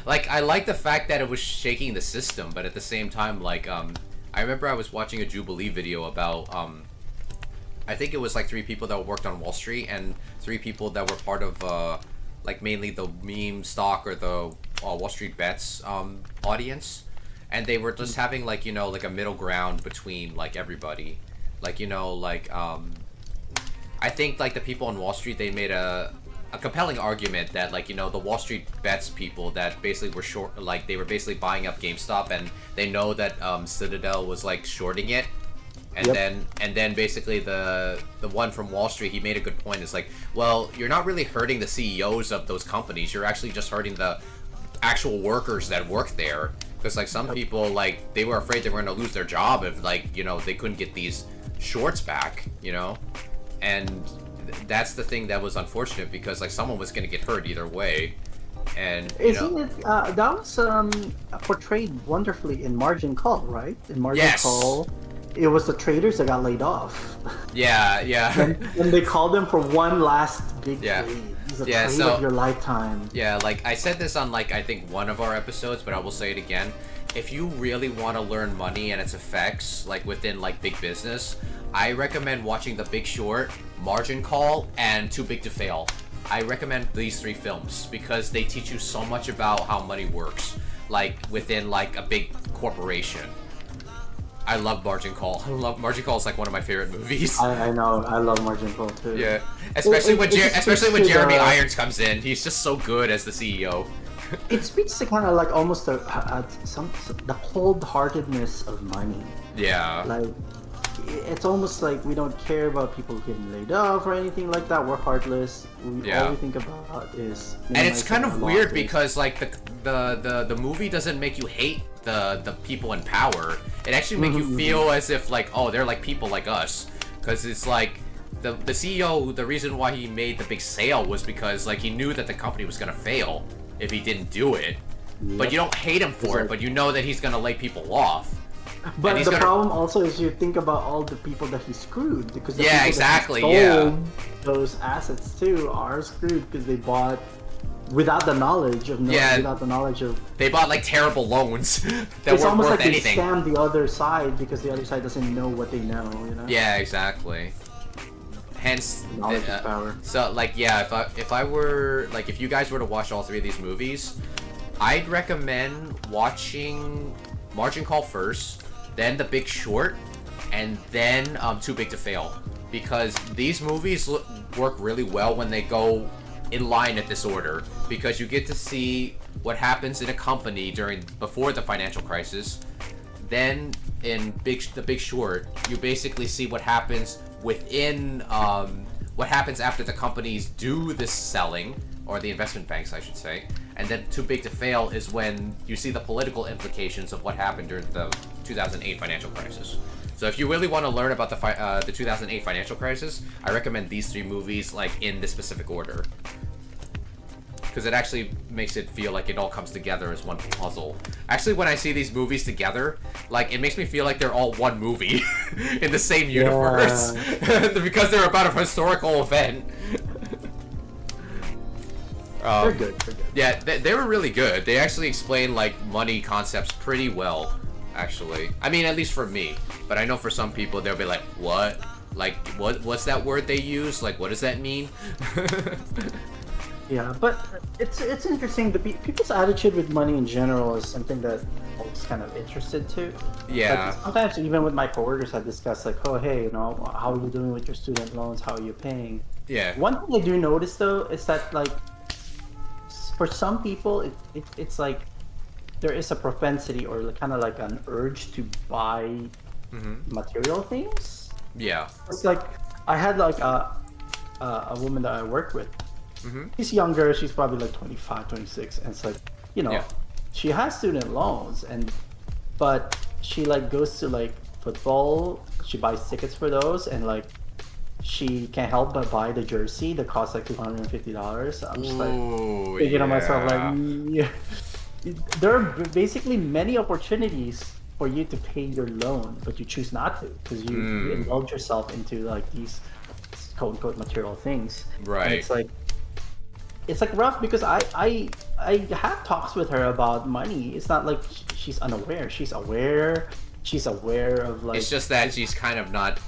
like I like the fact that it was shaking the system, but at the same time, like I remember I was watching a Jubilee video about I think it was like 3 people that worked on Wall Street and 3 people that were part of like mainly the meme stock or the Wall Street Bets audience, and they were just having like like a middle ground between like everybody, like I think like the people on Wall Street, they made a compelling argument that like the Wall Street Bets people that basically were short, like they were basically buying up GameStop, and they know that Citadel was like shorting it, and then basically the one from Wall Street, he made a good point. It's like, well, you're not really hurting the CEOs of those companies, you're actually just hurting the actual workers that work there, because like some people, like they were afraid they were going to lose their job if like they couldn't get these shorts back, and that's the thing that was unfortunate, because like someone was going to get hurt either way. And isn't it that was portrayed wonderfully in Margin Call, right? In Margin Call, it was the traders that got laid off. Yeah. and they called them for one last big trade. It's a trade of your lifetime. Yeah, like I said this on like I think one of our episodes, but I will say it again. If you really want to learn money and its effects, like within like big business, I recommend watching The Big Short, Margin Call, and Too Big to Fail. I recommend these 3 films because they teach you so much about how money works, like within like a big corporation. I love Margin Call. Margin Call is like one of my favorite movies. I know. I love Margin Call too. Yeah, especially when Jeremy Irons comes in. He's just so good as the CEO. It speaks to kind of like almost the cold-heartedness of money. Yeah. Like, it's almost like we don't care about people getting laid off or anything like that. We're heartless. All we think about is. And it's kind of weird because like the movie doesn't make you hate the people in power. It actually makes you feel as if like, oh, they're like people like us, because it's like the CEO. The reason why he made the big sale was because like he knew that the company was gonna fail if he didn't do it. Yep. But you don't hate him for it, but you know that he's gonna lay people off. But the problem also is you think about all the people that he screwed, because the people that he sold those assets to are screwed because they bought without the knowledge of they bought like terrible loans that weren't worth anything. It's almost like they scam the other side because the other side doesn't know what they know, Yeah, exactly. Hence knowledge is power. So like if I were like, if you guys were to watch all 3 of these movies, I'd recommend watching Margin Call first, then The Big Short, and then Too Big to Fail, because these movies work really well when they go in line at this order, because you get to see what happens in a company before the financial crisis. Then in The Big Short, you basically see what happens within what happens after the companies do this selling, or the investment banks, I should say. And then Too Big to Fail is when you see the political implications of what happened during the 2008 financial crisis. So if you really want to learn about the 2008 financial crisis, I recommend these 3 movies like in this specific order, because it actually makes it feel like it all comes together as one puzzle. Actually, when I see these movies together, like, it makes me feel like they're all one movie in the same universe, because they're about a historical event. They're good. They're good. Yeah, they were really good. They actually explain like money concepts pretty well, actually. I mean, at least for me. But I know for some people they'll be like, "What? Like, what's that word they use? Like, what does that mean?" Yeah, but it's interesting. People's attitude with money in general is something that I was kind of interested to. Yeah. Like, sometimes even with my coworkers, I discuss like, "Oh, hey, how are you doing with your student loans? How are you paying?" Yeah. One thing I do notice though is that like, for some people, it's like there is a propensity or kind of like an urge to buy material things. Yeah. It's like I had like a woman that I work with. She's younger. She's probably like 25, 26, and it's like, she has student loans, but she like goes to like football. She buys tickets for those, and like she can't help but buy the jersey that costs like $250. I'm just like thinking to myself like, there are basically many opportunities for you to pay your loan, but you choose not to because you indulge yourself into like these quote unquote material things. Right. And it's like rough because I have talks with her about money. It's not like she's unaware. She's aware. She's aware of like. It's just that she's kind of not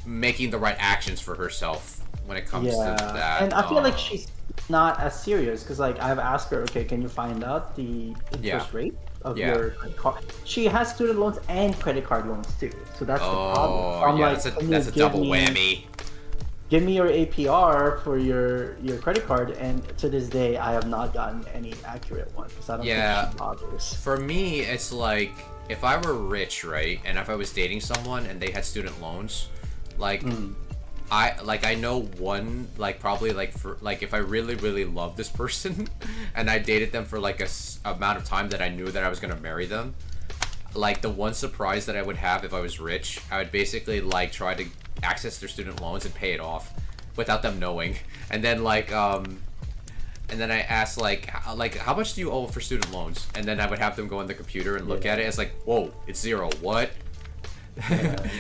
making the right actions for herself when it comes to that. And I feel like she's not as serious because like I've asked her, okay, can you find out the interest rate of your credit card? She has student loans and credit card loans too, so that's the problem. Yeah, that's a double whammy. Give me your APR for your credit card, and to this day I have not gotten any accurate one because I don't think she bothers. For me, it's like if I were rich, right, and if I was dating someone and they had student loans, like I know one, like probably like for like if I really really love this person and I dated them for like a amount of time that I knew that I was gonna marry them, like the one surprise that I would have if I was rich, I would basically like try to access their student loans and pay it off without them knowing, and then and then I asked like how much do you owe for student loans, and then I would have them go on the computer and look at it. It's like, whoa, it's zero. What?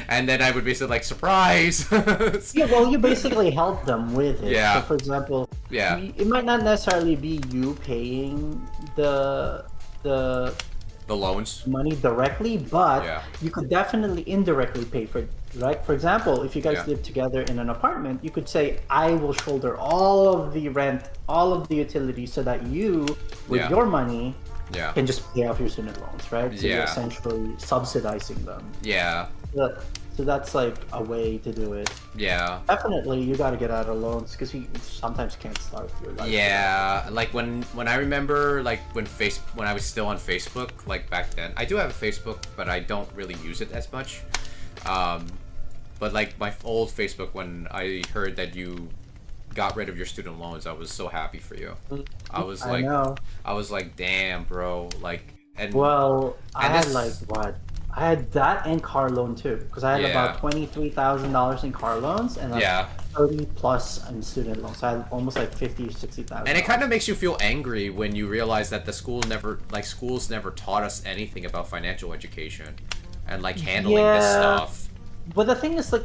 And then I would basically like, surprise. Yeah, well, you basically help them with it. Yeah. So for example, yeah, it might not necessarily be you paying the loans money directly, but you could definitely indirectly pay for it, right? For example, if you guys live together in an apartment, you could say, I will shoulder all of the rent, all of the utilities, so that you, with your money, can just pay off your student loans, right? So you're essentially subsidizing them. Yeah. So that's like a way to do it. Yeah. Definitely, you got to get out of loans because you sometimes can't start your life. Yeah, like when I remember like when I was still on Facebook, like back then. I do have a Facebook, but I don't really use it as much. But like my old Facebook, when I heard that you got rid of your student loans, I was so happy for you. I was like, damn, bro. Like, I had like what? I had that and car loan too, because I had about $23,000 in car loans and like 30 plus in student loans. So I had almost like 50, 60,000. And it kind of makes you feel angry when you realize that schools never taught us anything about financial education and like handling this stuff. But the thing is, like,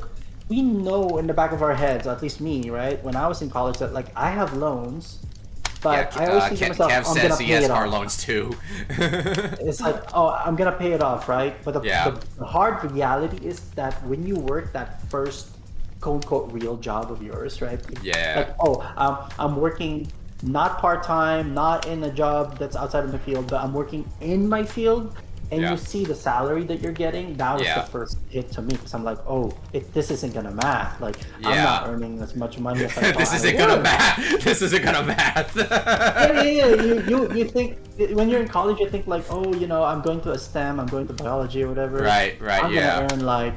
we know in the back of our heads, at least me, right? When I was in college, that like I have loans. But I always think to myself, Kev says he has car loans too. It's like, oh, I'm gonna pay it off, right? But the hard reality is that when you work that first quote-unquote real job of yours, right? Yeah. Like, I'm working not part-time, not in a job that's outside of my field, but I'm working in my field. and Yeah. you see the salary that you're getting, that was Yeah. the first hit to me because I'm like, oh, this isn't gonna math. Like, I'm Yeah. not earning as much money as I thought This I isn't gonna would. math. This isn't gonna math. Yeah. You think when you're in college, you think like, oh, I'm going to a STEM, I'm going to biology or whatever. Right, I'm yeah. gonna earn like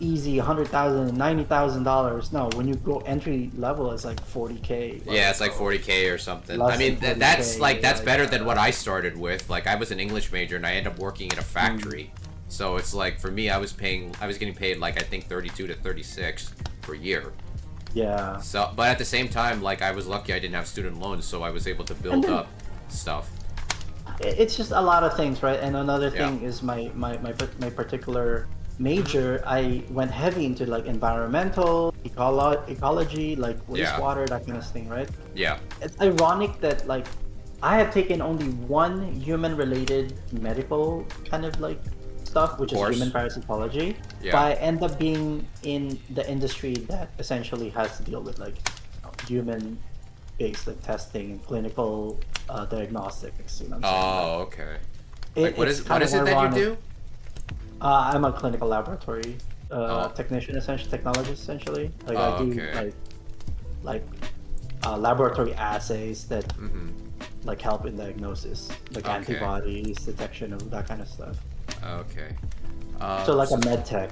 easy $100,000, $90,000. No, when you go entry level, it's like 40K. Yeah, it's like 40K or something. Less I mean, than that's 40K, like that's like, better than what I started with. Like, I was an English major and I ended up working in a factory. So it's like for me, I was getting paid like I think 32 to 36 per year. Yeah. So, but at the same time, like I was lucky I didn't have student loans, so I was able to build up stuff. It's just a lot of things, right? And another Yeah. thing is my particular major. I went heavy into like environmental, ecology, like Yeah. wastewater, that kind of thing, right? Yeah. It's ironic that like I have taken only one human-related medical kind of like stuff, which is Course. human parasitology. Yeah. But I end up being in the industry that essentially has to deal with like human-based like testing and clinical diagnostics. You know what I'm saying? Oh, okay. Like, what It's is kind it of that you ironic. do? I'm a clinical laboratory Oh. technician, technologist, essentially. Like Oh, I do okay. like laboratory assays that Mm-hmm. like help in diagnosis, like Okay. antibodies, detection of that kind of stuff. Okay. So like a med tech.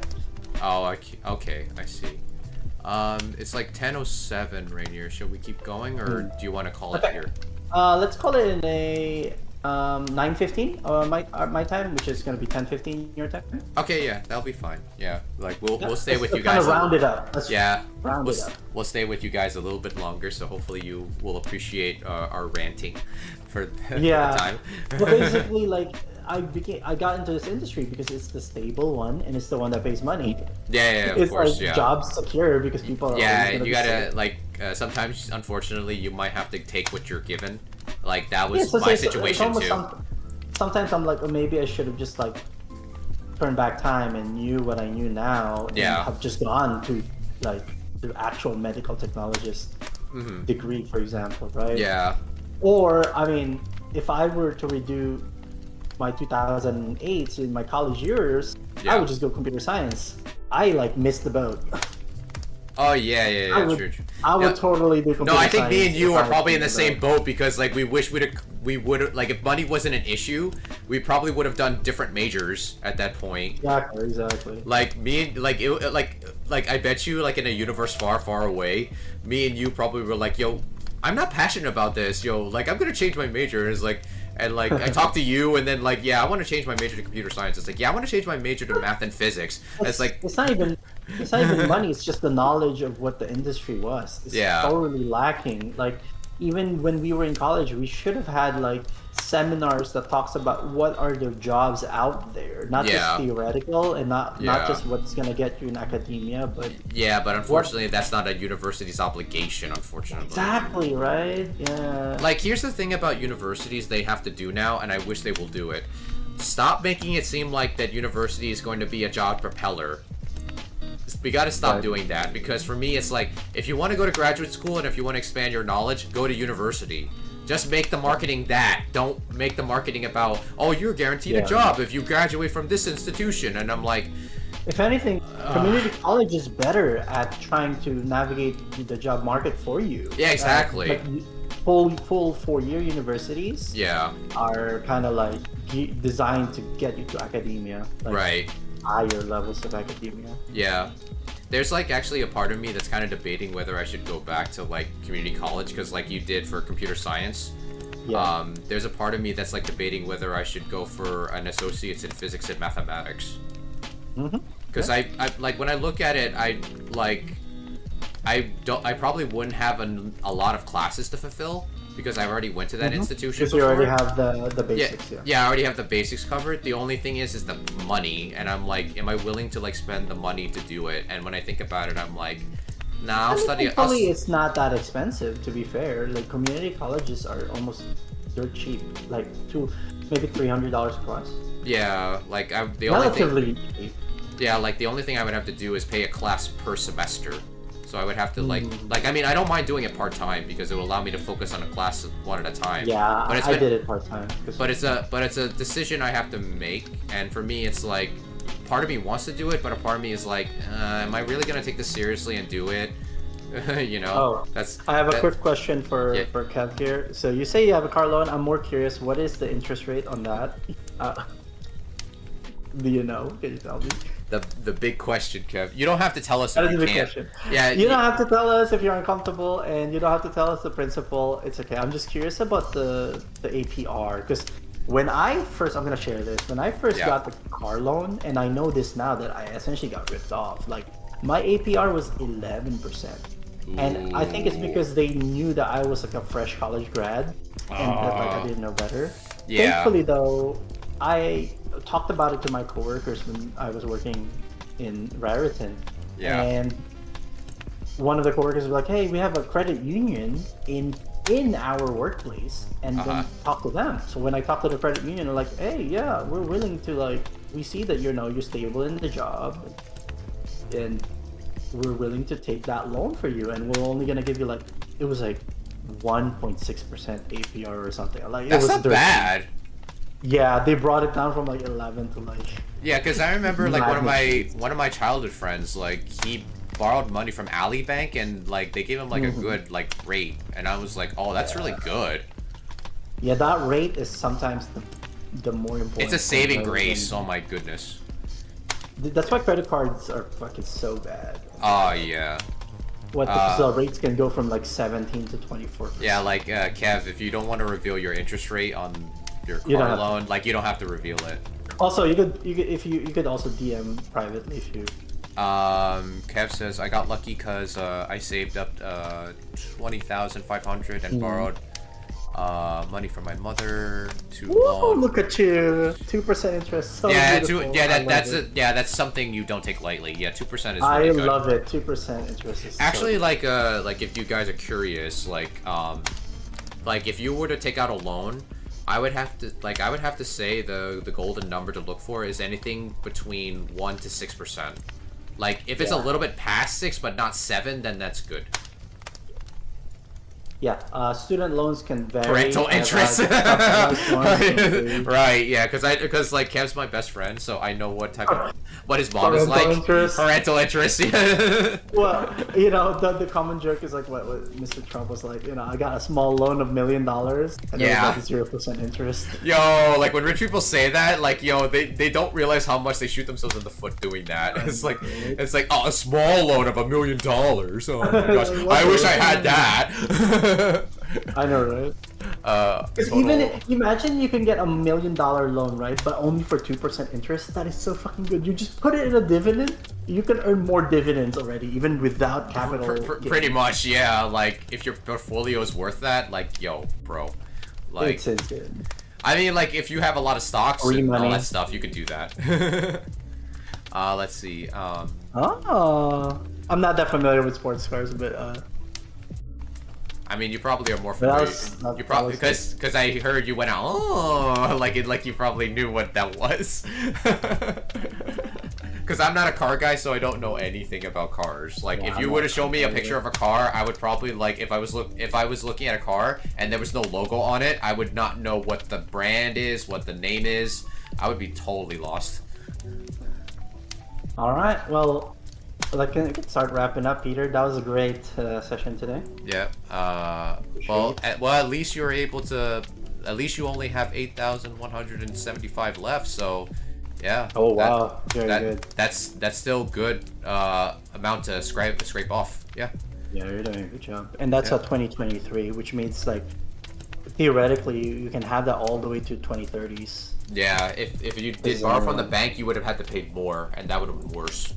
Oh, okay, I see. It's like 10:07, Rainier. Should we keep going, or do you want to call it Okay. here? Let's call it in a 9:15 my time, which is gonna be 10:15 your time. Okay, yeah, that'll be fine. Yeah, like we'll stay Let's with you kind guys. of round it up. Let's Yeah, round we'll, it up. we'll stay with you guys a little bit longer, so hopefully you will appreciate our ranting for, for the Yeah. time. Well, basically, like I got into this industry because it's the stable one and it's the one that pays money. Yeah, of It's course, like yeah. job secure because people are Yeah, always gonna you be gotta sick. like sometimes unfortunately you might have to take what you're given. Like that was Yeah, so my it's situation almost too. sometimes I'm like, oh, maybe I should have just like turned back time and knew what I knew now. And Yeah. have just gone to like the actual medical technologist Mhm. degree, for example, right? Yeah. Or I mean, if I were to redo my 2008s in my college years, Yeah. I would just go computer science. I like missed the boat. Oh yeah, I would, true. I would Yeah. totally do computer No, science. I think me and you if I are was probably in the doing same that. boat because like we wish we would like if money wasn't an issue, we probably would have done different majors at that point. Exactly. Like me and like I bet you like in a universe far away, me and you probably were like, yo, I'm not passionate about this, yo, like I'm gonna change my major. And like I talked to you and then like, yeah, I want to change my major to computer science. It's like, yeah, I want to change my major to math and physics. It's like it's not even money. It's just the knowledge of what the industry was. It's Yeah. totally lacking. Like even when we were in college, we should have had like seminars that talks about what are the jobs out there, not Yeah. just theoretical and not Yeah. just what's gonna get you in academia, but yeah, but unfortunately that's not a university's obligation, unfortunately. exactly right. Yeah. Like, here's the thing about universities they have to do now, and I wish they will do it. Stop making it seem like that university is going to be a job propeller. We gotta stop Right. doing that, because for me, it's like, if you want to go to graduate school and if you want to expand your knowledge, go to university. Just make the marketing that. Don't make the marketing about, oh, you're guaranteed a Yeah. job if you graduate from this institution. And I'm like, If anything, community college is better at trying to navigate the job market for you. Yeah, exactly. Like full 4-year universities yeah, are kind of like designed to get you to academia, like right. higher levels of academia. Yeah. There's like actually a part of me that's kind of debating whether I should go back to like community college, because like you did for computer science. Yeah. There's a part of me that's like debating whether I should go for an associate's in physics and mathematics. Mm-hmm. Because I like when I look at it, I probably wouldn't have a lot of classes to fulfill because I already went to that institution Because you before. already have the basics. Yeah, I already have the basics covered. The only thing is the money, and I'm like, am I willing to like spend the money to do it? And when I think about it, I'm like, nah, I'll study. Thankfully, it's not that expensive. To be fair, like community colleges are almost dirt cheap, like maybe $300 plus. Yeah, like the only thing. Relatively cheap. Yeah, like the only thing I would have to do is pay a class per semester. So I would have to like I mean I don't mind doing it part-time because it will allow me to focus on a class one at a time. Yeah, but I did it part-time. But it's a decision I have to make, and for me it's like part of me wants to do it, but a part of me is like, am I really gonna take this seriously and do it? You know. Oh, I have a quick question for Kev here. So you say you have a car loan. I'm more curious. What is the interest rate on that? Do you know? Can you tell me? The big question, Kev. You don't have to tell us That if is you the big can't. question. Yeah. You don't have to tell us if you're uncomfortable, and you don't have to tell us the principal. It's okay. I'm just curious about the APR, because when I'm gonna share this. When I first got the car loan, and I know this now that I essentially got ripped off. Like my APR was 11%, and I think it's because they knew that I was like a fresh college grad, and that like I didn't know better. Yeah. Thankfully, though, I talked about it to my coworkers when I was working in Raritan. Yeah. And one of the coworkers was like, "Hey, we have a credit union in our workplace, and then talk to them." So when I talked to the credit union, they're like, "Hey, yeah, we're willing to we see that you're stable in the job, and we're willing to take that loan for you, and we're only gonna give you it was 1.6% APR or something. That's it was not bad. Yeah, they brought it down from 11 to Yeah, because I remember one of my childhood friends, he borrowed money from Ali Bank, and they gave him a good rate, and I was like, oh, that's really good. Yeah, that rate is sometimes the more important. It's a saving grace. Oh my goodness. That's why credit cards are fucking so bad. Oh yeah. The rates can go from 17 to 24%. Yeah, Kev, if you don't want to reveal your interest rate on your car loan, you don't have to reveal it. Also, you could also DM privately if you. Kev says I got lucky because I saved up 20,500 and borrowed money from my mother to loan. Look at you, 2% interest. So beautiful. That's something you don't take lightly. Yeah, 2% is really I good. love it. 2% interest is actually so if you guys are curious, if you were to take out a loan, I would have to say the golden number to look for is anything between 1 to 6%. If it's a little bit past 6 but not 7, then that's good. Yeah, student loans can vary. Parental interest. Right, yeah, because Kev's my best friend, so I know what his mom is like. Interest. Parental interest. Well, the common joke is what Mr. Trump was like. I got a small loan of $1 million, and it was 0% interest. Yo, when rich people say that, they don't realize how much they shoot themselves in the foot doing that. It's oh, a small loan of $1 million. Oh my gosh, I wish I had that. I know, right? Imagine you can get $1 million loan, right? But only for 2% interest. That is so fucking good. You just put it in a dividend. You can earn more dividends already, even without capital. Pretty much, yeah. If your portfolio is worth that, yo, bro. It's insane. I mean, if you have a lot of stocks and all that stuff, you could do that. Let's see. I'm not that familiar with sports cars, but I mean, you probably are more familiar. You probably because I heard you went out. You probably knew what that was. Because I'm not a car guy, so I don't know anything about cars. If you were to show me a picture of a car, I would probably if I was looking at a car and there was no logo on it, I would not know what the brand is, what the name is. I would be totally lost. All right, well. We can start wrapping up, Peter. That was a great session today. Yeah. At least you're able to. At least you only have 8,175 left. So, yeah. Oh wow, very good. That's still good amount to scrape off. Yeah. Yeah, you're doing a good job. And that's a 2023, which means theoretically you can have that all the way to 2030s. Yeah. If you did borrow from the bank, you would have had to pay more, and that would have been worse.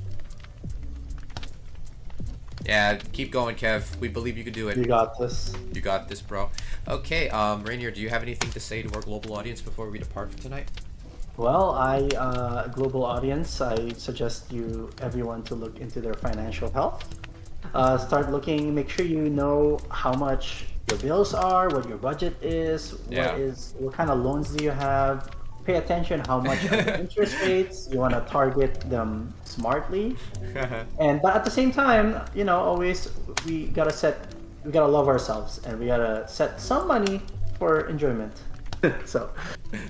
Yeah, keep going, Kev. We believe you can do it. You got this. You got this, bro. Okay, Rainier, do you have anything to say to our global audience before we depart for tonight? Well, global audience, I suggest everyone to look into their financial health. Start looking, make sure you know how much your bills are, what your budget is, what kind of loans do you have. Pay attention how much are the interest rates. You want to target them smartly, but at the same time, always we gotta love ourselves, and we gotta set some money for enjoyment. So,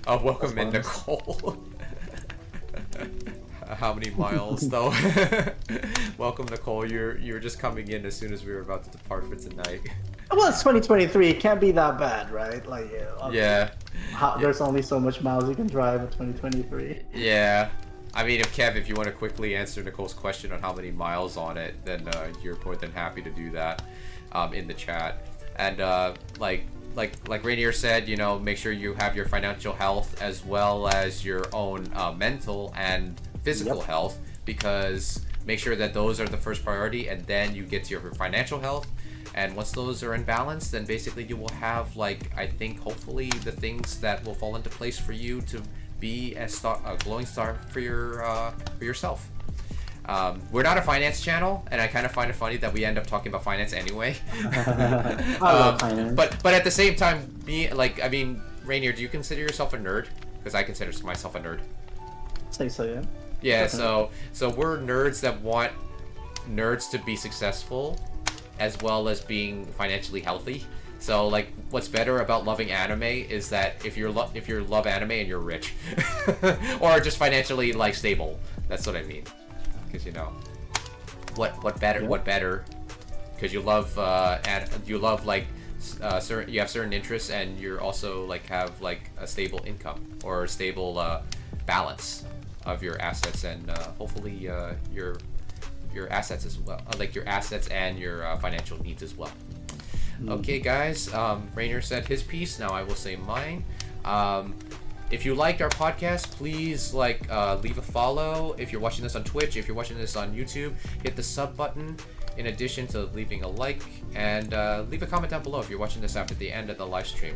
welcome in, Nicole. How many miles though? Welcome, Nicole. You're just coming in as soon as we were about to depart for tonight. Well, it's 2023. It can't be that bad, right? Like, yeah. There's only so much miles you can drive in 2023. Yeah. I mean, if you want to quickly answer Nicole's question on how many miles on it, then you're more than happy to do that in the chat. And like Rainier said, make sure you have your financial health as well as your own mental and physical health, because make sure that those are the first priority, and then you get to your financial health. And once those are in balance, then basically you will have, I think, hopefully the things that will fall into place for you to be a glowing star for yourself. We're not a finance channel, and I kind of find it funny that we end up talking about finance anyway. I love finance. But at the same time, Rainier, do you consider yourself a nerd? Because I consider myself a nerd. Say so, yeah. Yeah, so we're nerds that want nerds to be successful, as well as being financially healthy. So what's better about loving anime is that if you love anime and you're rich, or just financially stable. That's what I mean. Because what better? Because you love you have certain interests, and you're also have a stable income or a stable balance of your assets, and hopefully your assets as well, your assets and your financial needs as well. Okay, guys. Rainier said his piece. Now I will say mine. If you liked our podcast, please leave a follow. If you're watching this on Twitch, if you're watching this on YouTube, hit the sub button. In addition to leaving a like, and leave a comment down below if you're watching this after the end of the live stream.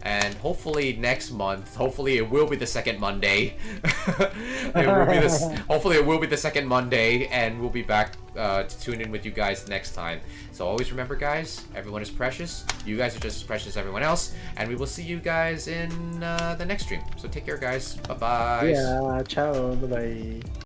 And hopefully next month, hopefully it will be the second Monday. Hopefully it will be the second Monday, and we'll be back to tune in with you guys next time. So always remember, guys, everyone is precious. You guys are just as precious as everyone else, and we will see you guys in the next stream. So take care, guys. Bye-bye. Yeah, ciao. Bye-bye.